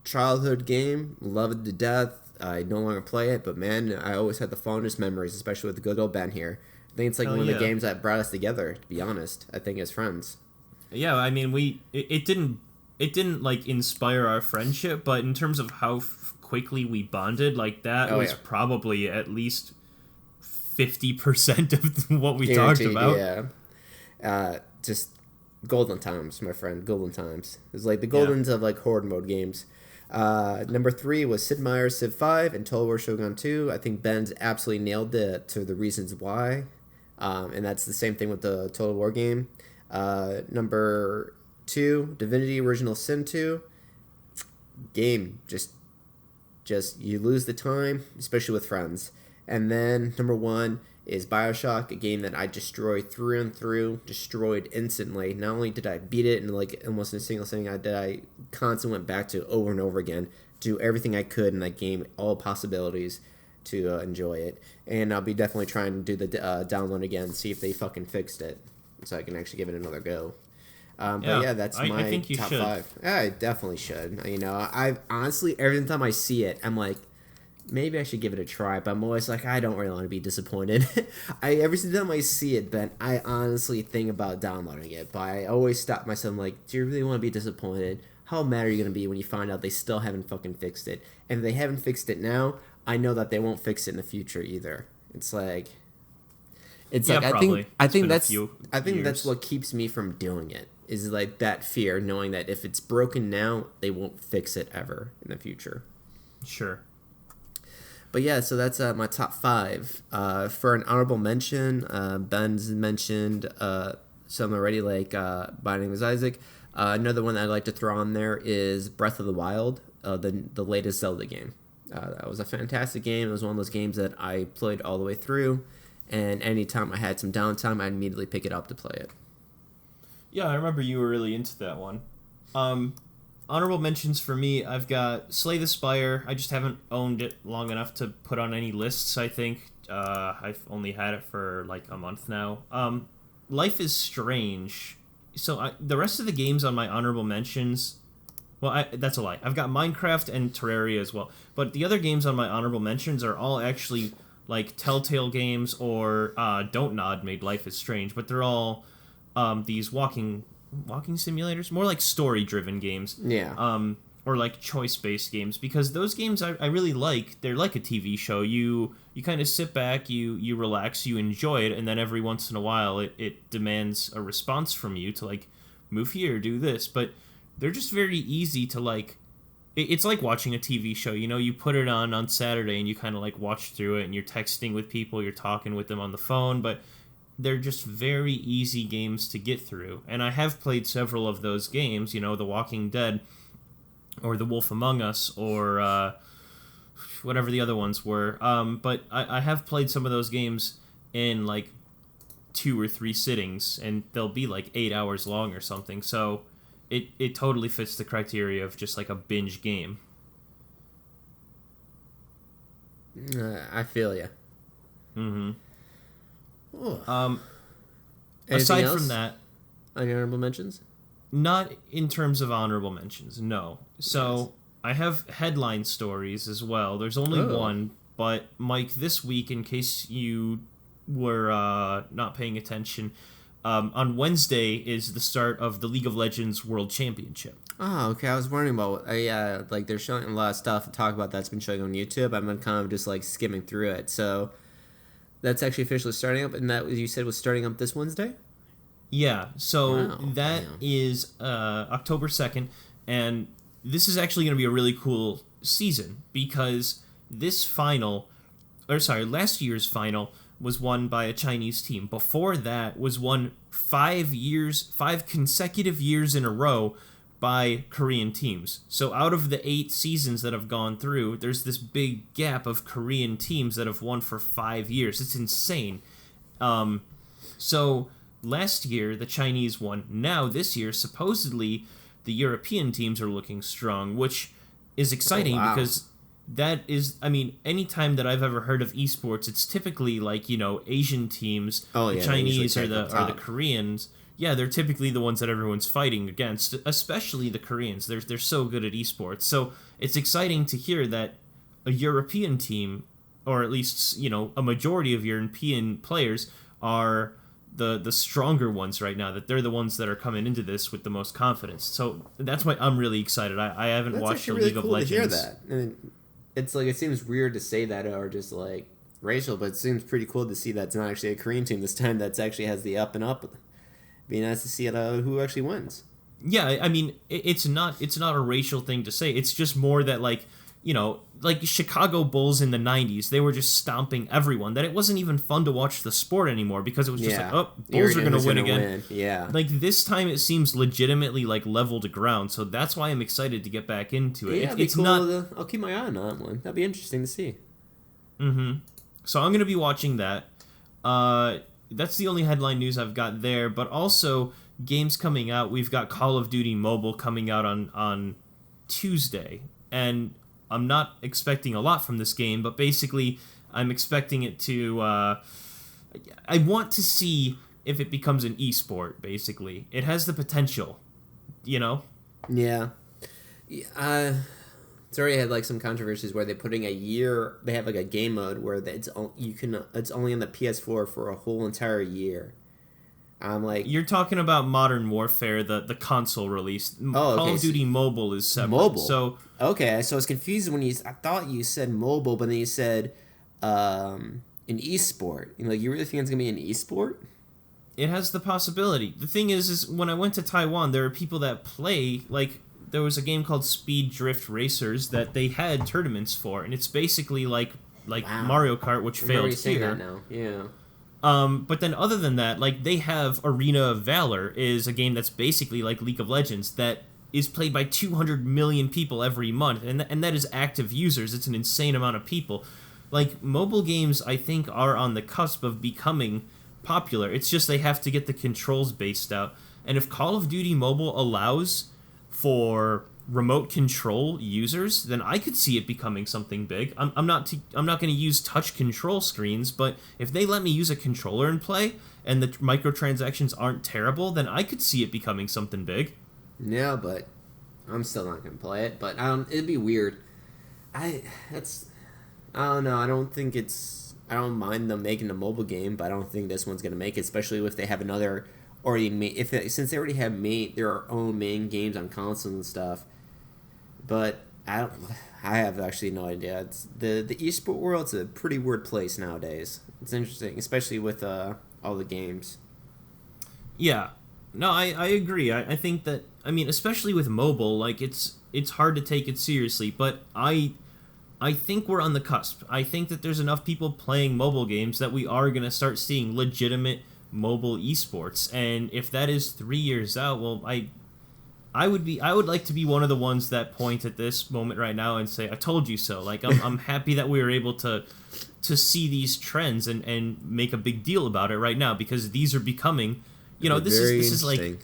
Childhood game. Love it to death. I no longer play it, but man, I always had the fondest memories, especially with the good old Ben here. I think it's like one of the games that brought us together, to be honest. I think as friends. Yeah, I mean, it didn't like inspire our friendship, but in terms of how quickly we bonded, like that was probably at least 50% of what we Guaranteed, talked about. Yeah. Just golden times, my friend. Golden times. It was like the goldens of like horde mode games. Number 3 was Sid Meier's Civ 5 and Total War Shogun 2. I think Ben's absolutely nailed it to the reasons why. And that's the same thing with the Total War game. Number 2, Divinity Original Sin 2. Game, just you lose the time, especially with friends. And then number 1 is BioShock, a game that I destroyed through and through, destroyed instantly. Not only did I beat it in like almost in a single sitting, I constantly went back to over and over again, do everything I could in that game, all possibilities to enjoy it. And I'll be definitely trying to do the download again, see if they fucking fixed it, so I can actually give it another go. But yeah, that's my I think you top should. 5. Yeah, I definitely should. You know, I honestly, every time I see it, I'm like, maybe I should give it a try, but I'm always like, I don't really want to be disappointed. Every single time I see it, Ben, I honestly think about downloading it, but I always stop myself like, do you really want to be disappointed? How mad are you going to be when you find out they still haven't fucking fixed it? And if they haven't fixed it now, I know that they won't fix it in the future either. It's like, It's yeah, like probably. I think that's years. what keeps me from doing it. Is like that fear, knowing that if it's broken now, they won't fix it ever in the future. Sure. But yeah, so that's my top 5. For an honorable mention, Ben's mentioned some already, like Binding of Isaac. Another one that I'd like to throw on there is Breath of the Wild, the latest Zelda game. That was a fantastic game. It was one of those games that I played all the way through, and anytime I had some downtime, I'd immediately pick it up to play it. Yeah, I remember you were really into that one. Honorable mentions for me, I've got Slay the Spire. I just haven't owned it long enough to put on any lists, I think. I've only had it for like a month now. Life is Strange. So the rest of the games on my honorable mentions... Well, that's a lie. I've got Minecraft and Terraria as well. But the other games on my honorable mentions are all actually like Telltale games, or Don't Nod made Life is Strange. But they're all these walking simulators, more like story-driven games. Yeah. Or like choice-based games, because those games I really like. They're like a TV show. You kind of sit back, you relax, you enjoy it, and then every once in a while it demands a response from you to like move here, do this. But they're just very easy to like. It's like watching a TV show. You know, you put it on Saturday and you kind of like watch through it, and you're texting with people, you're talking with them on the phone, but they're just very easy games to get through. And I have played several of those games, you know, The Walking Dead, or The Wolf Among Us, or whatever the other ones were. But I have played some of those games in like 2 or 3 sittings, and they'll be like 8 hours long or something. So it totally fits the criteria of just like a binge game. I feel you. Mm-hmm. Ooh. Aside else? from that, Any honorable mentions? not in terms of honorable mentions, no. So Yes. I have headline stories as well. There's only one, but Mike, this week, in case you were not paying attention, on Wednesday is the start of the League of Legends World Championship. Oh, okay. I was wondering about like they're showing a lot of stuff to talk about that's been showing on YouTube. I've been kind of just like skimming through it. So that's actually officially starting up, and that you said was starting up this Wednesday. Yeah, so Wow, that damn. is October 2nd, and this is actually going to be a really cool season, because last year's final was won by a Chinese team. Before that was won 5 consecutive years in a row by Korean teams. So out of the 8 seasons that have gone through, there's this big gap of Korean teams that have won for 5 years. It's insane. So last year, the Chinese won. Now, this year, supposedly, the European teams are looking strong, which is exciting because that is, I mean, any time that I've ever heard of esports, it's typically like, you know, Asian teams, the Chinese or the Koreans. Yeah, they're typically the ones that everyone's fighting against, especially the Koreans. They're so good at esports. So it's exciting to hear that a European team, or at least, you know, a majority of European players are the stronger ones right now, that they're the ones that are coming into this with the most confidence. So that's why I'm really excited. I haven't watched the League of Legends. To hear that. And it's like, it seems weird to say that, or just like racial, but it seems pretty cool to see that it's not actually a Korean team this time that actually has the up and up. Be nice to see who actually wins. Yeah, I mean, it's not a racial thing to say. It's just more that, like, you know, like Chicago Bulls in the 90s, they were just stomping everyone, that it wasn't even fun to watch the sport anymore, because it was just like, oh, Bulls are going to win again. Yeah. Like, this time it seems legitimately, like, level to ground, so that's why I'm excited to get back into it. Yeah, It's cool. not... I'll keep my eye on that one. That'd be interesting to see. Mm-hmm. So I'm going to be watching that. That's the only headline news I've got there, but also games coming out. We've got Call of Duty Mobile coming out on Tuesday, and I'm not expecting a lot from this game, but basically I'm expecting it to... I want to see if it becomes an esport, basically. It has the potential, you know? Yeah. It's already had like some controversies where they're putting they have like a game mode where it's only on the PS4 for a whole entire year. I'm like, you're talking about Modern Warfare, the console release. Call of Duty Mobile is separate. Mobile. So okay, so I was confused when I thought you said mobile, but then you said an esport. You really think it's gonna be an esport? It has the possibility. The thing is when I went to Taiwan, there are people that play, like, there was a game called Speed Drift Racers that they had tournaments for, and it's basically like wow. Mario Kart, which failed here. That now. Yeah. But then other than that, like, they have Arena of Valor is a game that's basically like League of Legends that is played by 200 million people every month, and that is active users. It's an insane amount of people. Like, mobile games, I think, are on the cusp of becoming popular. It's just they have to get the controls based out. And if Call of Duty Mobile allows for remote control users, then I could see it becoming something big. I'm not going to use touch control screens, but if they let me use a controller and play, and the microtransactions aren't terrible, then I could see it becoming something big. Yeah, but I'm still not gonna play it. But it'd be weird. I don't know. I don't mind them making a mobile game, but I don't think this one's gonna make it, especially if they have another since they already have their own main games on consoles and stuff. But I have actually no idea. It's the esport world's a pretty weird place nowadays. It's interesting, especially with all the games. Yeah. No, I agree. I think that, I mean, especially with mobile, like, it's hard to take it seriously, but I think we're on the cusp. I think that there's enough people playing mobile games that we are going to start seeing legitimate mobile esports, and if that is 3 years out, well, I would like to be one of the ones that point at this moment right now and say, I told you so. Like, I'm happy that we were able to see these trends and make a big deal about it right now, because these are becoming, this is like,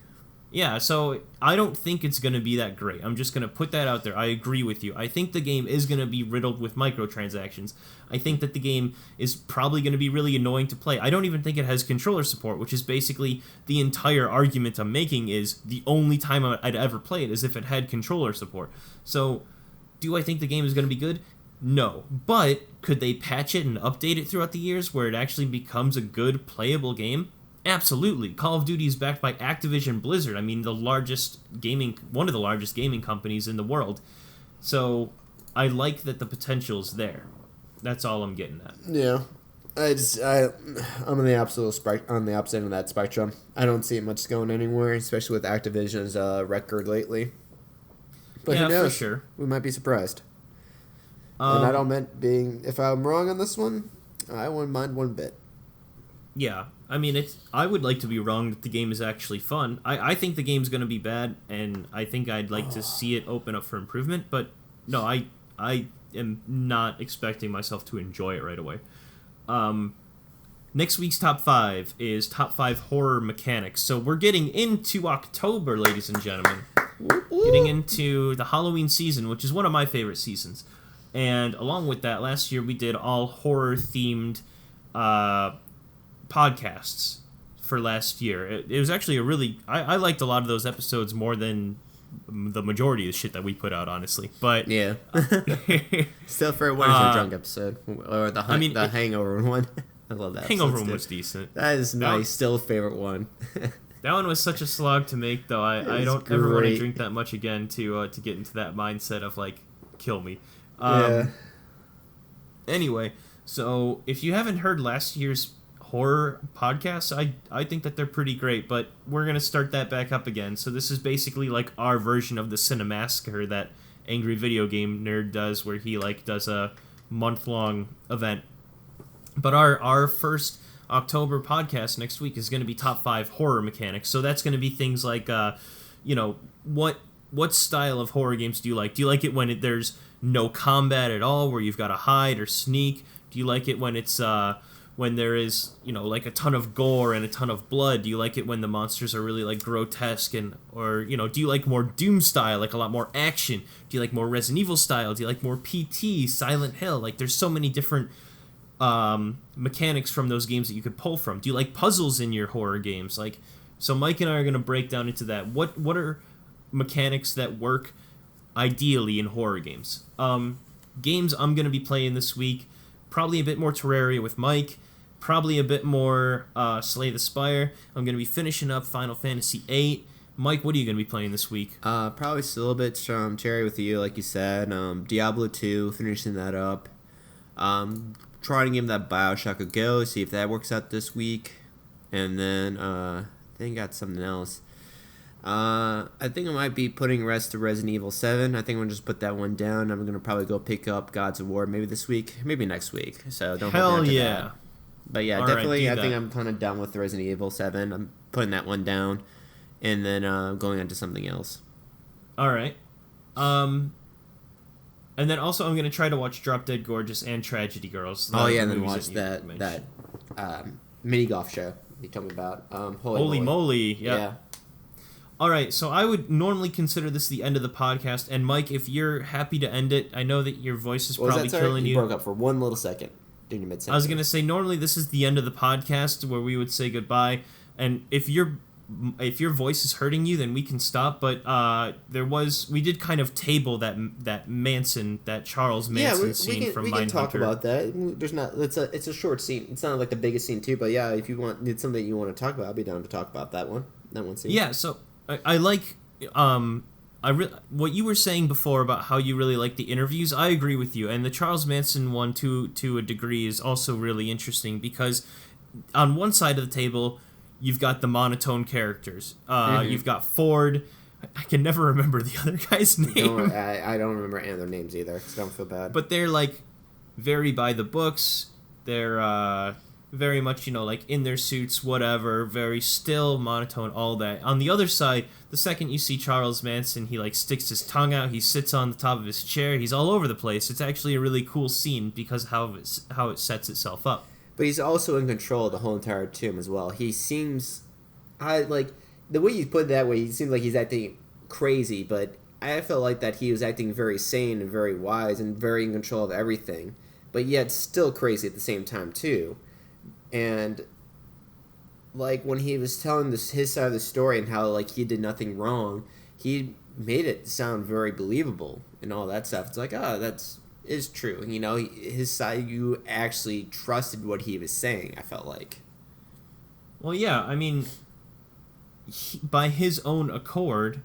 yeah, so I don't think it's going to be that great. I'm just going to put that out there. I agree with you. I think the game is going to be riddled with microtransactions. I think that the game is probably going to be really annoying to play. I don't even think it has controller support, which is basically the entire argument I'm making. Is the only time I'd ever play it is if it had controller support. So, do I think the game is going to be good? No. But could they patch it and update it throughout the years where it actually becomes a good playable game? Absolutely. Call of Duty is backed by Activision Blizzard. I mean, one of the largest gaming companies in the world. So, I like that the potential's there. That's all I'm getting at. Yeah. I'm on the opposite end of that spectrum. I don't see much going anywhere, especially with Activision's record lately. But yeah, who knows? For sure. We might be surprised. And I don't meant if I'm wrong on this one, I wouldn't mind one bit. Yeah, I mean, I would like to be wrong that the game is actually fun. I think the game's going to be bad, and I think I'd like to see it open up for improvement, but no, I am not expecting myself to enjoy it right away. Next week's top 5 is top 5 horror mechanics. So we're getting into October, ladies and gentlemen. Getting into the Halloween season, which is one of my favorite seasons. And along with that, last year we did all horror-themed podcasts for last year. It was actually I liked a lot of those episodes more than the majority of the shit that we put out, honestly. But yeah. Still, for one is a drunk episode, or the Hangover one. I love that. Hangover one was decent. That is my still favorite one. That one was such a slog to make, though. I don't ever want to drink that much again to get into that mindset of, like, kill me. Yeah. Anyway, so if you haven't heard last year's horror podcasts, I think that they're pretty great, but we're going to start that back up again. So this is basically like our version of the Cinemassacre that Angry Video Game Nerd does, where he like does a month-long event. But our first October podcast next week is going to be top 5 horror mechanics. So that's going to be things like, what style of horror games do you like? Do you like it when there's no combat at all, where you've got to hide or sneak? Do you like it when it's when there is, like a ton of gore and a ton of blood? Do you like it when the monsters are really like grotesque or do you like more Doom style, like a lot more action? Do you like more Resident Evil style? Do you like more PT, Silent Hill? Like there's so many different mechanics from those games that you could pull from. Do you like puzzles in your horror games? Like, so Mike and I are going to break down into that. What are mechanics that work ideally in horror games? Games I'm going to be playing this week, probably a bit more Terraria with Mike, probably a bit more Slay the Spire. I'm going to be finishing up Final Fantasy VIII. Mike, what are you going to be playing this week? Probably still a bit Terraria with you, like you said. Diablo 2, finishing that up. trying to give that Bioshock a go, see if that works out this week. And then I think I got something else. I think I might be putting rest to Resident Evil 7. I think I'm going to just put that one down. I'm going to probably go pick up Gods of War maybe this week, maybe next week. So don't hold me to that. But yeah, definitely I think I'm kind of done with Resident Evil 7. I'm putting that one down and then going on to something else. All right. And then also I'm going to try to watch Drop Dead Gorgeous and Tragedy Girls. And then watch that mini golf show you told me about. Holy moly. Yeah. All right, so I would normally consider this the end of the podcast. And Mike, if you're happy to end it, I know that your voice is probably killing you. You broke up for one little second during your mid-sentence. I was going to say, normally this is the end of the podcast where we would say goodbye. And if your voice is hurting you, then we can stop. But we did kind of table that Charles Manson scene from Mindhunter. We can talk about that. It's a short scene. It's not like the biggest scene too, but yeah, if you need something you want to talk about, I'll be down to talk about that one scene. Yeah, so I like what you were saying before about how you really like the interviews. I agree with you, and the Charles Manson one to a degree is also really interesting because on one side of the table you've got the monotone characters. You've got Ford. I can never remember the other guy's name. I don't remember any of their names either, so don't feel bad. But they're like very by the books. They're very much, like in their suits, whatever, very still, monotone, all that. On the other side, the second you see Charles Manson, he like sticks his tongue out, he sits on the top of his chair, he's all over the place. It's actually a really cool scene because how it sets itself up. But he's also in control of the whole entire tomb as well. He seems, the way you put it that way, he seems like he's acting crazy, but I felt like that he was acting very sane and very wise and very in control of everything, but yet still crazy at the same time too. And like when he was telling his side of the story and how like he did nothing wrong, he made it sound very believable and all that stuff. It's like, that's is true. His side, you actually trusted what he was saying, I felt like. Well, yeah, I mean, by his own accord,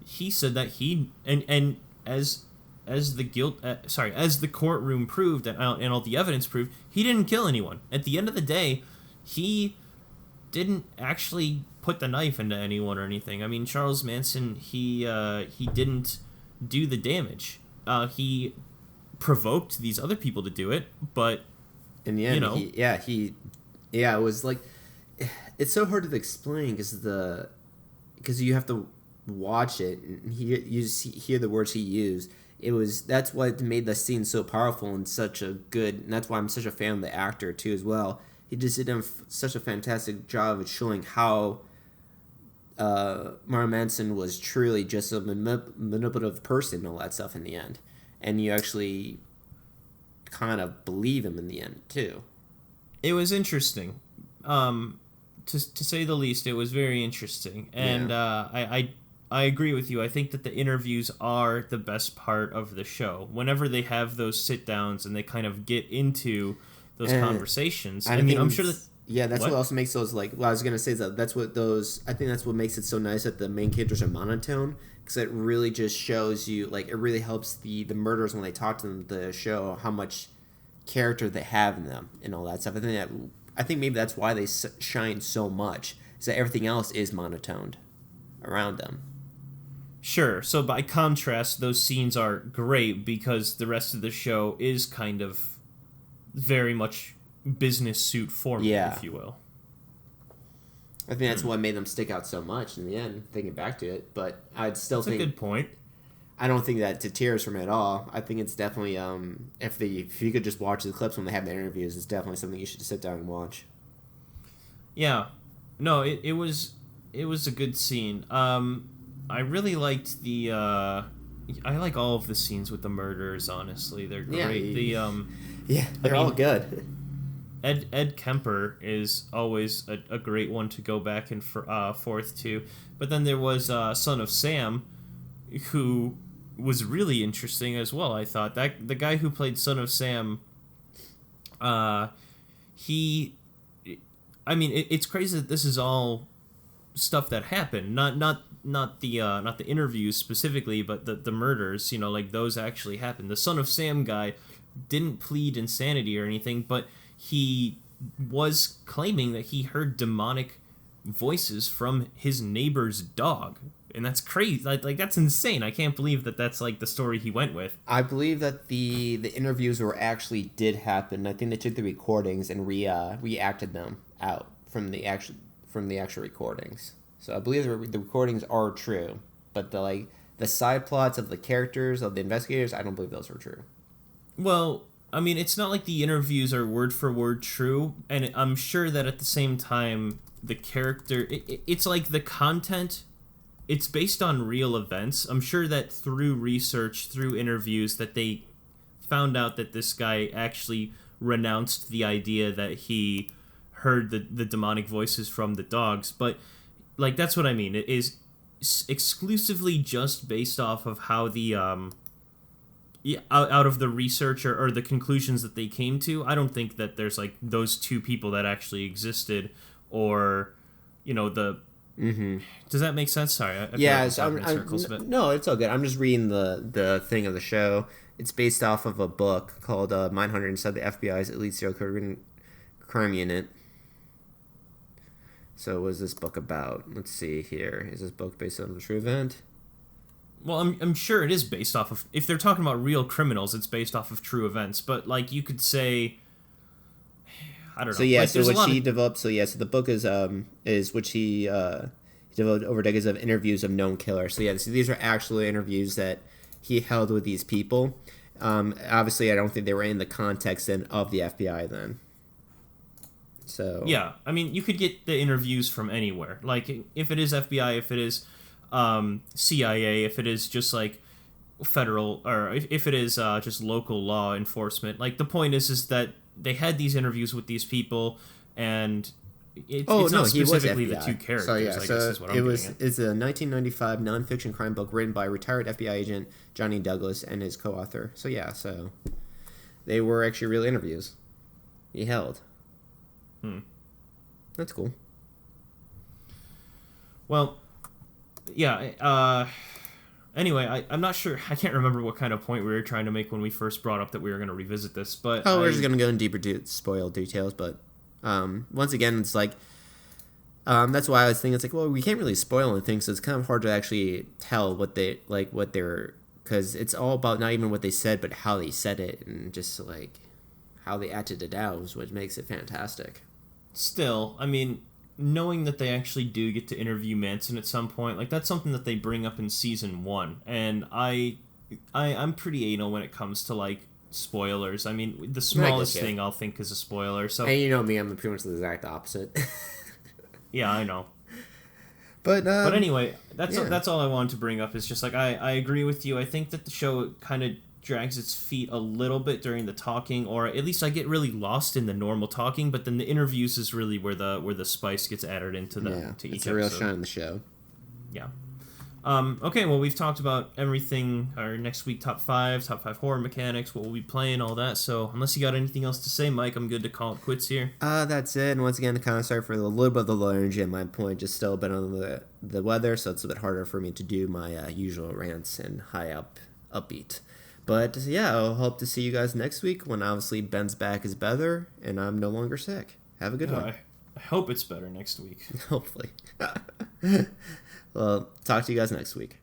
he said that and as the courtroom proved and all the evidence proved, he didn't kill anyone. At the end of the day, he didn't actually put the knife into anyone or anything. I mean, Charles Manson, he didn't do the damage. He provoked these other people to do it, but in the end, it was like, it's so hard to explain because you have to watch it and hear the words he used. That's what made the scene so powerful and and that's why I'm such a fan of the actor too as well. He just did such a fantastic job of showing how Marilyn Manson was truly just a manipulative person and all that stuff in the end. And you actually kind of believe him in the end too. It was interesting. To say the least, it was very interesting. And I agree with you. I think that the interviews are the best part of the show. Whenever they have those sit-downs and they kind of get into those conversations. I'm sure that... Yeah, that's what also makes those, like... What I was going to say is that I think that's what makes it so nice that the main characters are monotone, because it really just shows you... Like, it really helps the murderers when they talk to them to show how much character they have in them and all that stuff. I think maybe that's why they shine so much, is that everything else is monotoned around them. Sure. So by contrast, those scenes are great because the rest of the show is kind of very much business suit formal, if you will. I think that's what made them stick out so much in the end, thinking back to it. But I'd still think... That's a good point. I don't think that deters from it at all. I think it's definitely, if you could just watch the clips when they have their interviews, it's definitely something you should sit down and watch. Yeah. No, it was a good scene. I really liked I like all of the scenes with the murderers, honestly. They're great. They're all good. Ed Kemper is always a great one to go back and forth to. But then there was Son of Sam, who was really interesting as well, I thought. The guy who played Son of Sam, it's crazy that this is all stuff that happened. Not the interviews specifically, but the murders, like those actually happened. The Son of Sam guy didn't plead insanity or anything, but he was claiming that he heard demonic voices from his neighbor's dog. And that's crazy. Like that's insane. I can't believe that that's like the story he went with. I believe that the interviews were actually did happen. I think they took the recordings and reacted them out from the actual recordings. So I believe the recordings are true, but the side plots of the characters of the investigators, I don't believe those were true. Well, I mean, it's not like the interviews are word for word true, and I'm sure that at the same time the character it's like the content. It's based on real events. I'm sure that through research, through interviews, that they found out that this guy actually renounced the idea that he heard the demonic voices from the dogs. But, like, that's what I mean. It is exclusively just based off of how the, out of the research or the conclusions that they came to. I don't think that there's, like, those two people that actually existed or, you know, the... Mm-hmm. Does that make sense? Sorry, yeah. So no, it's all good. I'm just reading the thing of the show. It's based off of a book called Mindhunter Inside the FBI's Elite Serial Killer Crime Unit. So what is this book about? Let's see here. Is this book based on a true event? Well, I'm sure it is based off of... If they're talking about real criminals, it's based off of true events. But, like, you could say... I don't know. So yeah, like, so what she developed. So yeah, so the book is what he developed over decades of interviews of known killers. So yeah, so these are actual interviews that he held with these people. Obviously, I don't think they were in the context then of the FBI then. So yeah, I mean, you could get the interviews from anywhere. Like if it is FBI, if it is CIA, if it is just like federal, or if it is just local law enforcement. Like the point is that they had these interviews with these people, and it's not specifically the two characters. So, yeah, I guess is what I'm it's a 1995 nonfiction crime book written by retired FBI agent Johnny Douglas and his co-author. So yeah, so they were actually real interviews he held. That's cool. Well, yeah. Anyway, I'm not sure. I can't remember what kind of point we were trying to make when we first brought up that we were going to revisit this. But we're just going to go in deeper spoiled details. But once again, it's like that's why I was thinking it's like, well, we can't really spoil anything, so it's kind of hard to actually tell what they're because it's all about not even what they said, but how they said it and just like how they acted it out is what makes it fantastic. Still, I mean, knowing that they actually do get to interview Manson at some point, like that's something that they bring up in season 1, and I'm pretty anal when it comes to like spoilers. I mean, the smallest thing I'll think is a spoiler. So, and you know me, I'm pretty much the exact opposite. Yeah, I know. But anyway, that's all I wanted to bring up. Is just like I agree with you. I think that the show kind of drags its feet a little bit during the talking, or at least I get really lost in the normal talking, but then the interviews is really where the spice gets added into to each episode. It's a real shine in the show. Yeah. Okay, well, we've talked about everything, our next week top 5 horror mechanics, what we'll be playing, all that, so unless you got anything else to say, Mike, I'm good to call it quits here. That's it, and once again, kind of sorry for a little bit of the low energy at my point, just still a bit on the weather, so it's a bit harder for me to do my usual rants and high upbeat. But yeah, I'll hope to see you guys next week when obviously Ben's back is better and I'm no longer sick. Have a good one. I hope it's better next week. Hopefully. Well, talk to you guys next week.